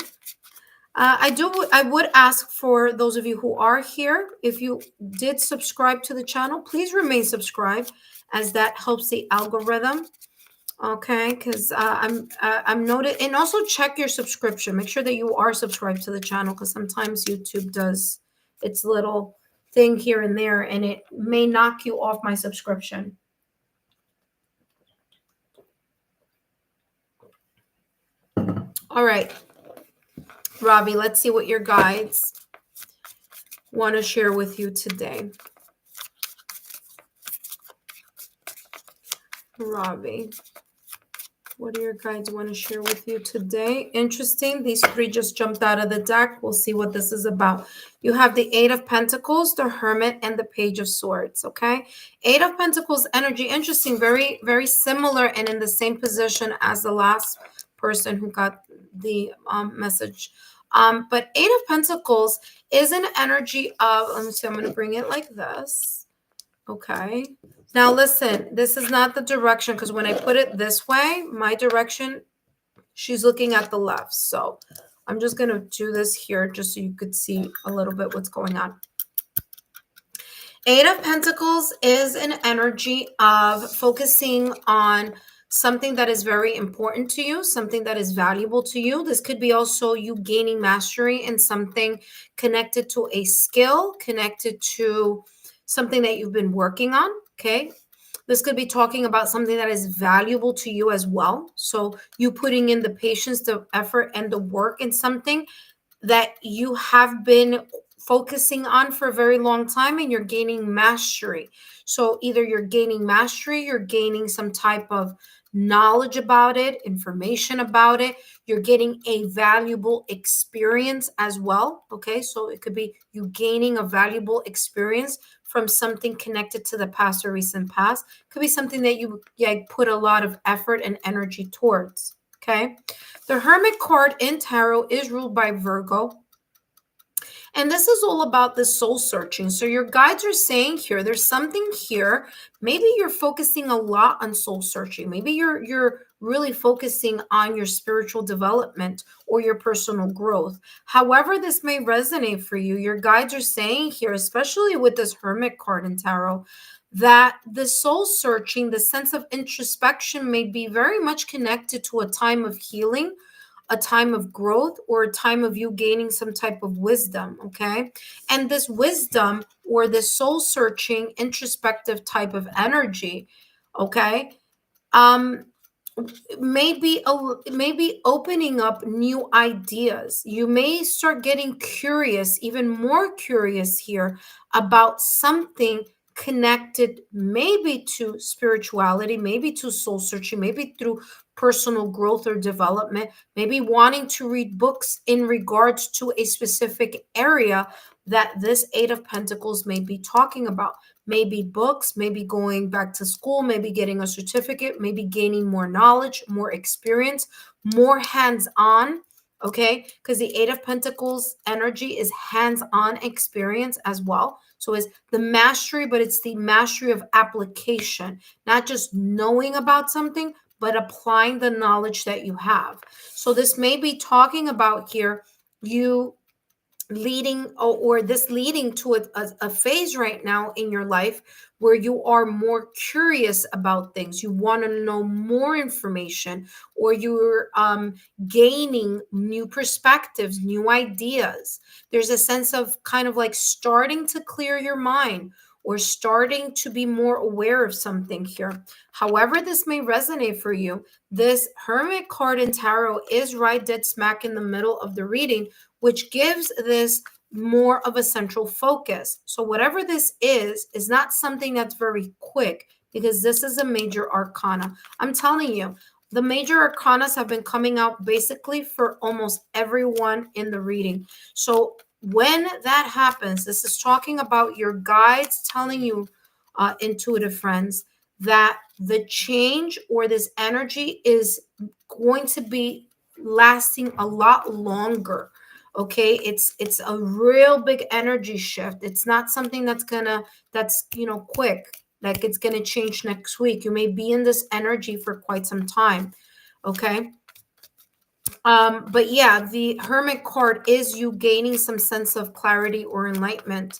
I would ask for those of you who are here, if you did subscribe to the channel, please remain subscribed, as that helps the algorithm. Okay, because I'm noted, and also check your subscription. Make sure that you are subscribed to the channel, because sometimes YouTube does its little thing here and there, and it may knock you off my subscription. All right, Robbie, let's see what your guides want to share with you today. Robbie, what do your guides want to share with you today? Interesting. These three just jumped out of the deck. We'll see what this is about. You have the Eight of Pentacles, the Hermit, and the Page of Swords, okay? Eight of Pentacles energy, interesting, very, very similar and in the same position as the last person who got the message. But Eight of Pentacles is an energy of, let me see, I'm going to bring it like this. Okay. Now listen, this is not the direction, because when I put it this way, my direction, she's looking at the left. So I'm just going to do this here just so you could see a little bit what's going on. Eight of Pentacles is an energy of focusing on something that is very important to you, something that is valuable to you. This could be also you gaining mastery in something connected to a skill, connected to something that you've been working on. Okay. This could be talking about something that is valuable to you as well. So you putting in the patience, the effort, and the work in something that you have been focusing on for a very long time, and you're gaining mastery. So either you're gaining mastery, you're gaining some type of knowledge about it, information about it, you're getting a valuable experience as well. Okay, so it could be you gaining a valuable experience from something connected to the past or recent past. Could be something that you put a lot of effort and energy towards. Okay, the Hermit card in Tarot is ruled by Virgo. And this is all about the soul searching. So your guides are saying here, there's something here. Maybe you're focusing a lot on soul searching. Maybe you're really focusing on your spiritual development or your personal growth. However this may resonate for you, your guides are saying here, especially with this Hermit card in Tarot, that the soul searching, the sense of introspection may be very much connected to a time of healing, a time of growth, or a time of you gaining some type of wisdom. Okay. And this wisdom or this soul searching, introspective type of energy, okay, maybe opening up new ideas. You may start getting curious, even more curious here about something connected maybe to spirituality, maybe to soul searching, maybe through personal growth or development, maybe wanting to read books in regards to a specific area that this Eight of Pentacles may be talking about. Maybe books, maybe going back to school, maybe getting a certificate, maybe gaining more knowledge, more experience, more hands-on. Okay, because the Eight of Pentacles energy is hands-on experience as well. So it's the mastery, but it's the mastery of application, not just knowing about something, but applying the knowledge that you have. So this may be talking about here you leading or this leading to a phase right now in your life where you are more curious about things. You want to know more information, or you're gaining new perspectives, new ideas. There's a sense of kind of like starting to clear your mind or starting to be more aware of something here. However this may resonate for you, this Hermit card in Tarot is right dead smack in the middle of the reading, which gives this more of a central focus. So whatever this is not something that's very quick, because this is a major arcana. I'm telling you, the major arcanas have been coming out basically for almost everyone in the reading. So when that happens, this is talking about your guides telling you, intuitive friends, that the change or this energy is going to be lasting a lot longer. Okay, it's a real big energy shift. It's not something that's quick, like it's gonna change next week. You may be in this energy for quite some time. Okay, but yeah, the Hermit card is you gaining some sense of clarity or enlightenment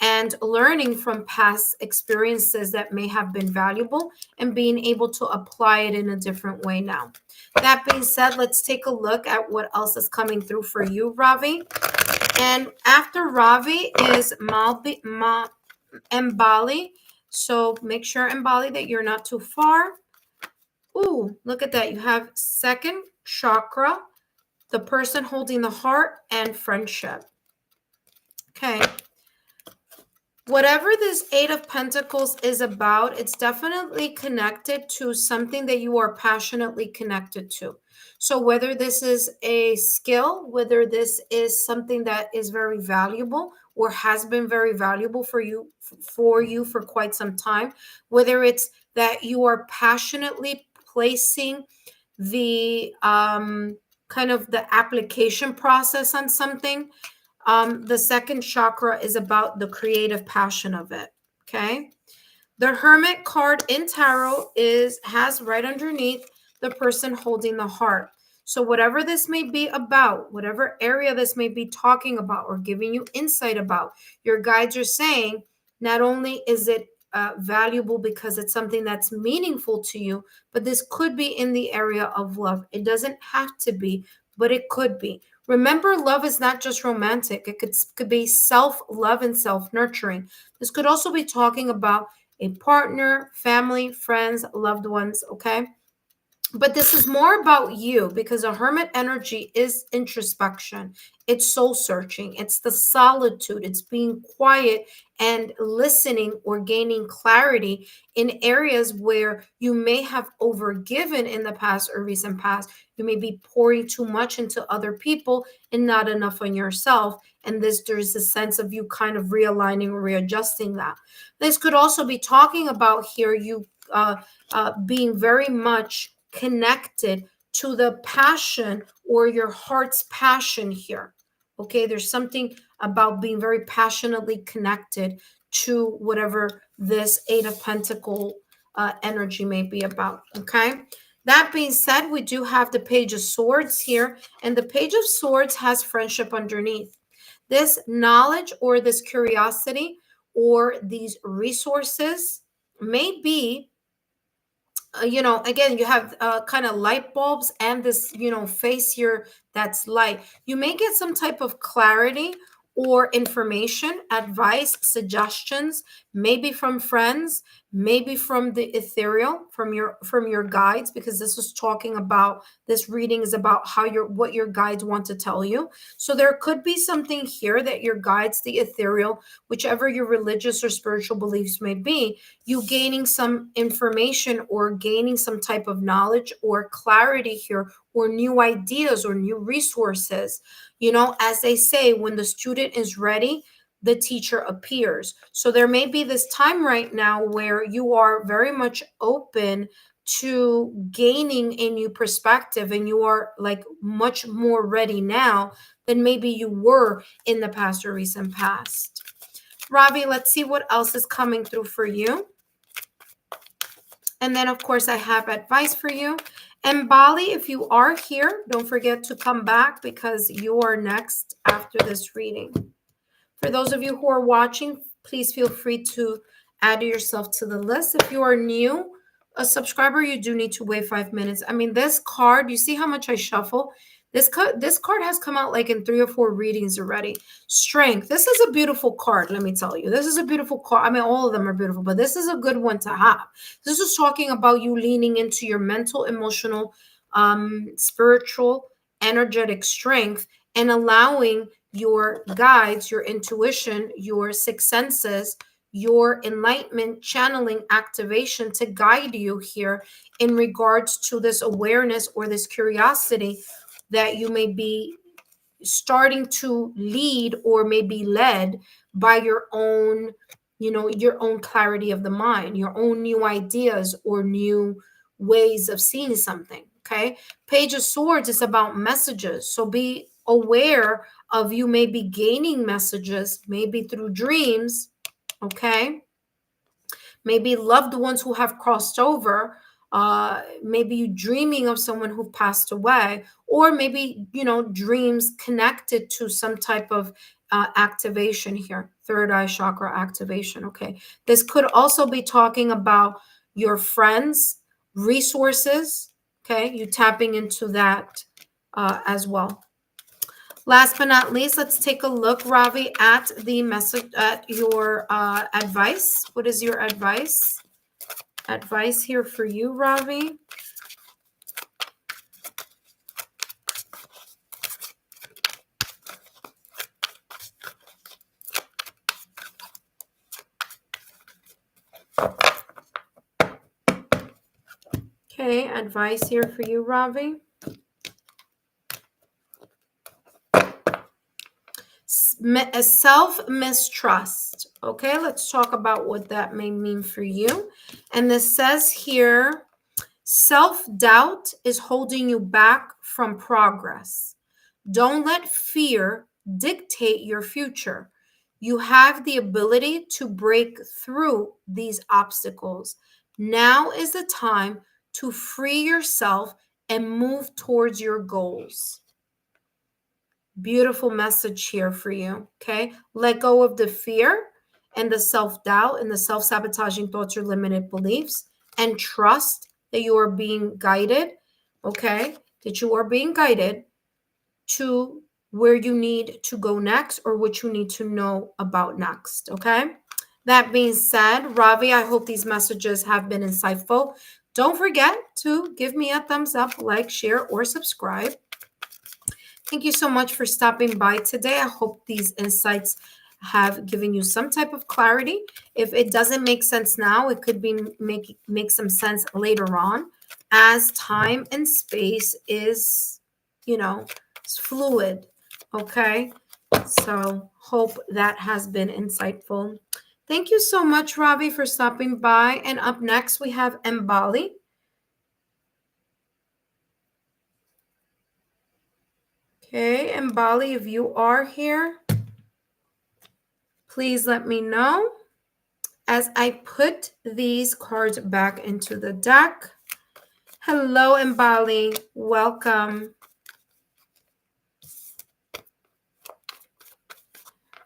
and learning from past experiences that may have been valuable and being able to apply it in a different way now. That being said, let's take a look at what else is coming through for you, Ravi. And after Ravi is Mbali. So make sure, Mbali, that you're not too far. Ooh, look at that. You have second chakra, the person holding the heart, and friendship. Okay. Whatever this Eight of Pentacles is about, it's definitely connected to something that you are passionately connected to. So whether this is a skill, whether this is something that is very valuable or has been very valuable for you for quite some time, whether it's that you are passionately placing the kind of the application process on something. The second chakra is about the creative passion of it. Okay. The Hermit card in tarot has right underneath the person holding the heart. So whatever this may be about, whatever area this may be talking about or giving you insight about, your guides are saying not only is it valuable because it's something that's meaningful to you, but this could be in the area of love. It doesn't have to be, but it could be. Remember, love is not just romantic. It could be self-love and self-nurturing. This could also be talking about a partner, family, friends, loved ones, okay? But this is more about you because a hermit energy is introspection. It's soul searching. It's the solitude. It's being quiet and listening or gaining clarity in areas where you may have overgiven in the past or recent past. You may be pouring too much into other people and not enough on yourself. And there's a sense of you kind of realigning or readjusting that. This could also be talking about here you being very much connected to the passion or your heart's passion here. Okay, there's something about being very passionately connected to whatever this Eight of Pentacle energy may be about. Okay, that being said, we do have the Page of Swords here, and the Page of Swords has friendship underneath. This knowledge or this curiosity or these resources may be again, you have kind of light bulbs and this, face here that's light. You may get some type of clarity or information, advice, suggestions, maybe from friends, maybe from the ethereal, from your guides, because this reading is about what your guides want to tell you. So there could be something here that your guides, the ethereal, whichever your religious or spiritual beliefs may be, you gaining some information or gaining some type of knowledge or clarity here or new ideas or new resources. As they say, when the student is ready, the teacher appears. So there may be this time right now where you are very much open to gaining a new perspective and you are like much more ready now than maybe you were in the past or recent past. Ravi, let's see what else is coming through for you. And then, of course, I have advice for you. And Bali, if you are here, don't forget to come back because you are next after this reading. For those of you who are watching, please feel free to add yourself to the list. If you are new, a subscriber, you do need to wait 5 minutes. I mean, this card, you see how much I shuffle? This card has come out like in 3 or 4 readings already. Strength. This is a beautiful card, let me tell you. This is a beautiful card. I mean, all of them are beautiful, but this is a good one to have. This is talking about you leaning into your mental, emotional, spiritual, energetic strength and allowing your guides, your intuition, your sixth senses, your enlightenment channeling activation to guide you here in regards to this awareness or this curiosity that you may be starting to lead or may be led by your own clarity of the mind, your own new ideas or new ways of seeing something. Okay, Page of Swords is about messages, so be aware of you may be gaining messages, maybe through dreams. Okay, maybe loved ones who have crossed over, maybe you dreaming of someone who passed away, or maybe dreams connected to some type of activation here, third eye chakra activation. Okay, this could also be talking about your friends, resources. Okay, you tapping into that as well. Last but not least, let's take a look, Ravi, at the message, at your advice. What is your advice? Advice here for you, Ravi. Okay, advice here for you, Ravi. Self-mistrust. Okay, let's talk about what that may mean for you. And this says here, Self-doubt is holding you back from progress. Don't let fear dictate your future. You have the ability to break through these obstacles. Now is the time to free yourself and move towards your goals. Beautiful message here for you. Okay. Let go of the fear and the self doubt and the self sabotaging thoughts or limited beliefs and trust that you are being guided. Okay. That you are being guided to where you need to go next or what you need to know about next. Okay. That being said, Ravi, I hope these messages have been insightful. Don't forget to give me a thumbs up, like, share, or subscribe. Thank you so much for stopping by today. I hope these insights have given you some type of clarity. If it doesn't make sense now, it could be make some sense later on, as time and space is, it's fluid. Okay. So hope that has been insightful. Thank you so much, Ravi, for stopping by. And up next, we have Mbali. Okay, Mbali, if you are here, please let me know as I put these cards back into the deck. Hello, Mbali. Welcome.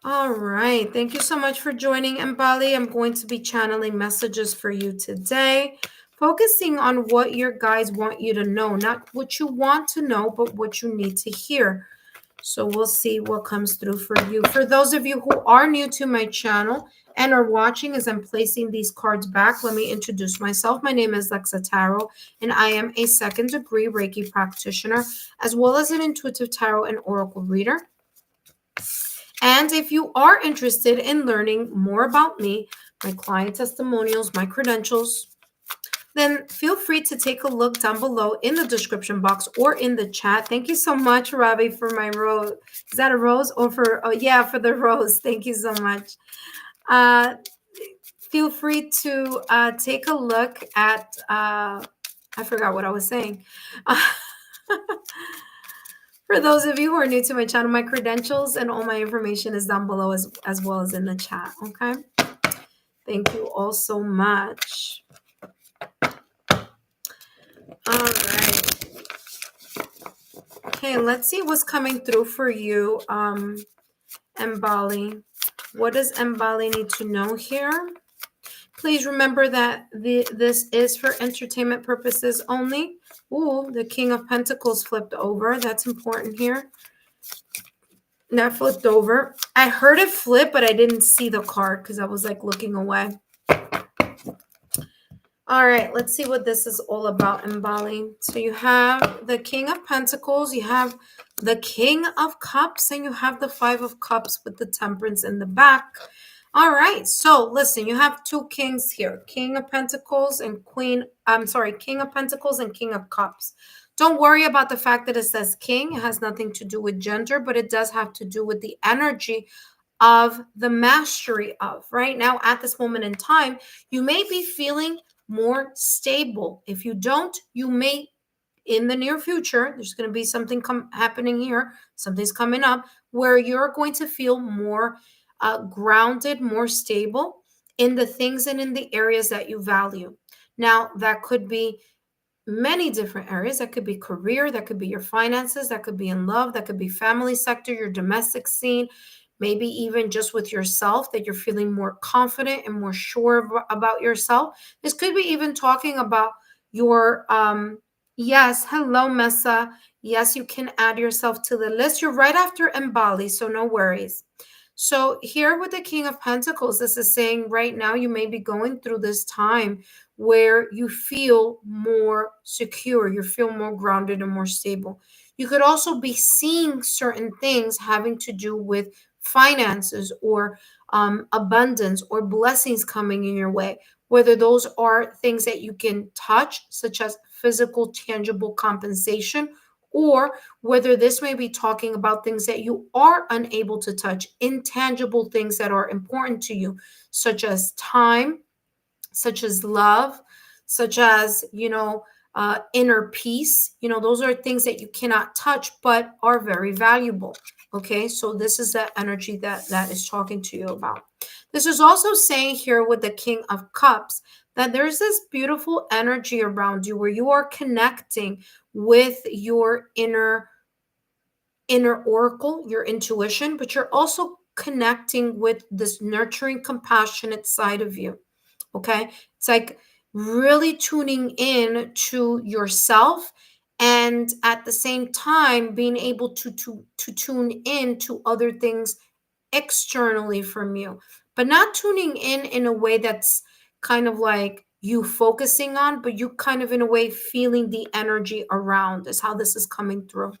All right. Thank you so much for joining, Mbali. I'm going to be channeling messages for you today, focusing on what your guides want you to know, not what you want to know, but what you need to hear. So we'll see what comes through for you. For those of you who are new to my channel and are watching as I'm placing these cards back, let me introduce myself. My name is Lexa Tarot, and I am a second-degree Reiki practitioner, as well as an intuitive tarot and oracle reader. And if you are interested in learning more about me, my client testimonials, my credentials, then feel free to take a look down below in the description box or in the chat. Thank you so much, Ravi, for my rose. Is that a rose or for, oh yeah, for the rose. Thank you so much. Feel free to take a look at, I forgot what I was saying. For those of you who are new to my channel, my credentials and all my information is down below as well as in the chat, okay? Thank you all so much. All right. Okay, let's see what's coming through for you, Mbali. What does Mbali need to know here? Please remember that this is for entertainment purposes only. Ooh, the King of Pentacles flipped over. That's important here. That flipped over. I heard it flip, but I didn't see the card because I was like looking away. All right, let's see what this is all about, Mbali. So you have the King of Pentacles, you have the King of Cups, and you have the Five of Cups with the Temperance in the back. All right, so listen, you have two kings here, King of Pentacles and King of Pentacles and King of Cups. Don't worry about the fact that it says king. It has nothing to do with gender, but it does have to do with the energy of the mastery of. Right now, at this moment in time, you may be feeling more stable. If you don't, you may, in the near future, there's going to be something happening here. Something's coming up where you're going to feel more grounded, more stable in the things and in the areas that you value. Now, that could be many different areas. That could be career, that could be your finances, that could be in love, that could be family sector, your domestic scene, maybe even just with yourself, that you're feeling more confident and more sure about yourself. This could be even talking about your, yes, hello, Messa. Yes, you can add yourself to the list. You're right after Mbali, so no worries. So here with the King of Pentacles, this is saying right now you may be going through this time where you feel more secure, you feel more grounded and more stable. You could also be seeing certain things having to do with finances or abundance or blessings coming in your way, whether those are things that you can touch, such as physical, tangible compensation, or whether this may be talking about things that you are unable to touch, intangible things that are important to you, such as time, such as love, such as, inner peace. Those are things that you cannot touch but are very valuable. Okay, so this is that energy that is talking to you about. This is also saying here with the King of Cups that there's this beautiful energy around you where you are connecting with your inner oracle, your intuition, but you're also connecting with this nurturing, compassionate side of you. Okay. It's like really tuning in to yourself, and at the same time being able to tune in to other things externally from you, but not tuning in a way that's kind of like you focusing on, but you kind of in a way feeling the energy around is how this is coming through.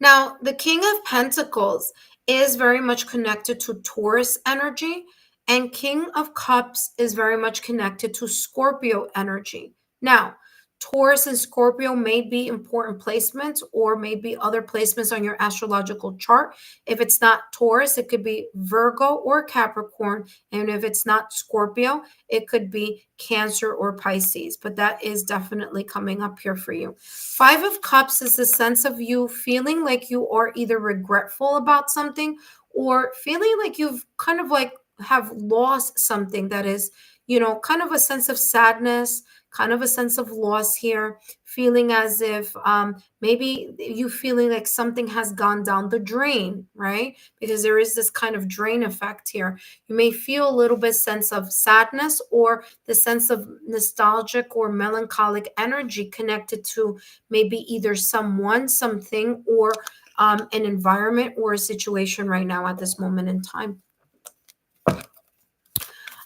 Now, the King of Pentacles is very much connected to Taurus energy, and King of Cups is very much connected to Scorpio energy. Now, Taurus and Scorpio may be important placements or maybe other placements on your astrological chart. If it's not Taurus, it could be Virgo or Capricorn. And if it's not Scorpio, it could be Cancer or Pisces. But that is definitely coming up here for you. Five of Cups is the sense of you feeling like you are either regretful about something or feeling like you've kind of like have lost something that is, kind of a sense of sadness, kind of a sense of loss here, feeling as if maybe you feeling like something has gone down the drain, right? Because there is this kind of drain effect here. You may feel a little bit sense of sadness or the sense of nostalgic or melancholic energy connected to maybe either someone, something, or an environment or a situation right now at this moment in time.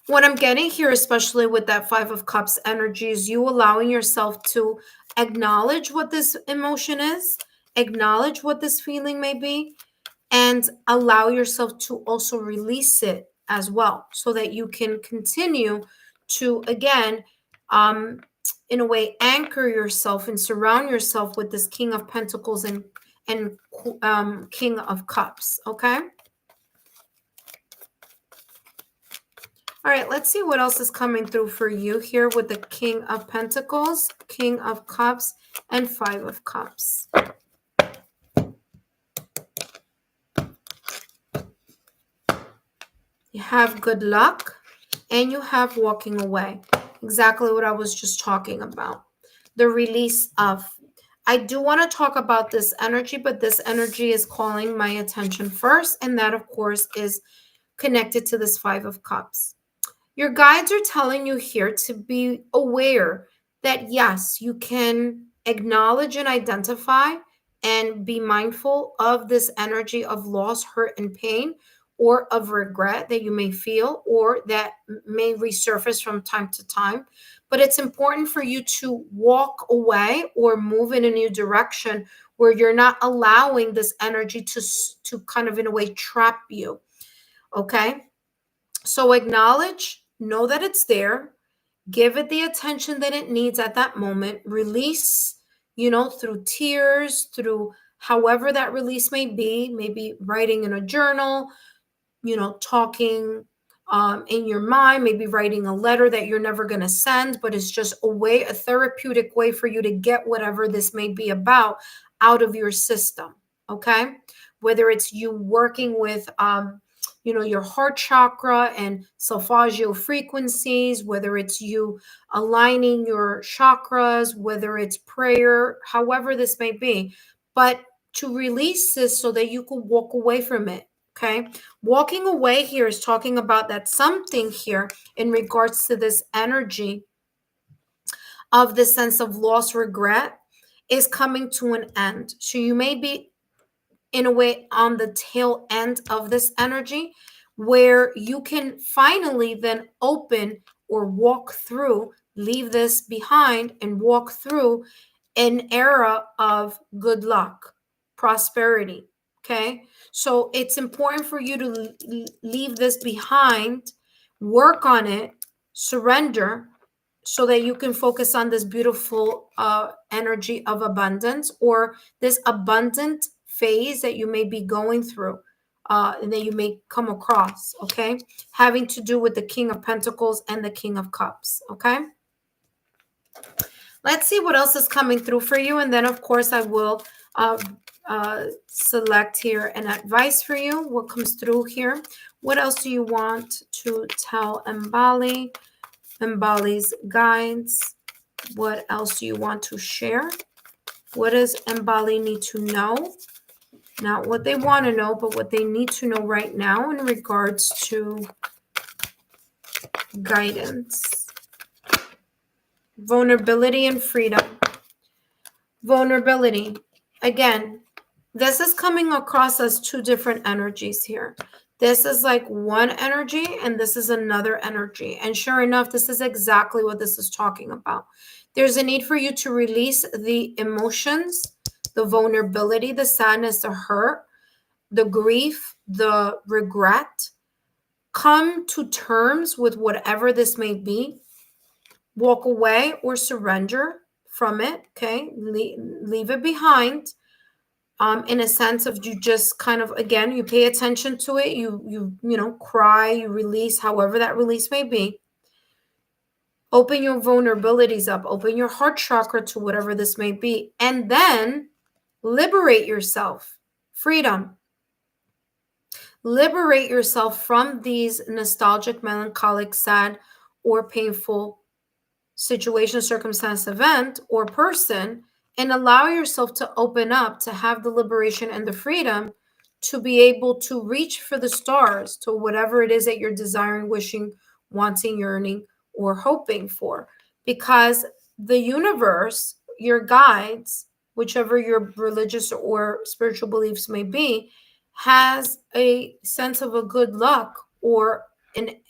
What I'm getting here, especially with that Five of Cups energy, is you allowing yourself to acknowledge what this emotion is, acknowledge what this feeling may be, and allow yourself to also release it as well so that you can continue to, again, um, in a way, anchor yourself and surround yourself with this King of Pentacles and King of Cups. Okay. All right, let's see what else is coming through for you here with the King of Pentacles, King of Cups, and Five of Cups. You have good luck and you have walking away. Exactly what I was just talking about. The release of. I do want to talk about this energy, but this energy is calling my attention first. And that, of course, is connected to this Five of Cups. Your guides are telling you here to be aware that, yes, you can acknowledge and identify and be mindful of this energy of loss, hurt, and pain, or of regret that you may feel or that may resurface from time to time. But it's important for you to walk away or move in a new direction where you're not allowing this energy to kind of in a way trap you. Okay. So acknowledge, know that it's there, give it the attention that it needs at that moment, release, through tears, through however that release may be, maybe writing in a journal, talking in your mind, maybe writing a letter that you're never going to send, but it's just a therapeutic way for you to get whatever this may be about out of your system. Okay. Whether it's you working with, your heart chakra and solfeggio frequencies, whether it's you aligning your chakras, whether it's prayer, however this may be, but to release this so that you can walk away from it. Okay. Walking away here is talking about that something here in regards to this energy of the sense of loss, regret is coming to an end. So you may be in a way on the tail end of this energy where you can finally then open or walk through, leave this behind and walk through an era of good luck, prosperity. Okay. So it's important for you to leave this behind, work on it, surrender, so that you can focus on this beautiful energy of abundance or this abundant phase that you may be going through and that you may come across. Okay. Having to do with the King of Pentacles and the King of Cups. Okay. Let's see what else is coming through for you. And then, of course, I will uh, select here an advice for you. What comes through here? What else do you want to tell Mbali? Mbali's guides. What else do you want to share? What does Mbali need to know? Not what they want to know, but what they need to know right now in regards to guidance. Vulnerability and freedom. Vulnerability. Again, this is coming across as two different energies here. This is like one energy and this is another energy. And sure enough, this is exactly what this is talking about. There's a need for you to release the emotions, the vulnerability, the sadness, the hurt, the grief, the regret. Come to terms with whatever this may be. Walk away or surrender from it, okay? Leave it behind. In a sense of you just kind of, again, you pay attention to it, you know, cry, you release, however that release may be. Open your vulnerabilities up, open your heart chakra to whatever this may be, and then liberate yourself. Freedom. Liberate yourself from these nostalgic, melancholic, sad, or painful situation, circumstance, event, or person, and allow yourself to open up, to have the liberation and the freedom to be able to reach for the stars, to whatever it is that you're desiring, wishing, wanting, yearning, or hoping for. Because the universe, your guides, whichever your religious or spiritual beliefs may be, has a sense of a good luck or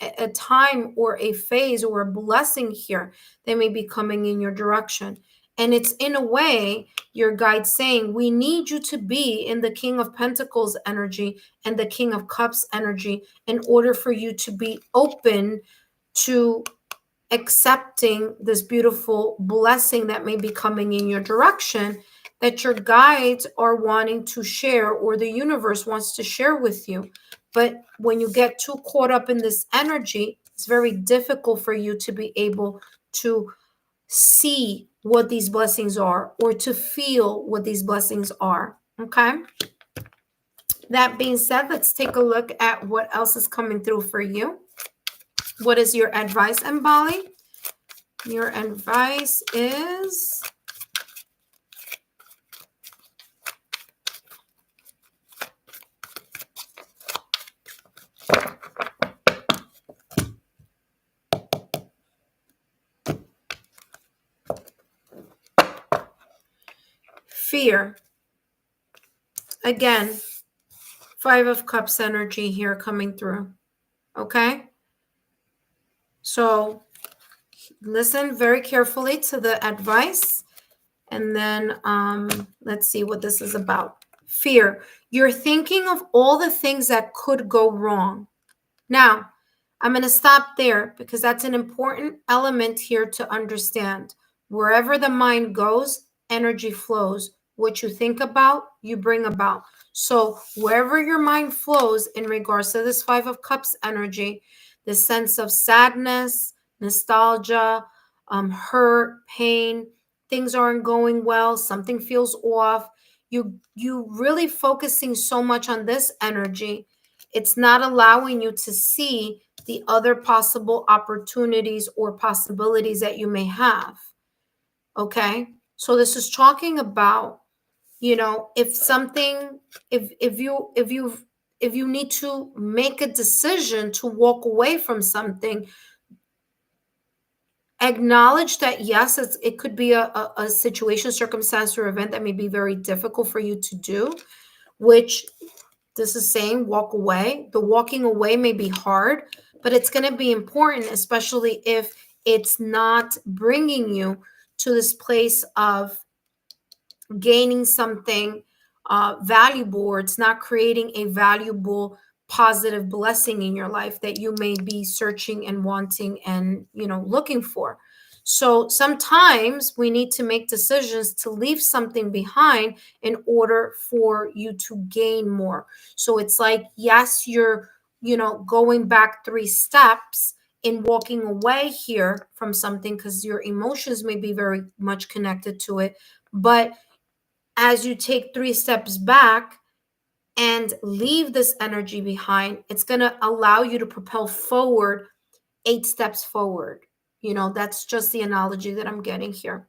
a time or a phase or a blessing here that may be coming in your direction. And it's in a way your guide saying, we need you to be in the King of Pentacles energy and the King of Cups energy in order for you to be open to accepting this beautiful blessing that may be coming in your direction, that your guides are wanting to share or the universe wants to share with you. But when you get too caught up in this energy, it's very difficult for you to be able to see what these blessings are or to feel what these blessings are. Okay. That being said, let's take a look at what else is coming through for you. What is your advice, Mbali? Your advice is fear. Again, Five of Cups energy here coming through. Okay? So listen very carefully to the advice. And then let's see what this is about. Fear. You're thinking of all the things that could go wrong. Now, I'm going to stop there because that's an important element here to understand. Wherever the mind goes, energy flows. What you think about, you bring about. So wherever your mind flows in regards to this Five of Cups energy, the sense of sadness, nostalgia, hurt, pain, things aren't going well, something feels off, you really focusing so much on this energy, it's not allowing you to see the other possible opportunities or possibilities that you may have. Okay? So this is talking about, you know, if something, if you need to make a decision to walk away from something, acknowledge that yes, it could be a situation, circumstance, or event that may be very difficult for you to do, which this is saying walk away. The walking away may be hard, but it's going to be important, especially if it's not bringing you to this place of gaining something valuable, or it's not creating a valuable, positive blessing in your life that you may be searching and wanting and, you know, looking for. So sometimes we need to make decisions to leave something behind in order for you to gain more. So it's like, yes, you're, you know, going back 3 steps in walking away here from something because your emotions may be very much connected to it. But as you take 3 steps back and leave this energy behind, it's going to allow you to propel forward 8 steps forward. That's just the analogy that I'm getting here.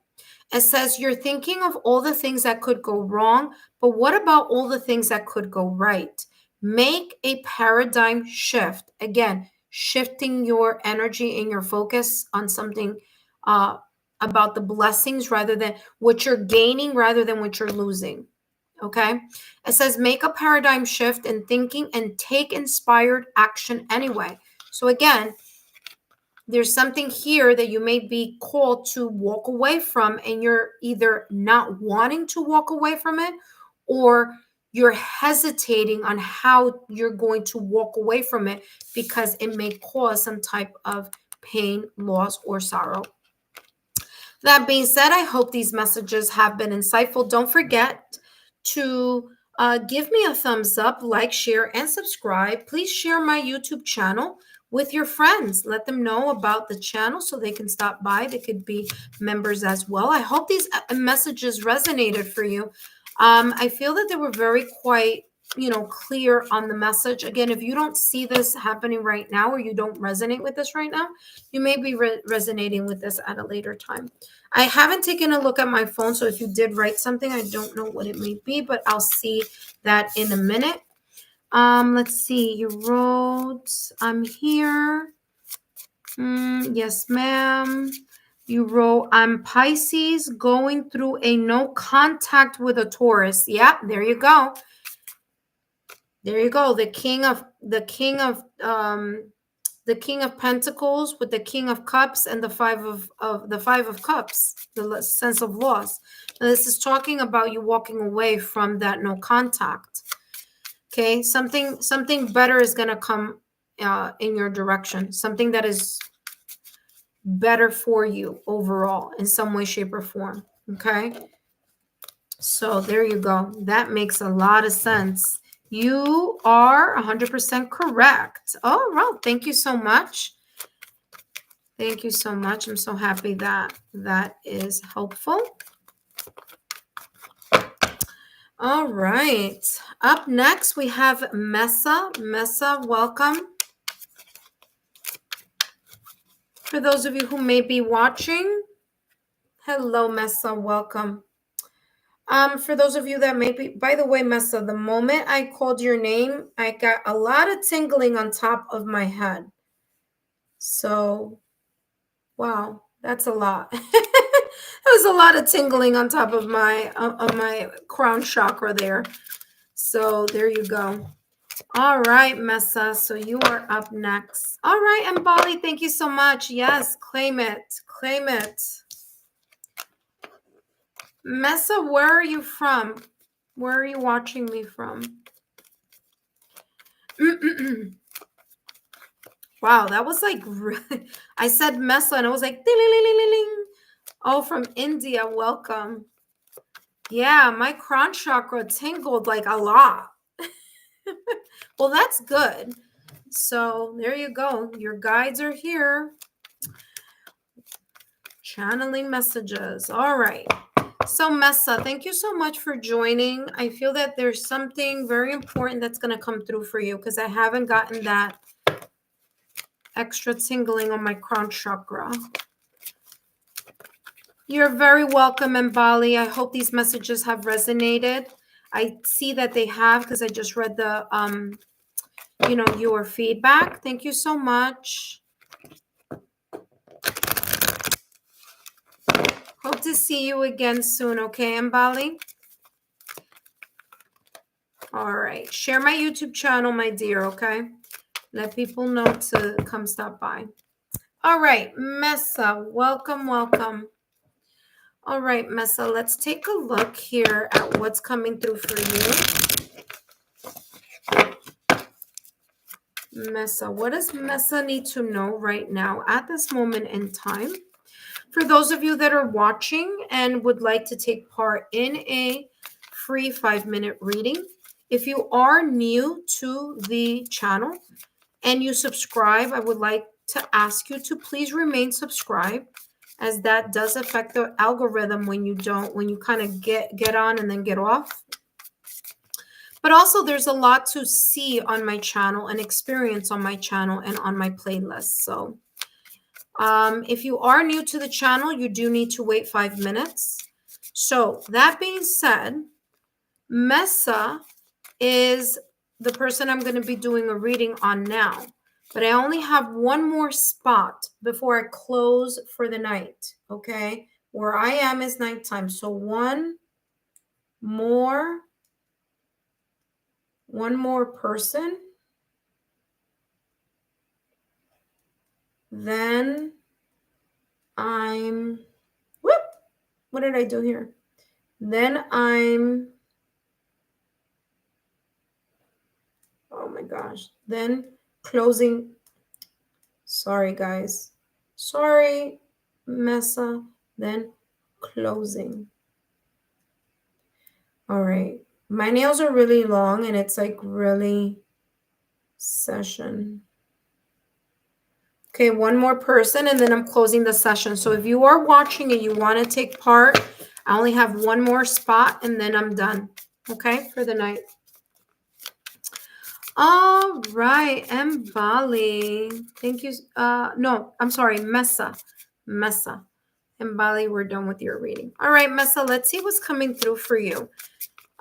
It says you're thinking of all the things that could go wrong, but what about all the things that could go right? Make a paradigm shift. Again, shifting your energy and your focus on something about the blessings rather than what you're gaining rather than what you're losing. Okay. It says make a paradigm shift in thinking and take inspired action anyway. So again, there's something here that you may be called to walk away from, and you're either not wanting to walk away from it or you're hesitating on how you're going to walk away from it because it may cause some type of pain, loss, or sorrow. That being said, I hope these messages have been insightful. Don't forget to give me a thumbs up, like, share, and subscribe. Please share my YouTube channel with your friends. Let them know about the channel so they can stop by. They could be members as well. I hope these messages resonated for you. I feel that they were very quite clear on the message. Again, if you don't see this happening right now or you don't resonate with this right now, you may be resonating with this at a later time. I haven't taken a look at my phone, so if you did write something, I don't know what it may be, but I'll see that in a minute. Let's see. You wrote, I'm here. Yes, ma'am. You wrote, I'm Pisces going through a no contact with a Taurus. Yeah, there you go. There you go. The king of Pentacles with the King of Cups and the Five of Cups, the sense of loss. Now, this is talking about you walking away from that no contact. Okay, something better is going to come in your direction. Something that is better for you overall in some way, shape, or form. Okay, so there you go. That makes a lot of sense. You are 100% correct. Oh, well, thank you so much. Thank you so much. I'm so happy that is helpful. All right. Up next, we have Mesa. Mesa, welcome. For those of you who may be watching, hello, Mesa, welcome. For those of you that may be, by the way, Mesa, the moment I called your name, I got a lot of tingling on top of my head. So, wow, that's a lot. There's a lot of tingling on top of my crown chakra there. So there you go. All right, Mesa. So you are up next. All right, and Bali, thank you so much. Yes, claim it. Claim it. Mesa, where are you from? Where are you watching me from? Wow, that was like, I said Mesa and it was like, ding-ling-ling-ling-ling. Oh, from India, welcome. Yeah, my crown chakra tingled like a lot. Well, that's good. So there you go. Your guides are here. Channeling messages. All right. So Mesa, thank you so much for joining. I feel that there's something very important that's going to come through for you because I haven't gotten that extra tingling on my crown chakra. You're very welcome, Mbali. I hope these messages have resonated. I see that they have because I just read the your feedback. Thank you so much. Hope to see you again soon, okay, Mbali? All right. Share my YouTube channel, my dear, okay? Let people know to come stop by. All right, Mesa, welcome, welcome. All right, Mesa, let's take a look here at what's coming through for you. Mesa, what does Mesa need to know right now at this moment in time? For those of you that are watching and would like to take part in a free 5-minute reading, if you are new to the channel and you subscribe, I would like to ask you to please remain subscribed, as that does affect the algorithm when you kind of get on and then get off. But also there's a lot to see on my channel and experience on my channel and on my playlist. So if you are new to the channel, you do need to wait 5 minutes. So that being said, Mesa is the person I'm going to be doing a reading on now. But I only have one more spot before I close for the night, okay? Where I am is nighttime. So one more person. Then I'm, whoop, what did I do here? Then I'm, oh my gosh, then closing. Sorry, guys. Sorry, Mesa. Then closing. All right. My nails are really long and it's like really session. Okay, one more person and then I'm closing the session. So if you are watching and you want to take part, I only have one more spot and then I'm done. Okay, for the night. All right, Mbali. Thank you. No, I'm sorry, Mesa. Mbali, we're done with your reading. All right, Mesa, let's see what's coming through for you.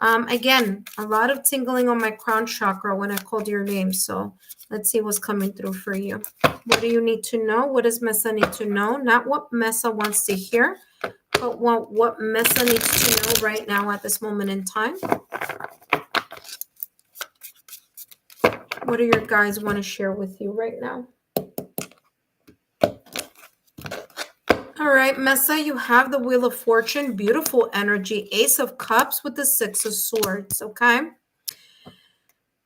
Again, a lot of tingling on my crown chakra when I called your name. So let's see what's coming through for you. What do you need to know? What does Mesa need to know? Not what Mesa wants to hear, but what Mesa needs to know right now at this moment in time. What do your guys want to share with you right now? All right, Mesa, you have the Wheel of Fortune, beautiful energy, Ace of Cups with the Six of Swords, okay?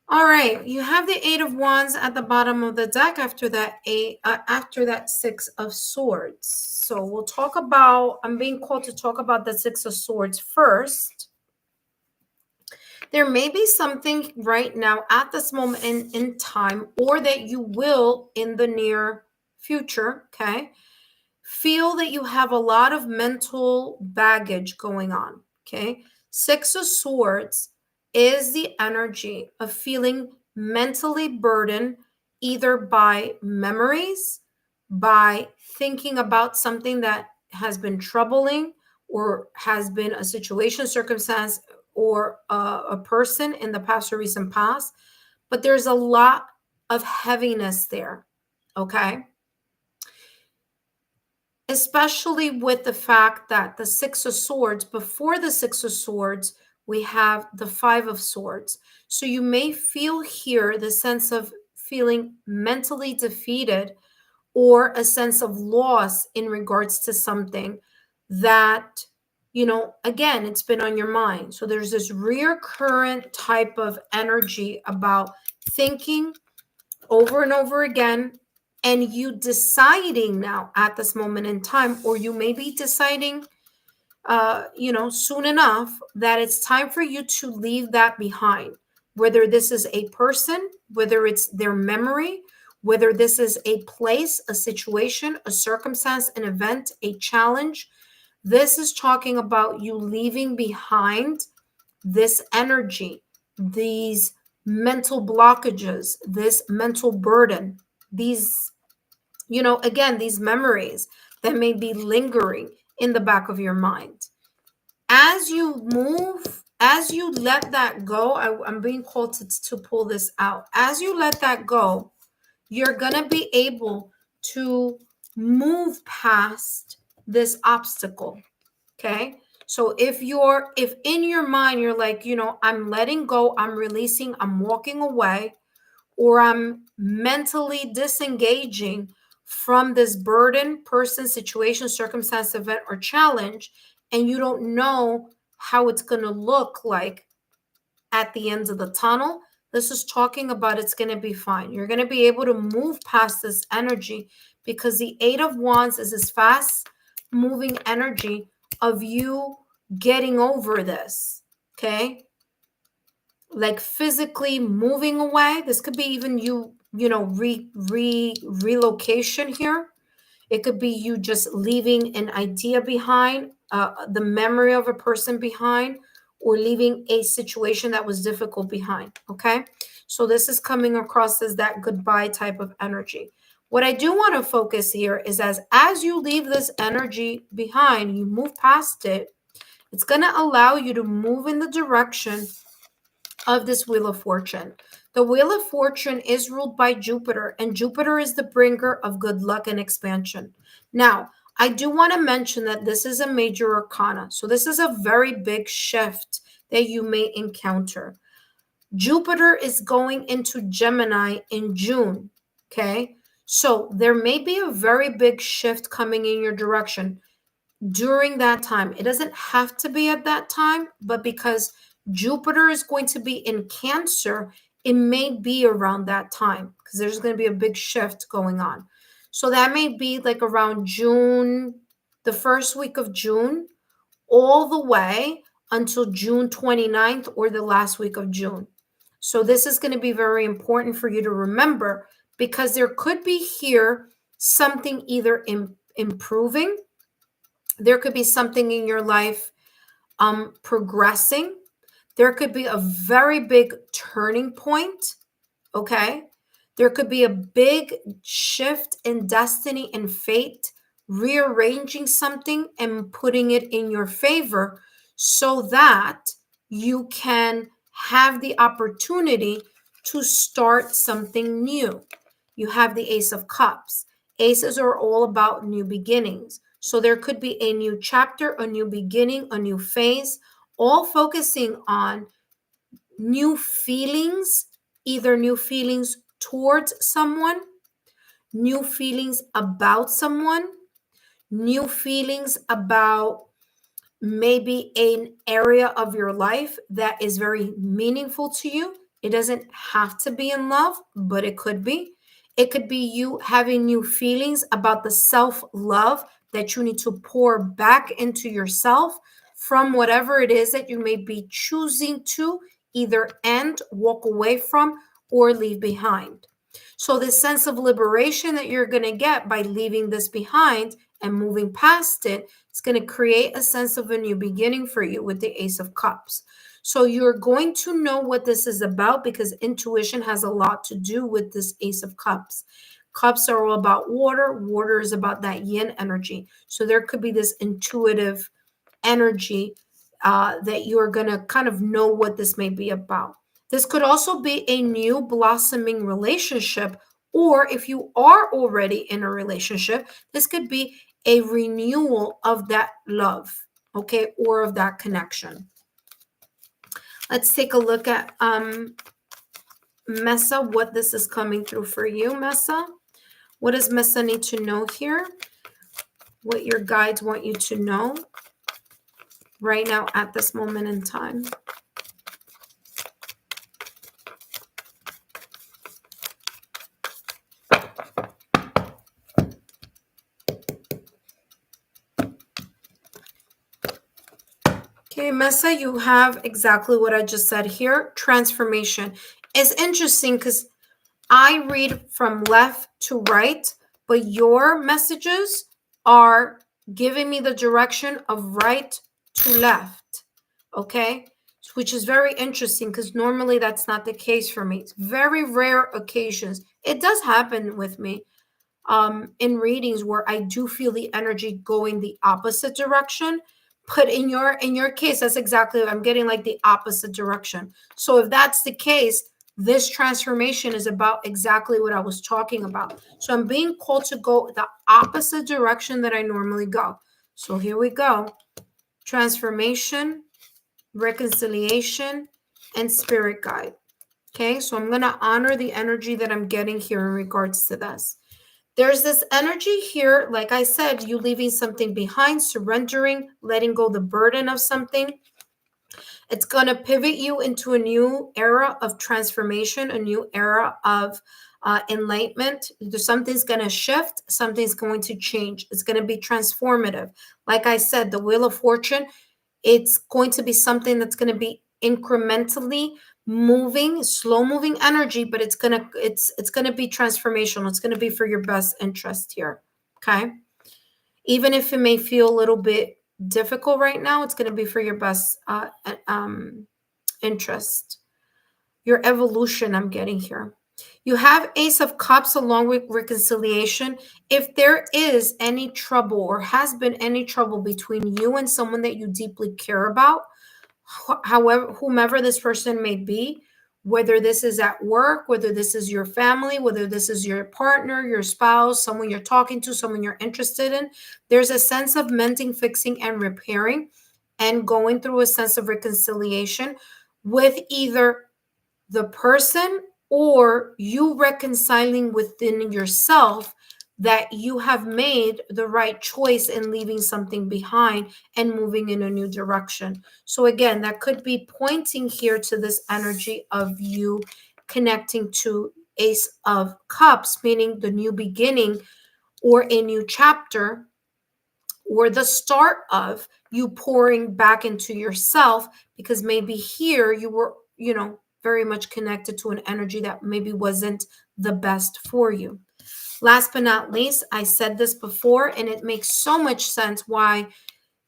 All right, you have the Eight of Wands at the bottom of the deck after that Six of Swords. So we'll talk about, I'm being called to talk about the Six of Swords first. There may be something right now at this moment in time, or that you will in the near future, okay? Feel that you have a lot of mental baggage going on, okay? Six of Swords is the energy of feeling mentally burdened, either by memories, by thinking about something that has been troubling or has been a situation, circumstance, or a person in the past or recent past. But there's a lot of heaviness there, okay? Especially with the fact that the Six of Swords, before the Six of Swords, we have the Five of Swords. So you may feel here the sense of feeling mentally defeated or a sense of loss in regards to something that, again, it's been on your mind. So there's this recurrent type of energy about thinking over and over again, and you deciding now at this moment in time, or you may be deciding soon enough, that it's time for you to leave that behind, whether this is a person, whether it's their memory, whether this is a place, a situation, a circumstance, an event, a challenge. This is talking about you leaving behind this energy, these mental blockages, this mental burden, these, again, these memories that may be lingering in the back of your mind. As you move, as you let that go, I'm being called to pull this out. As you let that go, you're going to be able to move past this obstacle. Okay. So if in your mind, you're like, I'm letting go, I'm releasing, I'm walking away, or I'm mentally disengaging from this burden, person, situation, circumstance, event, or challenge, and you don't know how it's going to look like at the end of the tunnel, this is talking about it's going to be fine. You're going to be able to move past this energy, because the Eight of Wands is this fast moving energy of you getting over this, okay? Like physically moving away. This could be even you relocation here. It could be you just leaving an idea behind, the memory of a person behind, or leaving a situation that was difficult behind. Okay. So this is coming across as that goodbye type of energy. What I do want to focus here is as you leave this energy behind, you move past it, it's going to allow you to move in the direction of this Wheel of Fortune. The Wheel of Fortune is ruled by Jupiter, and Jupiter is the bringer of good luck and expansion. Now, I do want to mention that this is a major arcana. So this is a very big shift that you may encounter. Jupiter is going into Gemini in June. Okay. So there may be a very big shift coming in your direction during that time. It doesn't have to be at that time, but because Jupiter is going to be in Cancer, it may be around that time because there's going to be a big shift going on. So that may be like around June, the first week of June, all the way until June 29th or the last week of June. So this is going to be very important for you to remember because there could be here something either improving, there could be something in your life progressing. There could be a very big turning point. Okay. There could be a big shift in destiny and fate, rearranging something and putting it in your favor so that you can have the opportunity to start something new. You have the Ace of Cups. Aces are all about new beginnings. So there could be a new chapter, a new beginning, a new phase, all focusing on new feelings, either new feelings towards someone, new feelings about someone, new feelings about maybe an area of your life that is very meaningful to you. It doesn't have to be in love, but it could be. It could be you having new feelings about the self love that you need to pour back into yourself from whatever it is that you may be choosing to either end, walk away from, or leave behind. So, this sense of liberation that you're going to get by leaving this behind and moving past it, it's going to create a sense of a new beginning for you with the Ace of Cups. So you're going to know what this is about because intuition has a lot to do with this Ace of Cups. Cups are all about water. Water is about that yin energy. So there could be this intuitive energy that you're going to kind of know what this may be about. This could also be a new blossoming relationship, or if you are already in a relationship, this could be a renewal of that love, okay, or of that connection. Let's take a look at Mesa, what this is coming through for you, Mesa. What does Mesa need to know here? What your guides want you to know right now at this moment in time. Okay, Mesa, you have exactly what I just said here. Transformation. It's interesting because I read from left to right, but your messages are giving me the direction of right to left. Okay, which is very interesting because normally that's not the case for me. It's very rare occasions. It does happen with me in readings where I do feel the energy going the opposite direction. But in your case, that's exactly what I'm getting, like the opposite direction. So if that's the case, this transformation is about exactly what I was talking about. So I'm being called to go the opposite direction that I normally go. So here we go. Transformation, reconciliation, and spirit guide. Okay, so I'm going to honor the energy that I'm getting here in regards to this. There's this energy here, like I said, you leaving something behind, surrendering, letting go the burden of something. It's going to pivot you into a new era of transformation, a new era of enlightenment. Something's going to shift, something's going to change. It's going to be transformative. Like I said, the Wheel of Fortune, it's going to be something that's going to be incrementally moving, slow moving energy, but it's gonna be transformational. It's gonna be for your best interest here. Okay. Even if it may feel a little bit difficult right now, it's gonna be for your best interest. Your evolution, I'm getting here. You have Ace of Cups along with reconciliation. If there is any trouble or has been any trouble between you and someone that you deeply care about, however, whomever this person may be, whether this is at work, whether this is your family, whether this is your partner, your spouse, someone you're talking to, someone you're interested in, there's a sense of mending, fixing, and repairing, and going through a sense of reconciliation with either the person or you reconciling within yourself that you have made the right choice in leaving something behind and moving in a new direction. So again, that could be pointing here to this energy of you connecting to Ace of Cups, meaning the new beginning or a new chapter, or the start of you pouring back into yourself, because maybe here you were, very much connected to an energy that maybe wasn't the best for you. Last but not least, I said this before, and it makes so much sense why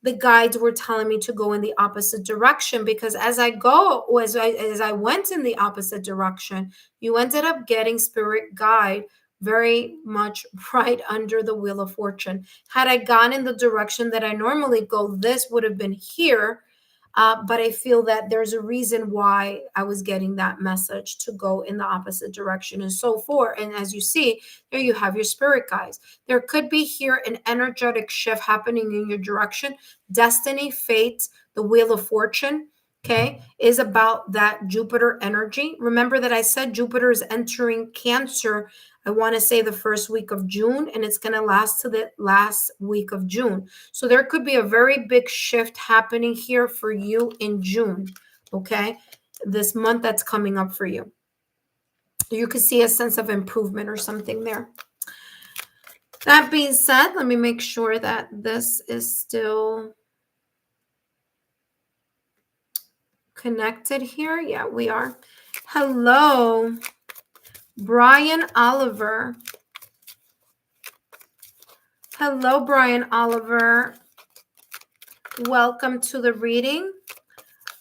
the guides were telling me to go in the opposite direction, because as I went in the opposite direction, you ended up getting spirit guide very much right under the wheel of fortune. Had I gone in the direction that I normally go, this would have been here. But I feel that there's a reason why I was getting that message to go in the opposite direction and so forth. And as you see, there you have your spirit guides. There could be here an energetic shift happening in your direction. Destiny, fate, the wheel of fortune, okay, is about that Jupiter energy. Remember that I said Jupiter is entering Cancer, I want to say the first week of June, and it's going to last to the last week of June. So there could be a very big shift happening here for you in June, okay? This month that's coming up for you. You could see a sense of improvement or something there. That being said, let me make sure that this is still connected here. Yeah, we are. Hello, Brian Oliver. Hello, Brian Oliver. Welcome to the reading.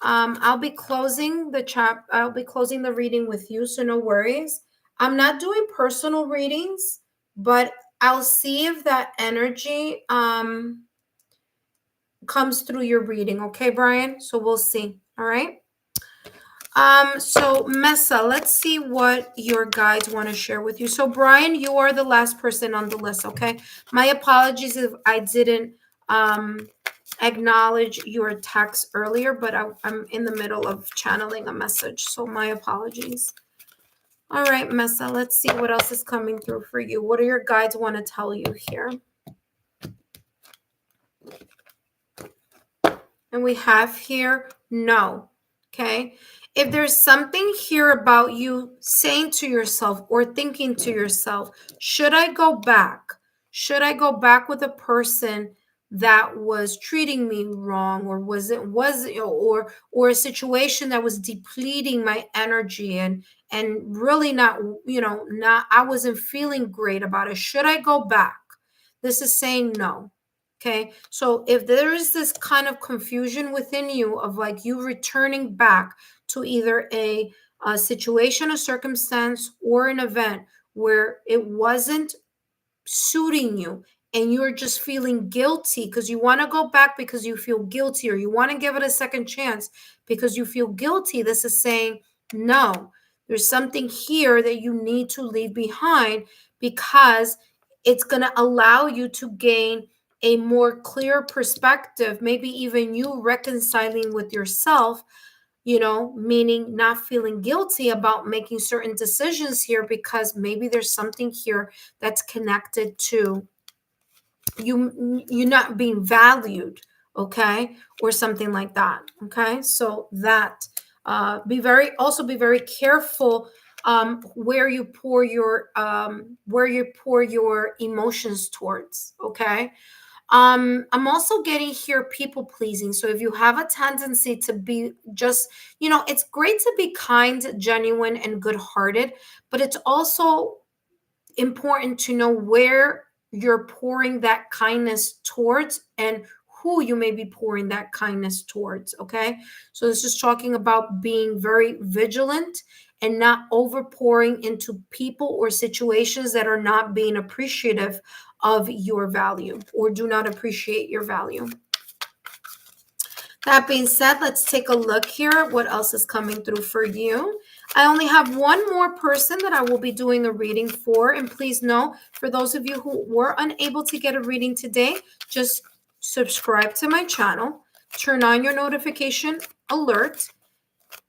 I'll be closing the reading with you, so no worries. I'm not doing personal readings, but I'll see if that energy comes through your reading. Okay, Brian? So we'll see. All right. So Messa, let's see what your guides want to share with you. So Brian, you are the last person on the list. Okay. My apologies if I didn't acknowledge your text earlier, but I'm in the middle of channeling a message, so my apologies. All right, Messa, let's see what else is coming through for you. What do your guides want to tell you here? And we have here no. Okay. If there's something here about you saying to yourself or thinking to yourself, should I go back? Should I go back with a person that was treating me wrong, or or a situation that was depleting my energy and really not, I wasn't feeling great about it. Should I go back? This is saying no. Okay, so if there is this kind of confusion within you of like you returning back to either a situation, a circumstance, or an event where it wasn't suiting you and you're just feeling guilty because you want to go back because you feel guilty, or you want to give it a second chance because you feel guilty, this is saying no. There's something here that you need to leave behind, because it's going to allow you to gain a more clear perspective, maybe even you reconciling with yourself, meaning not feeling guilty about making certain decisions here, because maybe there's something here that's connected to you not being valued, okay, or something like that. Okay, so that be very careful where you pour your emotions towards. Okay. I'm also getting here people pleasing. So if you have a tendency to be just, it's great to be kind, genuine, and good hearted, but it's also important to know where you're pouring that kindness towards and who you may be pouring that kindness towards. Okay. So this is talking about being very vigilant and not over pouring into people or situations that are not being appreciative of your value or do not appreciate your value. That being said, let's take a look here at what else is coming through for you. I only have one more person that I will be doing a reading for. And please know, for those of you who were unable to get a reading today, just subscribe to my channel, turn on your notification alert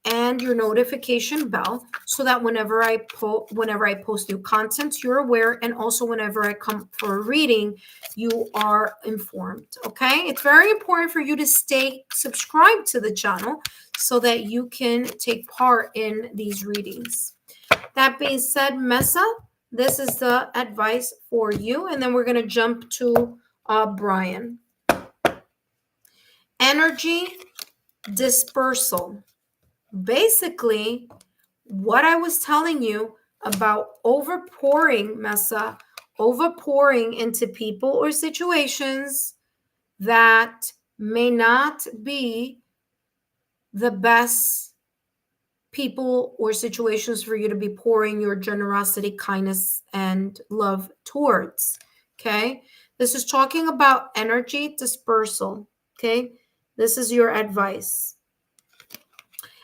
and your notification bell so that whenever I post new content, you're aware, and also whenever I come for a reading, you are informed. Okay, it's very important for you to stay subscribed to the channel so that you can take part in these readings. That being said, Mesa, this is the advice for you, and then we're going to jump to Brian. Energy dispersal. Basically, what I was telling you about overpouring, Mesa, overpouring into people or situations that may not be the best people or situations for you to be pouring your generosity, kindness, and love towards. Okay. This is talking about energy dispersal. Okay. This is your advice.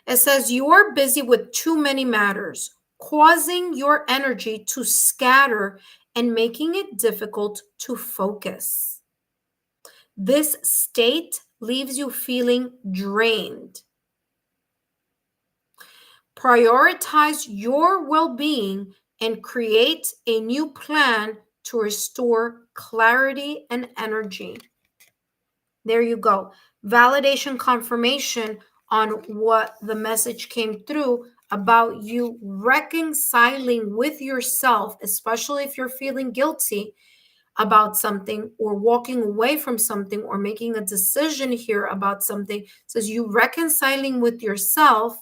It says you are busy with too many matters, causing your energy to scatter and making it difficult to focus. This state leaves you feeling drained. Prioritize your well-being and create a new plan to restore clarity and energy. There you go. Validation confirmation on what the message came through about you reconciling with yourself, especially if you're feeling guilty about something or walking away from something or making a decision here about something. It says you reconciling with yourself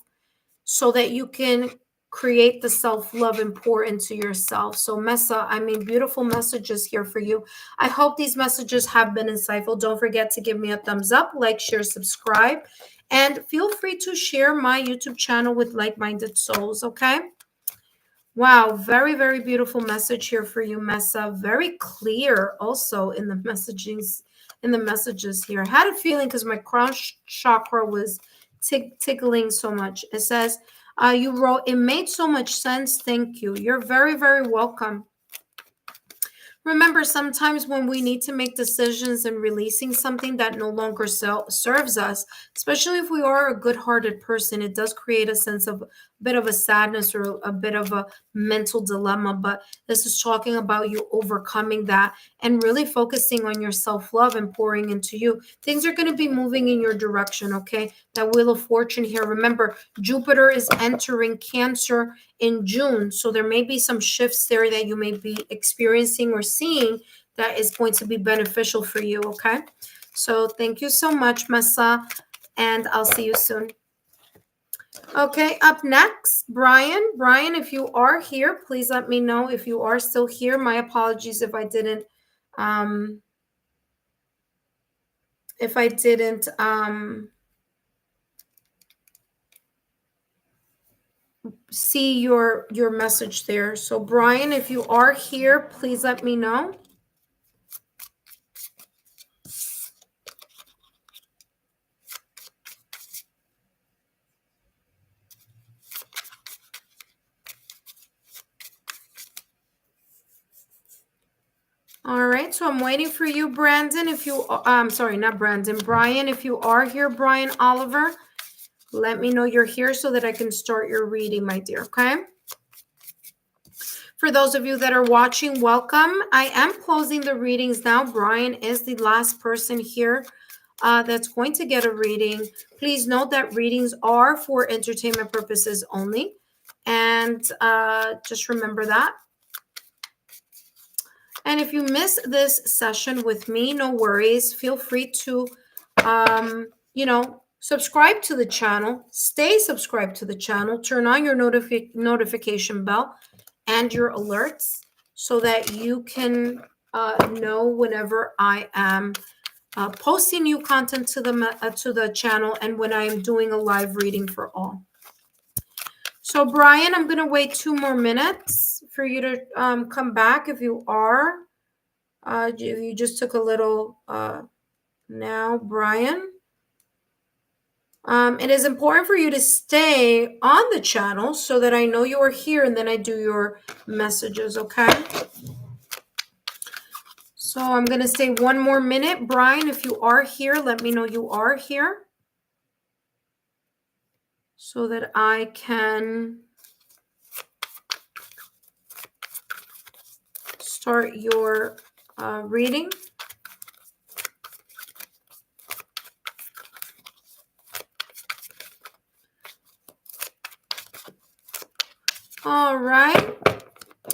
so that you can create the self-love and pour into yourself. So Mesa, beautiful messages here for you. I hope these messages have been insightful. Don't forget to give me a thumbs up, like, share, subscribe, and feel free to share my YouTube channel with like-minded souls, okay? Wow, very, very beautiful message here for you, Mesa. Very clear also in the messages here. I had a feeling because my crown chakra was tickling so much. It says, you wrote, it made so much sense. Thank you. You're very, very welcome. Remember, sometimes when we need to make decisions and releasing something that no longer serves us, especially if we are a good-hearted person, it does create a sense of a bit of a sadness or a bit of a mental dilemma. But this is talking about you overcoming that and really focusing on your self-love and pouring into you. Things are going to be moving in your direction, okay? That Wheel of Fortune here. Remember, Jupiter is entering Cancer in June. So there may be some shifts there that you may be experiencing or seeing that is going to be beneficial for you, okay? So thank you so much, Mesa, and I'll see you soon. Okay, up next, Brian. Brian, if you are here, please let me know if you are still here. My apologies if I didn't see your message there. So Brian, if you are here, please let me know. All right, so I'm waiting for you, Brandon. If you, sorry, not Brandon, Brian. If you are here, Brian Oliver, let me know you're here so that I can start your reading, my dear, okay? For those of you that are watching, welcome. I am closing the readings now. Brian is the last person here that's going to get a reading. Please note that readings are for entertainment purposes only. And just remember that. And if you miss this session with me, no worries. Feel free to, subscribe to the channel. Stay subscribed to the channel. Turn on your notification bell and your alerts so that you can know whenever I am posting new content to the channel and when I am doing a live reading for all. So Brian, I'm going to wait 2 more minutes for you to come back if you are. You just took a little now, Brian. It is important for you to stay on the channel so that I know you are here and then I do your messages, okay? So I'm going to stay 1 more minute. Brian, if you are here, let me know you are here so that I can start your reading. All right.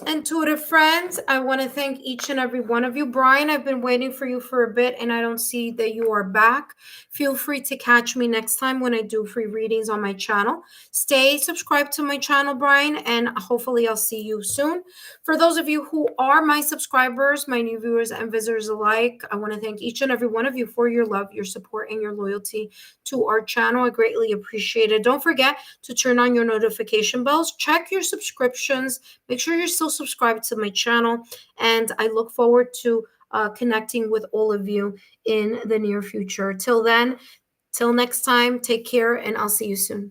Intuitive friends, I want to thank each and every one of you. Brian, I've been waiting for you for a bit and I don't see that you are back. Feel free to catch me next time when I do free readings on my channel. Stay subscribed to my channel, Brian, and hopefully I'll see you soon. For those of you who are my subscribers, my new viewers and visitors alike, I want to thank each and every one of you for your love, your support, and your loyalty to our channel. I greatly appreciate it. Don't forget to turn on your notification bells. Check your subscriptions. Make sure you're still subscribed to my channel. And I look forward to connecting with all of you in the near future. Till then, till next time, take care and I'll see you soon.